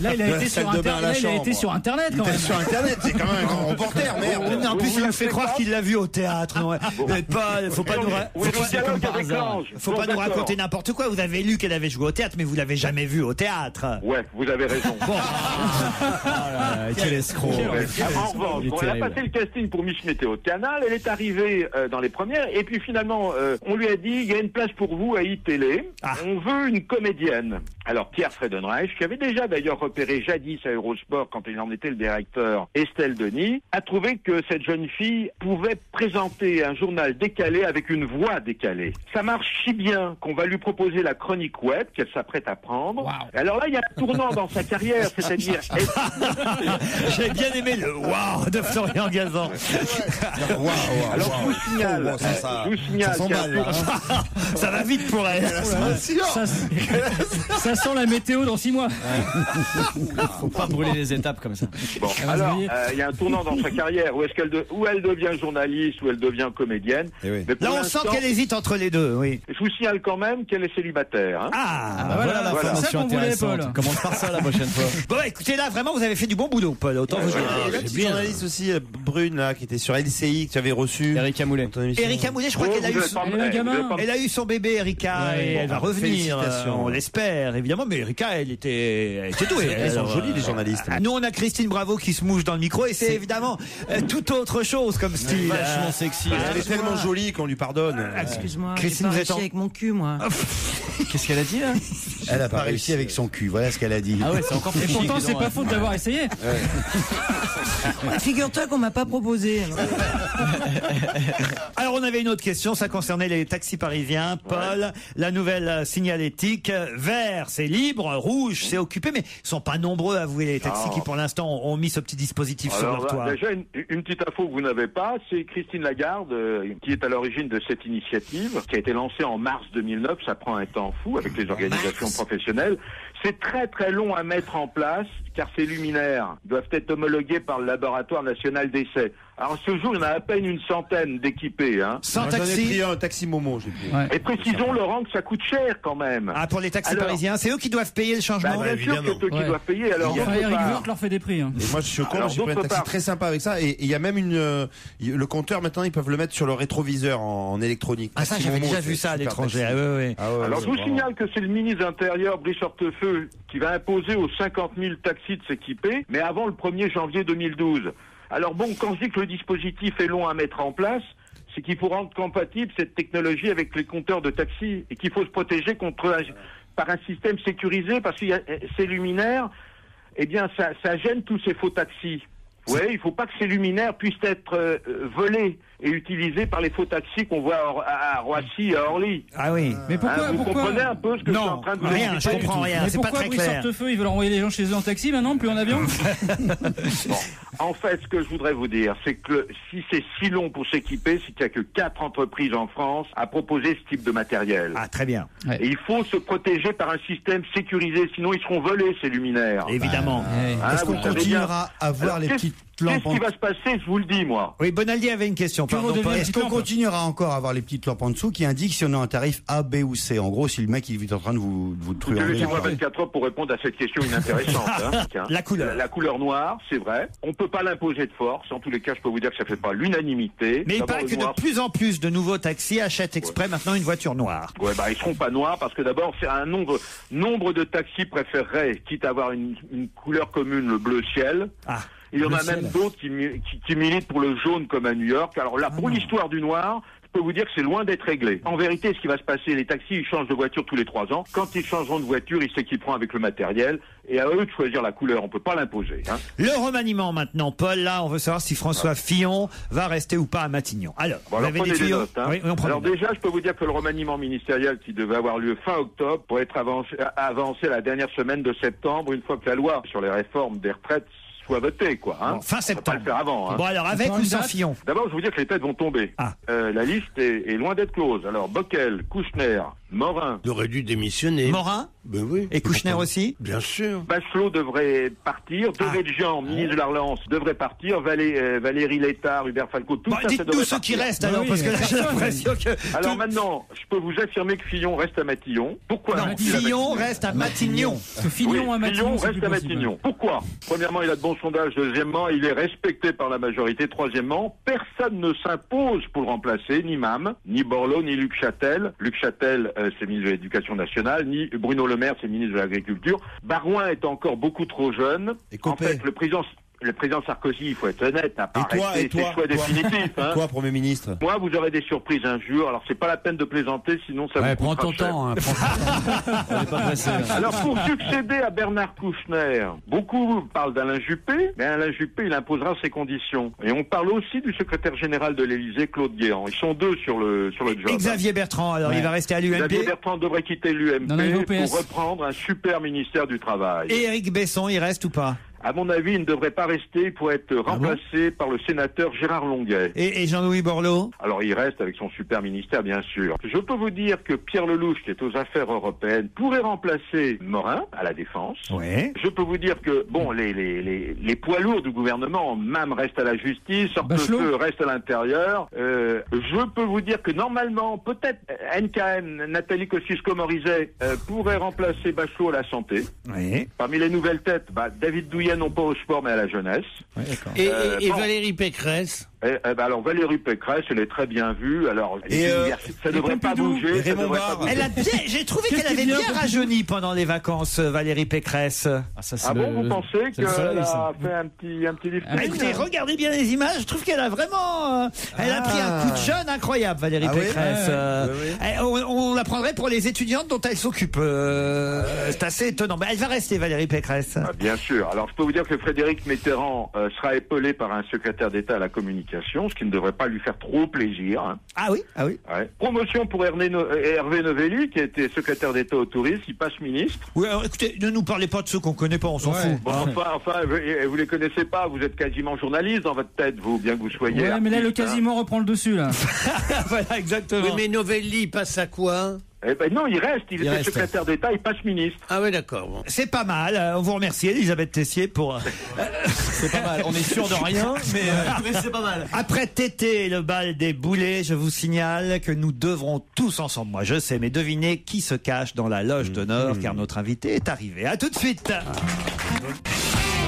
Là, il a été sur Internet. Il a été sur Internet quand même. Sur Internet, c'est quand même un grand reporter, merde. En plus, il nous fait croire qu'il l'a vu au théâtre. Non, faut pas nous raconter n'importe quoi. Vous avez lu qu'elle avait joué au théâtre, mais vous l'avez jamais vu au théâtre. Ouais, vous avez raison. Quel escroc. En revanche, elle a passé le casting pour Miss Météo de Canal, elle est arrivée dans les premières, et puis finalement, on lui a dit, il y a une place pour vous à iTélé, on veut une comédienne. Alors Pierre Friedenreich, qui avait déjà d'ailleurs repéré jadis à Eurosport quand il en était le directeur, Estelle Denis, a trouvé que cette jeune fille pouvait présenter un journal décalé avec une voix décalée. Ça marche si bien qu'on va lui proposer la chronique web qu'elle s'apprête à prendre. Wow. Alors là, il y a un tournant dans sa carrière, c'est-à-dire... J'ai bien aimé le wow de Florian Gazan. Alors je vous signale, ça va vite pour elle. Ça sent la météo dans 6 mois. Faut pas brûler les étapes comme ça. Bon, alors, il y a un tournant dans sa carrière où elle devient journaliste, où elle devient comédienne. Mais là, on sent qu'elle hésite entre les deux, oui. Je vous signale quand même qu'elle est célibataire. Hein. Voilà l'information intéressante. Paul. Commence par ça la prochaine fois. Bon, écoutez, là, vraiment, vous avez fait du bon boulot, Paul. Autant vous dire. Il y a une petite journaliste aussi, brune, là, qui était sur LCI, que tu avais reçu. Erika Moulet. Erika Moulet, je crois qu'elle a eu son bébé, Erika, et elle va revenir. On l'espère, évidemment, mais Erika, elle était douée. Elles sont jolies, les journalistes. Nous, on a Christine Bravo qui se mouche dans le micro, et c'est évidemment tout autre chose comme style. Vachement sexy. Elle est tellement jolie qu'on lui pardonne. Excuse-moi, Christine, j'ai vous pas êtes réussi avec mon cul, moi. Qu'est-ce qu'elle a dit là? Elle a pas réussi avec son cul, voilà ce qu'elle a dit. Ah ouais, c'est encore plus Et pourtant, chic, c'est pas faute d'avoir essayé. Figure-toi qu'on m'a pas proposé. Alors, on avait une autre question, ça concernait les taxis parisiens. Paul, la nouvelle signalétique, vert, c'est libre, rouge, c'est occupé, mais ils sont pas nombreux à avouer les taxis qui, pour l'instant, ont mis ce petit dispositif sur leur toit. Déjà, une petite info que vous n'avez pas, c'est Christine Lagarde, qui est à l'origine de cette initiative, qui a été lancée en mars 2009, ça prend un temps fou avec les organisations professionnelles. C'est très très long à mettre en place, car ces luminaires doivent être homologués par le laboratoire national d'essai. Alors, ce jour, il y en a à peine une centaine d'équipés. Hein. Sans J'en ai taxi. pris un taxi Momo, j'ai pris. Et précisons, Laurent, que ça coûte cher quand même. Ah, pour les taxis Alors, parisiens, c'est eux qui doivent payer le changement. bien sûr que c'est eux qui doivent payer. Alors, Eric Woerth leur fait des prix. Hein. Et moi, je suis au courant, Alors, j'ai pris un d'autre taxi part- très sympa avec ça. Et il y a même le compteur, maintenant, ils peuvent le mettre sur le rétroviseur en électronique. Ah, ça, Taxi j'avais Momo, déjà c'est vu ça à super l'étranger. taxi. Ah, ouais. Alors, je vous signale que c'est le ministre de l'Intérieur, Brice Hortefeux, qui va imposer aux 50 000 taxis de s'équiper, mais avant le 1er janvier 2012. Alors bon, quand je dis que le dispositif est long à mettre en place, c'est qu'il faut rendre compatible cette technologie avec les compteurs de taxi et qu'il faut se protéger par un système sécurisé parce qu'il y a ces luminaires, eh bien ça gêne tous ces faux taxis. Ouais, il faut pas que ces luminaires puissent être volés et utilisés par les faux taxis qu'on voit à Roissy et à Orly. Ah oui. Mais pourquoi, vous comprenez un peu ce que je suis en train de vous rien, expliquer? je comprends rien. Mais C'est pas pourquoi très Brice clair. Hortefeux, ils veulent envoyer les gens chez eux en taxi maintenant, plus en avion? Bon. En fait, ce que je voudrais vous dire, c'est que si c'est si long pour s'équiper, c'est qu'il n'y a que 4 entreprises en France à proposer ce type de matériel. Ah, très bien. Et il faut se protéger par un système sécurisé, sinon ils seront volés, ces luminaires. Évidemment. Hein, Est-ce vous qu'on savez continuera à voir Alors, les qu'est-ce- petites lampes Qu'est-ce qui va se passer? Je vous le dis, moi. Oui, Bonaldi avait une question. Pardon, Paul. Est-ce qu'on continuera encore à avoir les petites lampes en dessous qui indiquent si on a un tarif A, B ou C? En gros, si le mec il est en train de vous truander. Laissez-moi 24 heures pour répondre à cette question inintéressante. Hein. La couleur. La couleur noire, c'est vrai. On peut pas l'imposer de force. En tous les cas, je peux vous dire que ça fait pas l'unanimité. Mais il D'abord, paraît le que noir, de plus en plus de nouveaux taxis achètent exprès maintenant une voiture noire. Ouais, ils seront pas noirs parce que d'abord, c'est un nombre de taxis préféreraient, quitte à avoir une couleur commune, le bleu ciel. Ah. Il y en a même d'autres qui militent pour le jaune comme à New York. Alors là, pour l'histoire du noir, je peux vous dire que c'est loin d'être réglé. En vérité, ce qui va se passer, les taxis, ils changent de voiture tous les 3 ans. Quand ils changeront de voiture, ils s'équiperont avec le matériel. Et à eux de choisir la couleur. On peut pas l'imposer. Hein. Le remaniement maintenant, Paul. Là, on veut savoir si François Fillon va rester ou pas à Matignon. Alors, Bon, vous alors avez prenez des des tuyaux notes. Hein. Oui, on prend alors des notes. déjà, je peux vous dire que le remaniement ministériel qui devait avoir lieu fin octobre pourrait être avancé la dernière semaine de septembre, une fois que la loi sur les réformes des retraites soit votée, quoi. Hein. Bon, fin septembre. On va pas le faire avant. Hein. Bon, alors, avec ou sans Fillon? D'abord, je vous dire que les têtes vont tomber. Ah. La liste est loin d'être close. Alors, Bockel, Kouchner, Morin. Il aurait dû démissionner. Morin? Ben oui. Et Kouchner aussi? Bien sûr. Bachelot devrait partir. Devedjian, ministre de la Relance, devrait partir. Valérie Létard, Hubert Falco, tout ça Dites-nous devrait ceux qui partir. restent alors, parce que là, j'ai l'impression que... Alors maintenant, je peux vous affirmer que Fillon reste à Matignon. Pourquoi Non, Fillon reste à Matignon. Parce que Fillon à Matignon, c'est reste plus à possible. Matignon. Pourquoi? Premièrement, il a de bons sondages. Deuxièmement, il est respecté par la majorité. Troisièmement, personne ne s'impose pour le remplacer, ni Mam, ni Borloo, ni Luc Châtel. Luc Châtel, c'est ministre de l'Éducation nationale, ni Bruno Le Maire, c'est ministre de l'Agriculture. Barouin est encore beaucoup trop jeune. En fait, le président le président Sarkozy, il faut être honnête, n'a pas Et arrêté toi, ses choix définitifs. Hein. Toi, Premier ministre. Moi, vous aurez des surprises un jour. Alors, c'est pas la peine de plaisanter, sinon ça vous Prends coûtera ton cher. temps. Hein, prends ton temps. On est pas pressé. Alors, pour succéder à Bernard Kouchner, beaucoup parlent d'Alain Juppé, mais Alain Juppé, il imposera ses conditions. Et on parle aussi du secrétaire général de l'Élysée, Claude Guéant. Ils sont deux sur le job. Et Xavier Bertrand, alors il va rester à l'UMP. Xavier Bertrand devrait quitter l'UMP Non, il va au PS. pour reprendre un super ministère du Travail. Et Éric Besson, il reste ou pas? À mon avis, il ne devrait pas rester pour être remplacé par le sénateur Gérard Longuet. Et Jean-Louis Borloo? Alors, il reste avec son super ministère, bien sûr. Je peux vous dire que Pierre Lelouch, qui est aux affaires européennes, pourrait remplacer Morin à la Défense. Ouais. Je peux vous dire que, bon, les poids lourds du gouvernement, MAM reste à la justice, Hortefeux reste à l'intérieur. Je peux vous dire que, normalement, peut-être NKM, Nathalie Kosciusko-Morizet, pourrait remplacer Bachelot à la santé. Oui. Parmi les nouvelles têtes, David Douillet, non pas au sport, mais à la jeunesse. Ouais, d'accord. Et Valérie Pécresse? Alors Valérie Pécresse, elle est très bien vue. Alors ça devrait pas bouger. Ça devrait pas bouger. Elle a bien, j'ai trouvé qu'elle avait bien rajeuni pendant les vacances, Valérie Pécresse. Bon, vous pensez qu'elle a fait un petit lifting? Écoutez, regardez bien les images. Je trouve qu'elle a vraiment, elle a pris un coup de jeune incroyable, Valérie Pécresse. On la prendrait pour les étudiantes dont elle s'occupe. C'est assez étonnant. Mais elle va rester, Valérie Pécresse. Bien sûr. Alors je peux vous dire que Frédéric Mitterrand sera épaulé par un secrétaire d'État à la communication, ce qui ne devrait pas lui faire trop plaisir. Hein. Ah oui. Ouais. Promotion pour Hervé Novelli, qui a été secrétaire d'État au tourisme, il passe ministre. Oui, alors écoutez, ne nous parlez pas de ceux qu'on connaît pas, on s'en fout. Bon, enfin, vous les connaissez pas, vous êtes quasiment journaliste dans votre tête, vous, bien que vous soyez. Ouais, mais là, le artiste, quasiment reprend le dessus, là. Voilà, exactement. Oui, mais Novelli passe à quoi? Eh ben non, il reste. Il était secrétaire d'État, il passe ministre. Ah oui, d'accord. Bon. C'est pas mal. On vous remercie, Elisabeth Tessier, pour... C'est pas mal. On est sûr de rien, mais c'est pas mal. Après Tété et le bal des boulets, je vous signale que nous devrons tous ensemble, moi je sais, mais deviner qui se cache dans la loge d'honneur, car notre invité est arrivé. À tout de suite.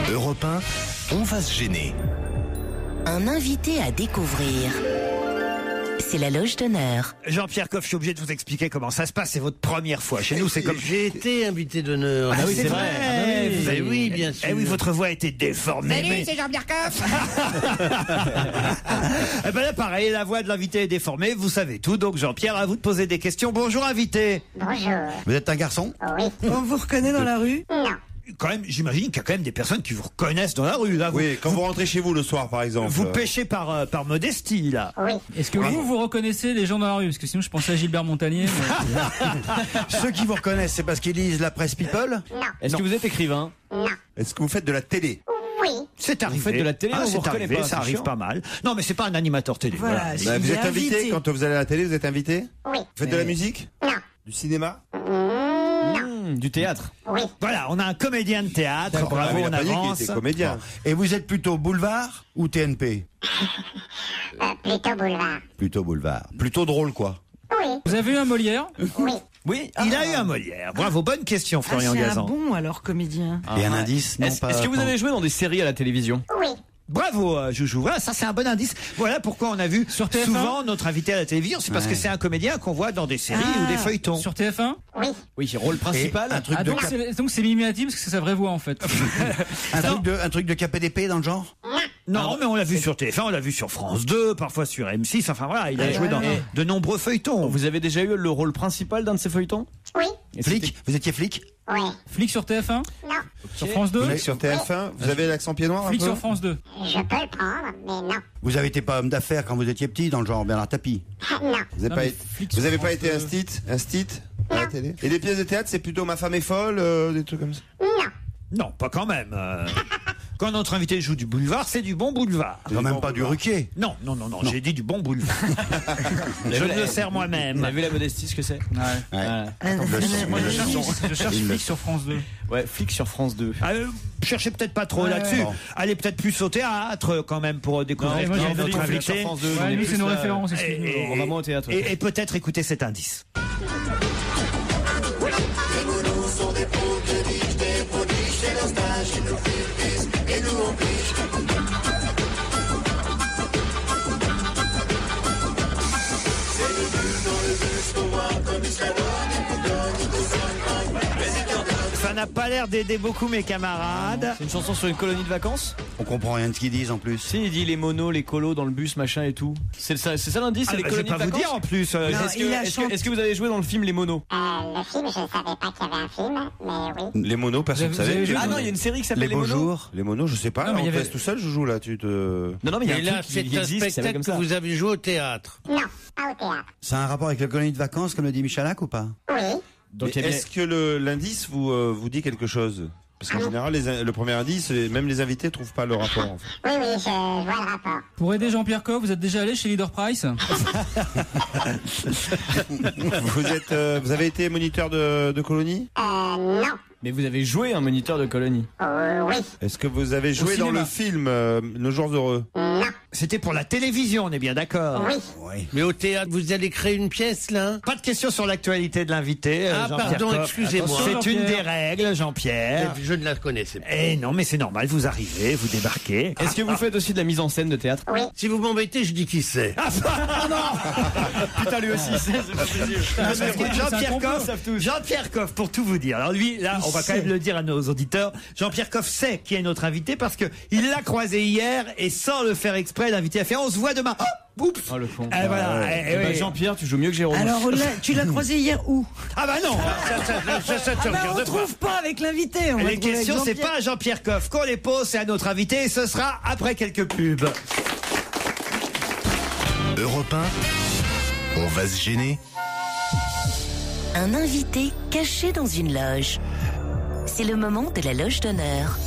Europe 1, on va se gêner. Un invité à découvrir. C'est la loge d'honneur. Jean-Pierre Coff, je suis obligé de vous expliquer comment ça se passe. C'est votre première fois. Chez nous, c'est comme... J'ai été invité d'honneur. Ah oui, c'est vrai. Oui, bien sûr. Eh oui, votre voix était déformée. Salut, c'est Jean-Pierre Coff. Eh ben là, pareil, la voix de l'invité est déformée. Vous savez tout. Donc, Jean-Pierre, à vous de poser des questions. Bonjour, invité. Bonjour. Vous êtes un garçon? Oui. On vous reconnaît dans la rue? Non. Quand même, j'imagine qu'il y a quand même des personnes qui vous reconnaissent dans la rue, là. Oui, quand vous rentrez chez vous le soir, par exemple. Vous pêchez par modestie, là. Oui. Est-ce que vous reconnaissez les gens dans la rue? Parce que sinon, je pensais à Gilbert Montagnier. Mais... Ceux qui vous reconnaissent, c'est parce qu'ils lisent la presse People? Non. Est-ce que vous êtes écrivain? Non. Est-ce que vous faites de la télé? Oui. C'est arrivé. Vous faites de la télé, on vous c'est reconnaît arrivé, pas, ça c'est arrive chiant. pas mal. Non, mais c'est pas un animateur télé. Voilà. Bah, vous il est êtes invité quand vous allez à la télé, vous êtes invité? Oui. Vous faites de la musique? Non. Du cinéma? Du théâtre? Oui. Voilà, on a un comédien de théâtre. Bravo, il a on pas dit qu'il avance. était comédien. Et vous êtes plutôt boulevard ou TNP? Plutôt boulevard. Plutôt boulevard. Plutôt drôle, quoi. Oui. Vous avez eu un Molière? Oui. Oui. Il a eu un Molière. Bravo, bonne question, Florian c'est un Gazan. bon alors comédien. Et un indice? Non, Est-ce pas. que vous avez joué dans des séries à la télévision? Oui. Bravo, Joujou. Voilà, ça c'est un bon indice. Voilà pourquoi on a vu Sur TF1 souvent notre invité à la télévision. C'est parce que c'est un comédien qu'on voit dans des séries ou des feuilletons. Sur TF1? Oui. Oui, rôle principal. Et un truc Ah, de donc c'est Mimimati parce que c'est sa vraie voix en fait. un truc de KPDP dans le genre? Non, mais on l'a vu sur TF1, on l'a vu sur France 2, parfois sur M6. Enfin voilà, il a joué dans de nombreux feuilletons. Vous avez déjà eu le rôle principal d'un de ces feuilletons? Oui. Et Flic? Vous étiez flic? Oui. Flic sur TF1? Non. Sur France 2? Sur TF1, vous avez l'accent pied noir un Flic peu? sur France 2? Je peux le prendre, mais non. Vous avez été pas homme d'affaires quand vous étiez petit, dans le genre Bernard Tapie? Non. Vous avez Non, pas, mais été- Flic vous sur avez pas France été 2. un stit à la télé? Et les pièces de théâtre, c'est plutôt Ma femme est folle, des trucs comme ça? Non. Non, pas quand même. Quand notre invité joue du boulevard, c'est du bon boulevard. Quand même pas du Ruquier. Non, j'ai dit du bon boulevard. Je me le sers moi-même. Vous avez vu la modestie, ce que c'est? Ouais. Moi je cherche Flic sur France 2. Ouais, Flic sur France 2. Cherchez peut-être pas trop Ouais. là-dessus. Bon. Allez peut-être plus au théâtre quand même pour découvrir moi, qui j'ai est notre Flic invité. sur France 2. Ouais, on est nous, plus c'est nos là- références, excuse-nous. On va moins au théâtre. Et peut-être écouter cet indice. Ça n'a n'a pas l'air d'aider beaucoup mes camarades. C'est une chanson sur une colonie de vacances. On comprend rien de ce qu'ils disent en plus. Si, il dit les monos, les colos dans le bus, machin et tout. C'est ça l'indice, c'est les colonies je de vais pas vous vacances. dire en plus. Est-ce que vous avez joué dans le film Les Monos? Le film, je ne savais pas qu'il y avait un film, mais oui. Les monos, personne ne savait. Ah non, il y a une série qui s'appelle Les beaux Monos. jours. Les monos, je sais pas. Non, mais On il y avait- te laisse tout seul, Joujou, là. Tu te. Non, mais il y a Et un là, truc qui c'est un existe, ça s'appelle spectacle comme que ça. vous avez joué au théâtre. Non, pas au théâtre. Ça a un rapport avec la colonie de vacances, comme le dit Michalak, ou pas? Oui. Donc, Mais il y a bien- est-ce que l'indice vous dit quelque chose? Parce qu'en général, le premier indice, même les invités ne trouvent pas le rapport. En fait. Oui, je vois le rapport. Pour aider Jean-Pierre Coff, vous êtes déjà allé chez Leader Price? Vous avez été moniteur de colonie? Non. Mais vous avez joué un moniteur de colonie. Oui. Est-ce que vous avez joué dans cinéma. le film Nos jours heureux? Non. C'était pour la télévision, on est bien d'accord. Oui. Mais au théâtre, vous allez créer une pièce, là? Pas de question sur l'actualité de l'invité. Ah, Jean-Pierre pardon, Coff. excusez-moi. C'est une des règles, Jean-Pierre. Je ne la connaissais pas. Eh non, mais c'est normal, vous arrivez, vous débarquez. Est-ce que vous faites aussi de la mise en scène de théâtre? Oui. Si vous m'embêtez, je dis qui c'est. Putain, lui aussi, c'est pas possible. Jean-Pierre Coff, pour tout vous dire. Alors lui, là, on va quand même le dire à nos auditeurs. Jean-Pierre Coff sait qui est notre invité parce que il l'a croisé hier et sans le faire exprès, l'invité a fait on se voit demain. Oh, oups. Oh le fond. Voilà. Eh ben, Jean-Pierre, tu joues mieux que Jérôme. Alors, tu l'as croisé hier où? Ah bah non. On ne trouve pas avec l'invité. Les questions, c'est pas à Jean-Pierre Coff qu'on les pose, c'est à notre invité et ce sera après quelques pubs. Europe 1, on va se gêner. Un invité caché dans une loge. C'est le moment de la loge d'honneur.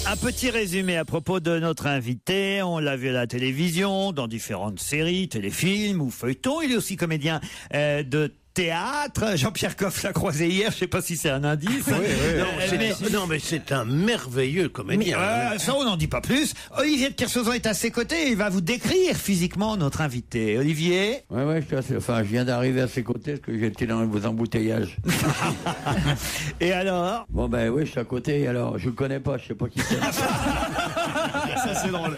Un petit résumé à propos de notre invité. On l'a vu à la télévision, dans différentes séries, téléfilms ou feuilletons. Il est aussi comédien de théâtre. Jean-Pierre Coff l'a croisé hier. Je sais pas si c'est un indice. Non, mais c'est un merveilleux comédien. Ça, on n'en dit pas plus. Olivier de Kersauzon est à ses côtés. Il va vous décrire physiquement notre invité. Olivier. Ouais, je viens d'arriver à ses côtés parce que j'étais dans vos embouteillages. Et alors? Bon, ben oui, je suis à côté. Alors, je le connais pas, je sais pas qui c'est. Ça, c'est drôle.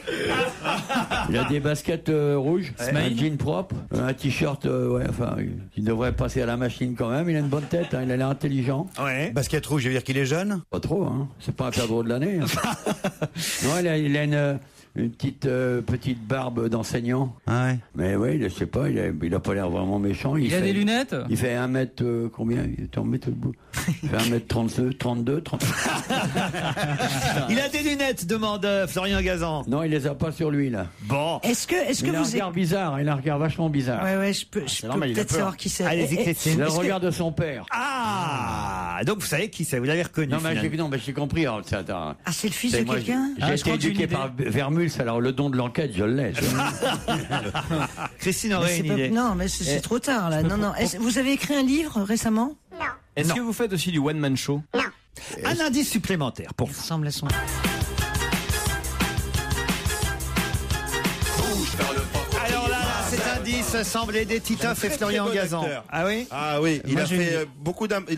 Il a des baskets rouges, un jean propre, un t-shirt, qui devrait passer à la machine quand même. Il a une bonne tête, il a l'air intelligent. Ouais. Basket rouge, je veux dire qu'il est jeune? Pas trop, hein. C'est pas un perdreau de l'année. Non, il a une petite barbe d'enseignant. Ah ouais. Mais oui, je sais pas, il a pas l'air vraiment méchant. Il a des lunettes? Il fait 1 mètre, combien? Attends, mets-le bout. Il fait 1m32, 30. Il a des lunettes, demande Florian Gazan. Non, il les a pas sur lui, là. Bon. Est-ce que Il a un vous regard bizarre, il a un regard vachement bizarre. Ouais, je peux peut-être savoir qui c'est. Allez-y, Christine. C'est le regard de son père. Ah, donc vous savez qui c'est, vous l'avez reconnu. Non, mais j'ai compris. Alors, Ah, c'est le fils de quelqu'un? J'ai été éduqué par Vermuls, alors le don de l'enquête, je l'ai. Christine aurait une idée. Non, mais c'est trop tard, là. Non. Vous avez écrit un livre récemment? Non. Est-ce que vous faites aussi du one-man show? Non. Un indice supplémentaire pour vous. Ressemble à son. Alors là, cet indice semble aider Titoff et Florian Gazan. Ah oui? Ah oui, il a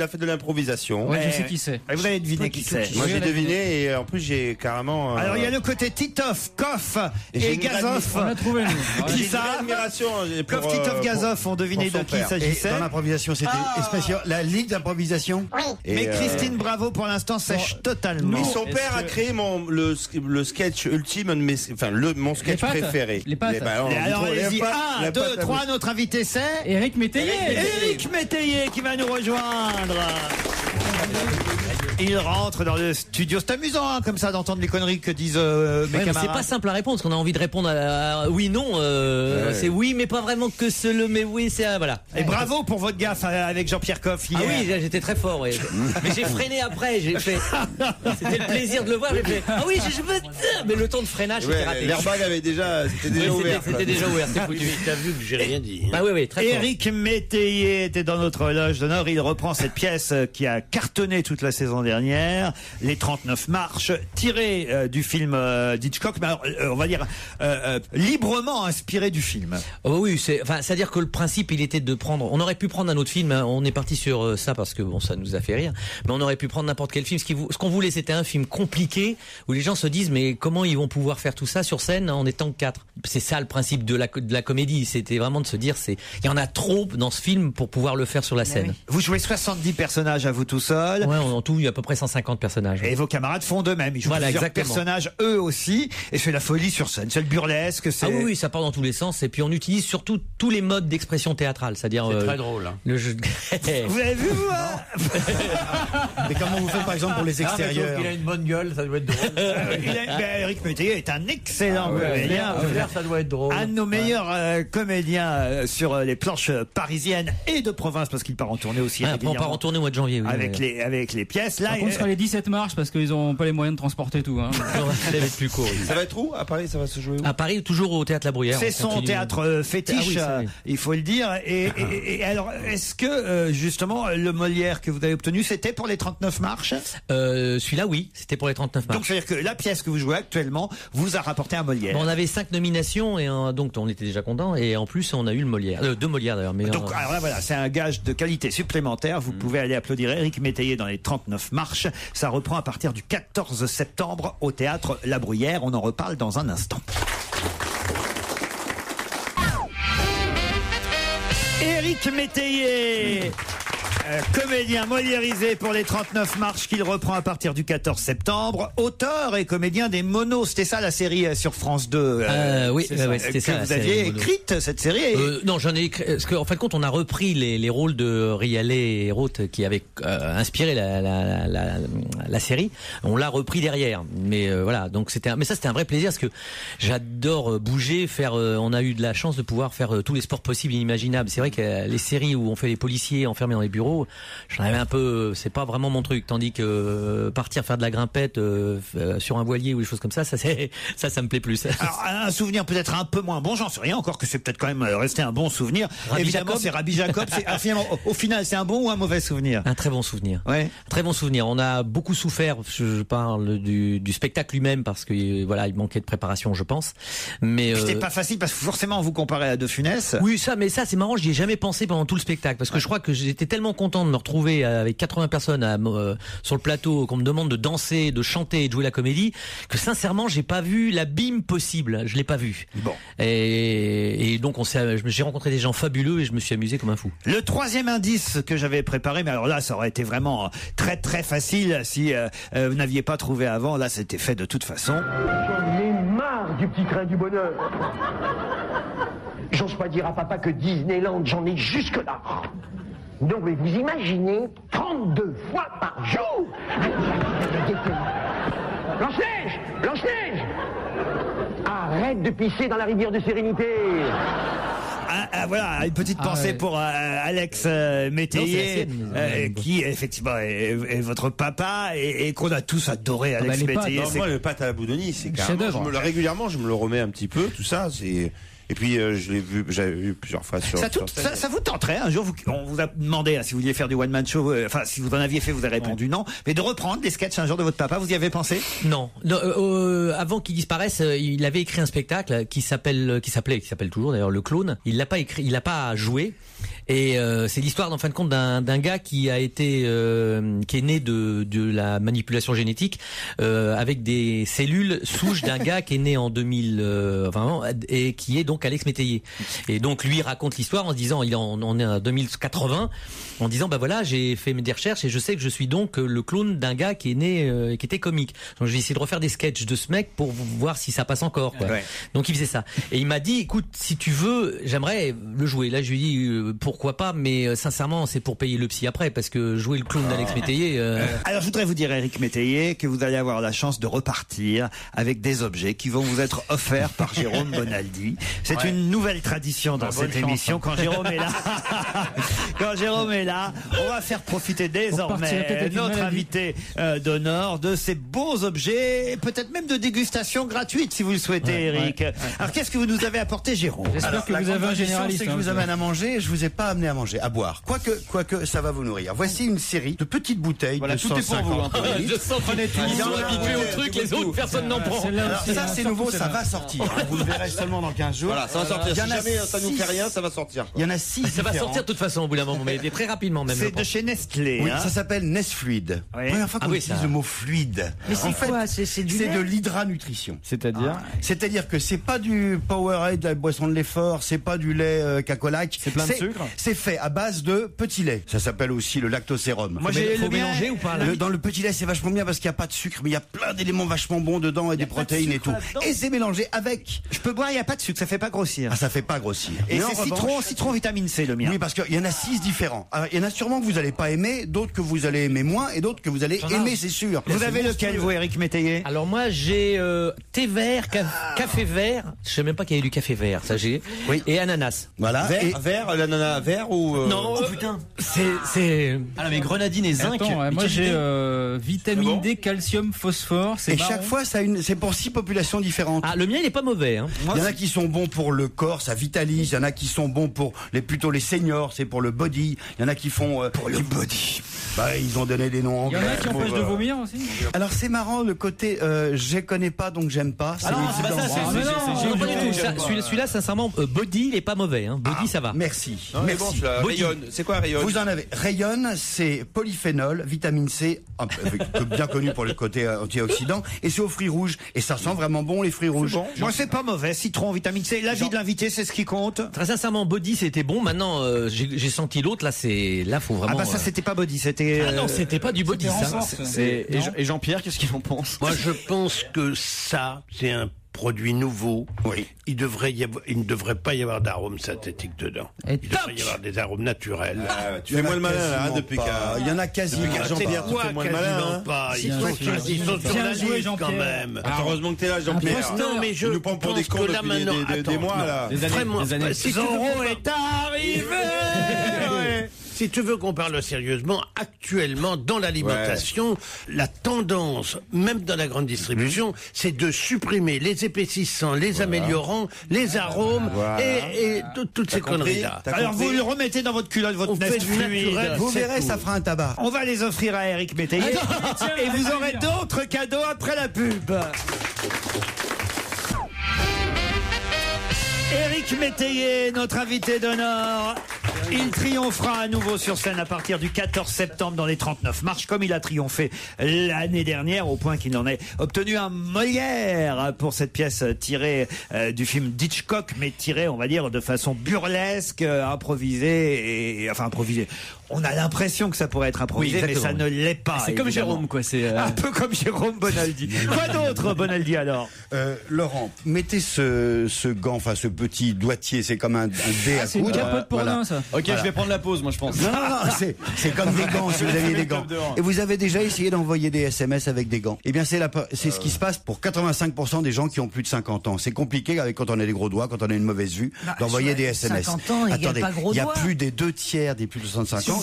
fait de l'improvisation. Ouais, je sais qui c'est. Vous allez deviner qui c'est. Moi j'ai deviné et en plus j'ai carrément. Alors il y a le côté Titoff, Koff j'ai et une Gazoff. On a trouvé, nous. Qui J'ai une ça? admiration pour, Koff, Titoff, Gazoff ont deviné pour de son qui il père. s'agissait. Dans l'improvisation, c'était spécial. La ligue d'improvisation? Oui. Mais Christine Bravo pour l'instant sèche totalement. Mais son père a créé le sketch ultime, mon sketch préféré. Les pattes. Alors allez-y, 1, 2, 3, notre invité c'est Éric Métayer. Éric Métayer qui va nous rejoindre. Il rentre dans le studio. C'est amusant, hein, comme ça, d'entendre les conneries que disent mes camarades. C'est pas simple à répondre, parce qu'on a envie de répondre à oui, non. C'est oui, mais pas vraiment que mais oui, c'est voilà. Et bravo pour votre gaffe avec Jean-Pierre Coff hier. Ah oui, j'étais très fort. Ouais. Mais j'ai freiné après. C'était le plaisir de le voir. J'ai fait. Ah oui, mais le temps de freinage, c'était raté. L'airbag c'était déjà ouvert. C'était déjà ouvert. C'est foutu. T'as vu que j'ai rien dit. Bah oui, très fort. Éric Métayer était dans notre loge d'honneur. Il reprend cette pièce qui a cartonné toute la saison dernière, Les 39 marches, tirée du film d'Hitchcock, mais alors, on va dire librement inspiré du film. Oh oui, c'est-à-dire que le principe, il était de prendre. On aurait pu prendre un autre film. Hein, on est parti sur ça parce que bon, ça nous a fait rire. Mais on aurait pu prendre n'importe quel film. Ce qu'on voulait, c'était un film compliqué où les gens se disent mais comment ils vont pouvoir faire tout ça sur scène en étant que 4. C'est ça le principe de la comédie. C'était vraiment de se dire il y en a trop dans ce film pour pouvoir le faire sur la scène. Oui. Vous jouez 70 personnages à vous tout seul. Ouais, en tout, il y a peu près 150 personnages. Et vos camarades font de même. Ils jouent Voilà, plusieurs exactement. personnages eux aussi. Et c'est la folie sur scène. C'est le burlesque. C'est... Ah oui, ça part dans tous les sens. Et puis on utilise surtout tous les modes d'expression théâtrale. C'est-à-dire. C'est très drôle. Hein. Le jeu. Vous avez vu, vous hein? Mais comment vous faites par exemple pour les extérieurs? Il a une bonne gueule, ça doit être drôle. Éric Métayer est un excellent comédien. Ça doit être drôle. Un de nos meilleurs comédiens sur les planches parisiennes et de province, parce qu'il part en tournée aussi. On part en tournée au mois de janvier. Oui, avec les pièces. Là, Par contre, ce sera les 17 marches parce qu'ils n'ont pas les moyens de transporter tout. Hein. Ça va être plus court. Oui. Ça va être où à Paris? Ça va se jouer où? À Paris, toujours au Théâtre La Bruyère. c'est son théâtre fétiche, il faut le dire. Et alors, est-ce que justement le Molière que vous avez obtenu, c'était pour les 39 marches? Celui-là, oui, c'était pour les 39 marches. Donc, c'est-à-dire que la pièce que vous jouez actuellement vous a rapporté un Molière. Bon, on avait 5 nominations et donc on était déjà content. Et en plus, on a eu le Molière, 2 Molières d'ailleurs. Mais donc, alors là, voilà, c'est un gage de qualité supplémentaire. Vous pouvez aller applaudir Éric Métayer dans les 39 marches. Ça reprend à partir du 14 septembre au Théâtre La Bruyère. On en reparle dans un instant. Éric Métayer, comédien moliérisé pour les 39 marches qu'il reprend à partir du 14 septembre, auteur et comédien des Monos. C'était ça la série sur France 2. Oui, c'était ça. Vous aviez écrite cette série Non, j'en ai écrit. Parce qu'en fin de compte, on a repris les rôles de Rialet et Roth qui avaient inspiré la série. On l'a repris derrière. Mais voilà, donc c'était un vrai plaisir parce que j'adore bouger, on a eu de la chance de pouvoir faire tous les sports possibles et inimaginables. C'est vrai que les séries où on fait les policiers enfermés dans les bureaux, j'en avais un peu, c'est pas vraiment mon truc, tandis que partir faire de la grimpette sur un voilier ou des choses comme ça me plaît plus. Alors, un souvenir peut-être un peu moins bon, j'en sais rien, encore que c'est peut-être quand même resté un bon souvenir. Rabbi Évidemment, Jacob. c'est Rabbi Jacob. Finalement, au final, c'est un bon ou un mauvais souvenir? Un très bon souvenir. Ouais. Un très bon souvenir. On a beaucoup souffert, je parle du spectacle lui-même parce que voilà, il manquait de préparation, je pense. Mais c'était pas facile parce que forcément, vous comparez à De Funès. Oui, mais ça c'est marrant, j'y ai jamais pensé pendant tout le spectacle parce que je crois que j'étais tellement content de me retrouver avec 80 personnes sur le plateau, qu'on me demande de danser, de chanter et de jouer la comédie, que sincèrement, j'ai pas vu l'abîme possible. Je l'ai pas vu. Bon. Et donc j'ai rencontré des gens fabuleux et je me suis amusé comme un fou. Le troisième indice que j'avais préparé, mais alors là, ça aurait été vraiment très très facile si vous n'aviez pas trouvé avant. Là, c'était fait de toute façon. J'en ai marre du petit train du bonheur. J'ose pas dire à papa que Disneyland, j'en ai jusque-là. Non, mais vous imaginez 32 fois par jour. Blanche-Neige, Blanche-Neige, arrête de pisser dans la rivière de Sérénité. Voilà, une petite pensée pour Alex Métayer, qui effectivement est votre papa et qu'on a tous adoré. Alex Métayer. Moi, le pâte à la boudoni, c'est carrément. Régulièrement, je me le remets un petit peu, tout ça. Et puis je l'ai vu, j'avais vu plusieurs fois sur. Ça vous tenterait un jour, on vous a demandé si vous vouliez faire du one man show, enfin si vous en aviez fait, vous avez répondu non, mais de reprendre des sketchs un jour de votre papa, vous y avez pensé? Non. Avant qu'il disparaisse, il avait écrit un spectacle qui s'appelle toujours d'ailleurs Le Clone. Il l'a pas écrit, il l'a pas joué. Et c'est l'histoire, en fin de compte, d'un gars qui a été, qui est né de la manipulation génétique avec des cellules souches d'un gars qui est né en 2020 et qui est donc Alex Métayer. Et donc lui raconte l'histoire en se disant, on est en 2080, en disant bah voilà, j'ai fait des recherches et je sais que je suis donc le clone d'un gars qui est né, qui était comique. Donc je vais essayer de refaire des sketchs de ce mec pour voir si ça passe encore. Quoi. Ouais. Donc il faisait ça. Et il m'a dit, écoute, si tu veux, j'aimerais le jouer. Là je lui ai dit pourquoi pas, mais sincèrement c'est pour payer le psy après, parce que jouer le clone d'Alex Métayer. Alors je voudrais vous dire, Éric Métayer, que vous allez avoir la chance de repartir avec des objets qui vont vous être offerts par Jérôme Bonaldi. C'est une nouvelle tradition dans cette émission. Quand Jérôme est là, quand Jérôme est là, on va faire profiter désormais notre invité d'honneur de ces beaux objets, peut-être même de dégustation gratuite si vous le souhaitez, Éric. Alors qu'est-ce que vous nous avez apporté, Jérôme? J'espère que vous avez un généraliste. C'est que je vous amène à manger et je vous ai pas amené à manger, à boire. Quoique ça va vous nourrir. Voici une série de petites bouteilles de 150 Je sens qu'on est tous habitués au truc, les autres personne n'en prend. Alors ça c'est nouveau, ça va sortir. Vous le verrez seulement dans 15 jours. Voilà, ça va sortir. Si jamais ça nous fait rien, ça va sortir. Il y en a 6. Ça va sortir de toute façon au bout d'un moment, mais très rapidement même. C'est de chez Nestlé. Oui, ça s'appelle Nesfluide. Première fois qu'on utilise le mot fluide. Mais c'est quoi? C'est du lait? C'est de l'hydranutrition. C'est-à-dire que c'est pas du Powerade, de la boisson de l'effort, c'est pas du lait Cacolac. C'est plein de sucre. C'est fait à base de petit lait. Ça s'appelle aussi le lactosérum. Moi, j'ai Faut le mien. mélanger ou pas là Dans le petit lait, c'est vachement bien parce qu'il n'y a pas de sucre, mais il y a plein d'éléments vachement bons dedans et des protéines et tout. Et c'est mélangé avec. Je peux boire, il n'y a pas de sucre, ça fait pas grossir. Ah, ça fait pas grossir. Et Mais en c'est revanche- citron vitamine C le mien. Oui, parce qu'il y en a 6 différents. Alors, il y en a sûrement que vous n'allez pas aimer, d'autres que vous allez aimer moins et d'autres que vous allez aimer, c'est sûr. Vous C'est avez lequel, monstrueux. vous, Éric Métayer? Alors moi j'ai thé vert, café vert. Je sais même pas qu'il y avait du café vert, ça j'ai. Oui. Et ananas. Voilà. Et- Vert, l'ananas vert ou. Non, putain. c'est. Ah non, mais grenadine et zinc. Attends, mais moi quelle j'ai idée. vitamine D, calcium, phosphore. C'est Et marron. chaque fois, c'est pour 6 populations différentes. Ah, le mien il est pas mauvais. Hein. Il y en a qui sont bons pour le corps, ça vitalise. Il y en a qui sont bons pour plutôt les seniors, c'est pour le body. Il y en a qui font pour le body. Bah, ils ont donné des noms Il y anglais. en a qui empêchent de vomir aussi. Alors c'est marrant le côté je connais pas donc j'aime pas. Ah non, c'est pas ça, Ah, mais non, Non, pas du non, tout. Ça, celui-là, sincèrement, body il est pas mauvais. Hein. Body ça va. Merci. Non, mais bon, Merci. celui-là, Body. rayonne. C'est quoi rayonne? Vous en avez. Rayonne, c'est polyphénol, vitamine C, bien connu pour le côté antioxydant, et c'est aux fruits rouges. Et ça sent vraiment bon les fruits rouges. Moi, c'est pas mauvais. Citron, vitamine C. L'avis de l'invité, c'est ce qui compte. Très sincèrement, body c'était bon. Maintenant, j'ai senti l'autre. Là, faut vraiment. Ah bah ça, c'était pas body, c'était. Ah non, c'était pas du body ça. renforce. Et Jean-Pierre, qu'est-ce qu'il en pense? Moi, je pense que ça, c'est un produit nouveau. Oui. Il ne devrait pas y avoir d'arômes synthétiques dedans. Et Il devrait y avoir des arômes naturels. Tu fais moi le malin là, hein, depuis pas. qu'à. Il y en a quasiment Jean-Pierre, tu fais moi le malin. Quasiment Hein. pas. Si, Ils sont sur Bien la joué, liste quand Jean-Pierre. même. Heureusement que t'es là, Jean-Pierre. Non, mais je Tu nous prends pour des pense cons que là, depuis maintenant, des attends, mois non. là. Vraiment, si tu veux qu'on est arrivé. Si tu veux qu'on parle sérieusement, actuellement, dans l'alimentation, la tendance, même dans la grande distribution, c'est de supprimer les épaississants, les améliorants, les arômes et toutes ces conneries-là. Alors vous le remettez dans votre culotte, votre On fait nest du fluide. naturel. Vous C'est verrez, tout. ça fera un tabac. On va les offrir à Éric Métayer. Et vous aurez d'autres cadeaux après la pub. Éric Métayer, notre invité d'honneur. Il triomphera à nouveau sur scène à partir du 14 septembre dans les 39 marches, comme il a triomphé l'année dernière, au point qu'il en ait obtenu un Molière pour cette pièce tirée du film d'Hitchcock, mais tirée, on va dire, de façon burlesque, improvisée, et enfin improvisée. On a l'impression que ça pourrait être improvisé, mais ça ne l'est pas. C'est comme évidemment. Jérôme, quoi. C'est Un peu comme Jérôme Bonaldi. Quoi d'autre, Bonaldi, alors? Laurent, mettez ce gant, enfin ce petit doigtier, c'est comme un dé à C'est une coudre. capote pour nain, ça. Ok, je vais prendre la pause, moi, je pense. Non, c'est comme des gants si vous aviez des gants. Et vous avez déjà essayé d'envoyer des SMS avec des gants. Eh bien, c'est ce qui se passe pour 85% des gens qui ont plus de 50 ans. C'est compliqué quand on a des gros doigts, quand on a une mauvaise vue, d'envoyer des SMS. 50 ans, Attendez, pas gros il y a doigts. plus des 2/3 des plus de 65 ans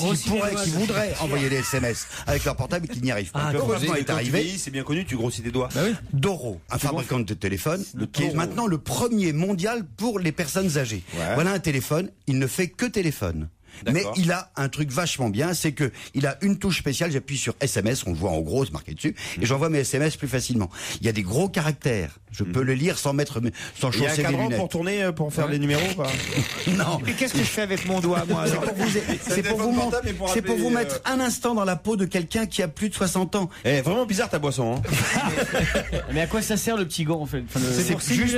qui voudraient envoyer des SMS avec leur portable et qui n'y arrivent pas. Heureusement est arrivé. C'est bien connu, tu grossis tes doigts. Doro, un fabricant de téléphones, qui est maintenant le premier mondial pour les personnes âgées. Voilà un téléphone, il ne fait que téléphone. Mais il a un truc vachement bien, c'est que il a une touche spéciale, j'appuie sur SMS, on le voit en gros, c'est marqué dessus, et j'envoie mes SMS plus facilement. Il y a des gros caractères, je peux le lire sans Il y a un chausser mes cadran lunettes. pour tourner, pour faire les numéros, quoi. Non, Mais qu'est-ce que je fais avec mon doigt, moi, alors? c'est pour vous mettre un instant dans la peau de quelqu'un qui a plus de 60 ans. Eh, vraiment bizarre ta boisson, hein. Mais à quoi ça sert le petit gant, en fait? Enfin, le- C'est juste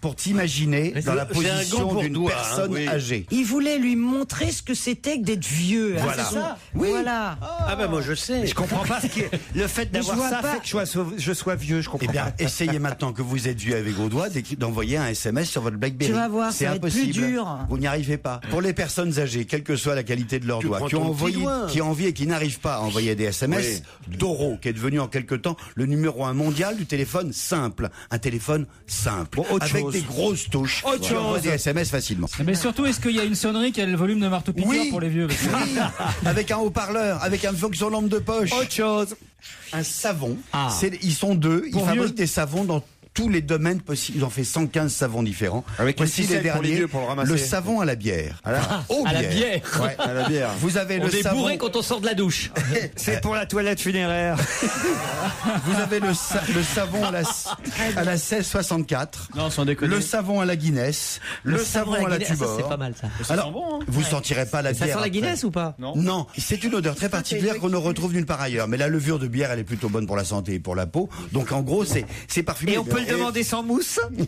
pour t'imaginer dans la c'est un gant position pour d'une doigt, personne oui. âgée. Il voulait lui montrer ce que c'était que d'être vieux. hein, Voilà. c'est ça Oui. Voilà. Ah ben moi je sais. Mais je comprends pas le fait d'avoir je vois ça pas. fait que je sois vieux, je comprends Eh bien, pas. essayez maintenant que vous êtes vieux avec vos doigts d'envoyer un SMS sur votre BlackBerry. Tu vas voir, c'est ça va être impossible. plus dur. Vous n'y arrivez pas. Pour les personnes âgées, quelle que soit la qualité de leurs Tu doigts, prends qui ont ton petit envoyé, doigt. qui ont envie et qui n'arrivent pas à envoyer des SMS, Doro, qui est devenu en quelque temps le numéro 1 mondial du téléphone simple. Un téléphone simple. Bon, autre avec chose. des grosses touches. Autre qui envoient chose. des SMS facilement. Mais surtout, est-ce qu'il y a une sonnerie qui a le volume de marteau-piqueur Oui. pour les vieux? Parce que- Oui, avec un haut-parleur, avec une fonction lampe de poche. Autre chose. Un savon. Ah. Ils sont deux. Ils Pour fabriquent vieux. des savons dans tous les domaines possibles. Ils ont fait 115 savons différents. Avec une Voici ficelle les pour les derniers. vieux pour le ramasser. Le savon à la bière. À la bière. Ouais. À la bière. Vous avez On le est savon. bourré quand on sort de la douche. C'est pour la toilette funéraire. Vous avez le savon à la 1664. Non, sans déconner. Le savon à la Guinness. Le savon à la Guinness, ça, Tuborg. c'est pas mal ça. Alors, bon, hein. vous sentirez pas la Ça bière. sent la après. Guinness ou pas? Non, c'est une odeur très particulière qu'on ne retrouve nulle part ailleurs. Mais la levure de bière, elle est plutôt bonne pour la santé et pour la peau. Donc en gros, c'est parfumé. Et on peut le demandé sans mousse? Oui.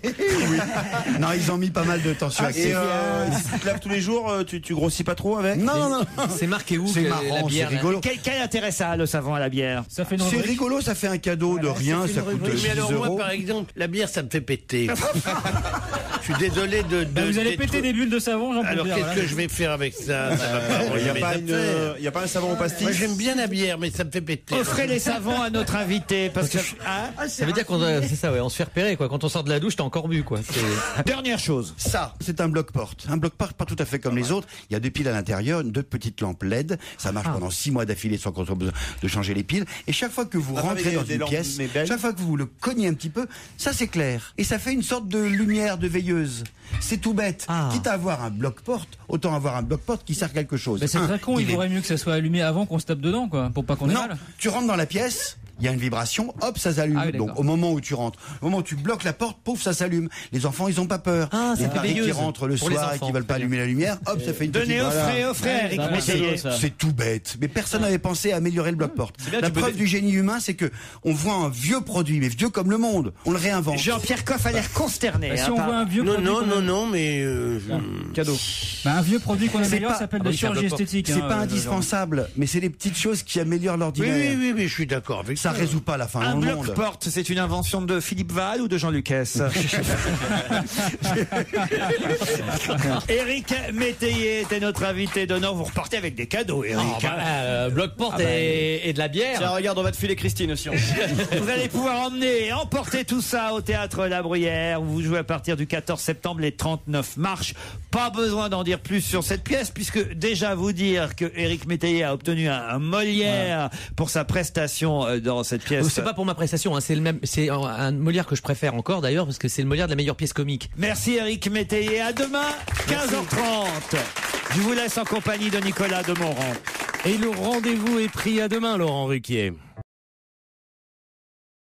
Non, ils ont mis pas mal de tension active. Et si tu te laves tous les jours, tu grossis pas trop avec? Non. C'est marqué où C'est la marrant, bière, c'est là rigolo. Quel intérêt ça a, le savon à la bière? Ça fait une C'est rubrique. rigolo, ça fait un cadeau de rien, ça coûte Oui, 10 mais alors moi, euros. par exemple, la bière, ça me fait péter. Je suis désolé de. Vous allez d'être- péter des bulles de savon, j'en peux Alors dire. qu'est-ce Voilà. que je vais faire avec ça? Ça va pas Il n'y a, enlever pas mes affaires. y a pas un savon au pastis? Moi, j'aime bien la bière, mais ça me fait péter. Offrez les savons à notre invité, parce que... Hein? Ça veut dire qu'on c'est ça, ouais, on se fait repérer quoi. Quand on sort de la douche, t'as encore bu quoi. Dernière chose. Ça, c'est un bloc-porte. Un bloc-porte pas tout à fait comme les autres. Il y a deux piles à l'intérieur, deux petites lampes LED. Ça marche pendant 6 mois d'affilée sans qu'on soit besoin de changer les piles. Et chaque fois que vous rentrez dans une pièce, chaque fois que vous le cognez un petit peu, ça s'éclaire. Et ça fait une sorte de lumière de veilleuse. C'est tout bête. Quitte à avoir un bloc-porte, autant avoir un bloc-porte qui sert à quelque chose. Mais c'est très con, il vaudrait mieux que ça soit allumé avant qu'on se tape dedans, quoi, pour pas qu'on ait Non, mal. tu rentres dans la pièce, il y a une vibration, hop, ça s'allume. Ah oui, d'accord. Donc au moment où tu rentres, au moment où tu bloques la porte, pouf, ça s'allume. Les enfants, ils ont pas peur. Ah, ça les fait paris qui veilleuse. rentrent le Pour les soir et enfants, qui veulent pas très allumer la lumière, hop, ça fait une petite... Donnez, offrez, Voilà. Eric ça va, Métayer. ça. C'est tout bête, mais personne n'avait pensé à améliorer le bloc-porte. bien, La tu peux preuve du génie humain, c'est que on voit un vieux produit, mais vieux comme le monde. On le réinvente. Jean-Pierre Coff a l'air consterné. Bah, si hein, on par- voit un vieux Non, produit. non, qu'on non, a- non, mais. Cadeau. Bah, un vieux produit qu'on C'est améliore pas- s'appelle Ah de oui, c'est un chirurgie bloc-porte. esthétique. C'est hein, pas euh, indispensable, mais c'est les petites choses qui améliorent Oui, l'ordinaire. oui, je suis d'accord avec Ça résout pas la fin Un du monde. bloc-porte, c'est une invention de Philippe Val ou de Jean Lucas? Eric Métayer était notre invité d'honneur. Vous repartez avec des cadeaux, Eric. bloc-porte et de la bière. Tiens, regarde, on va te filer Christine aussi. Vous allez pouvoir emmener et emporter tout ça au Théâtre La Bruyère, où vous jouez à partir du 14 septembre les 39 marches. Pas besoin d'en dire plus sur cette pièce, puisque déjà vous dire que Eric Métayer a obtenu un Molière pour sa prestation dans cette pièce. C'est pas pour ma prestation, hein, c'est le même, c'est un Molière que je préfère encore d'ailleurs parce que c'est le Molière de la meilleure pièce comique. Merci Eric Métayer. À demain, 15h30. Je vous laisse en compagnie de Nicolas Demorand. Et le rendez-vous est pris à demain, Laurent Ruquier.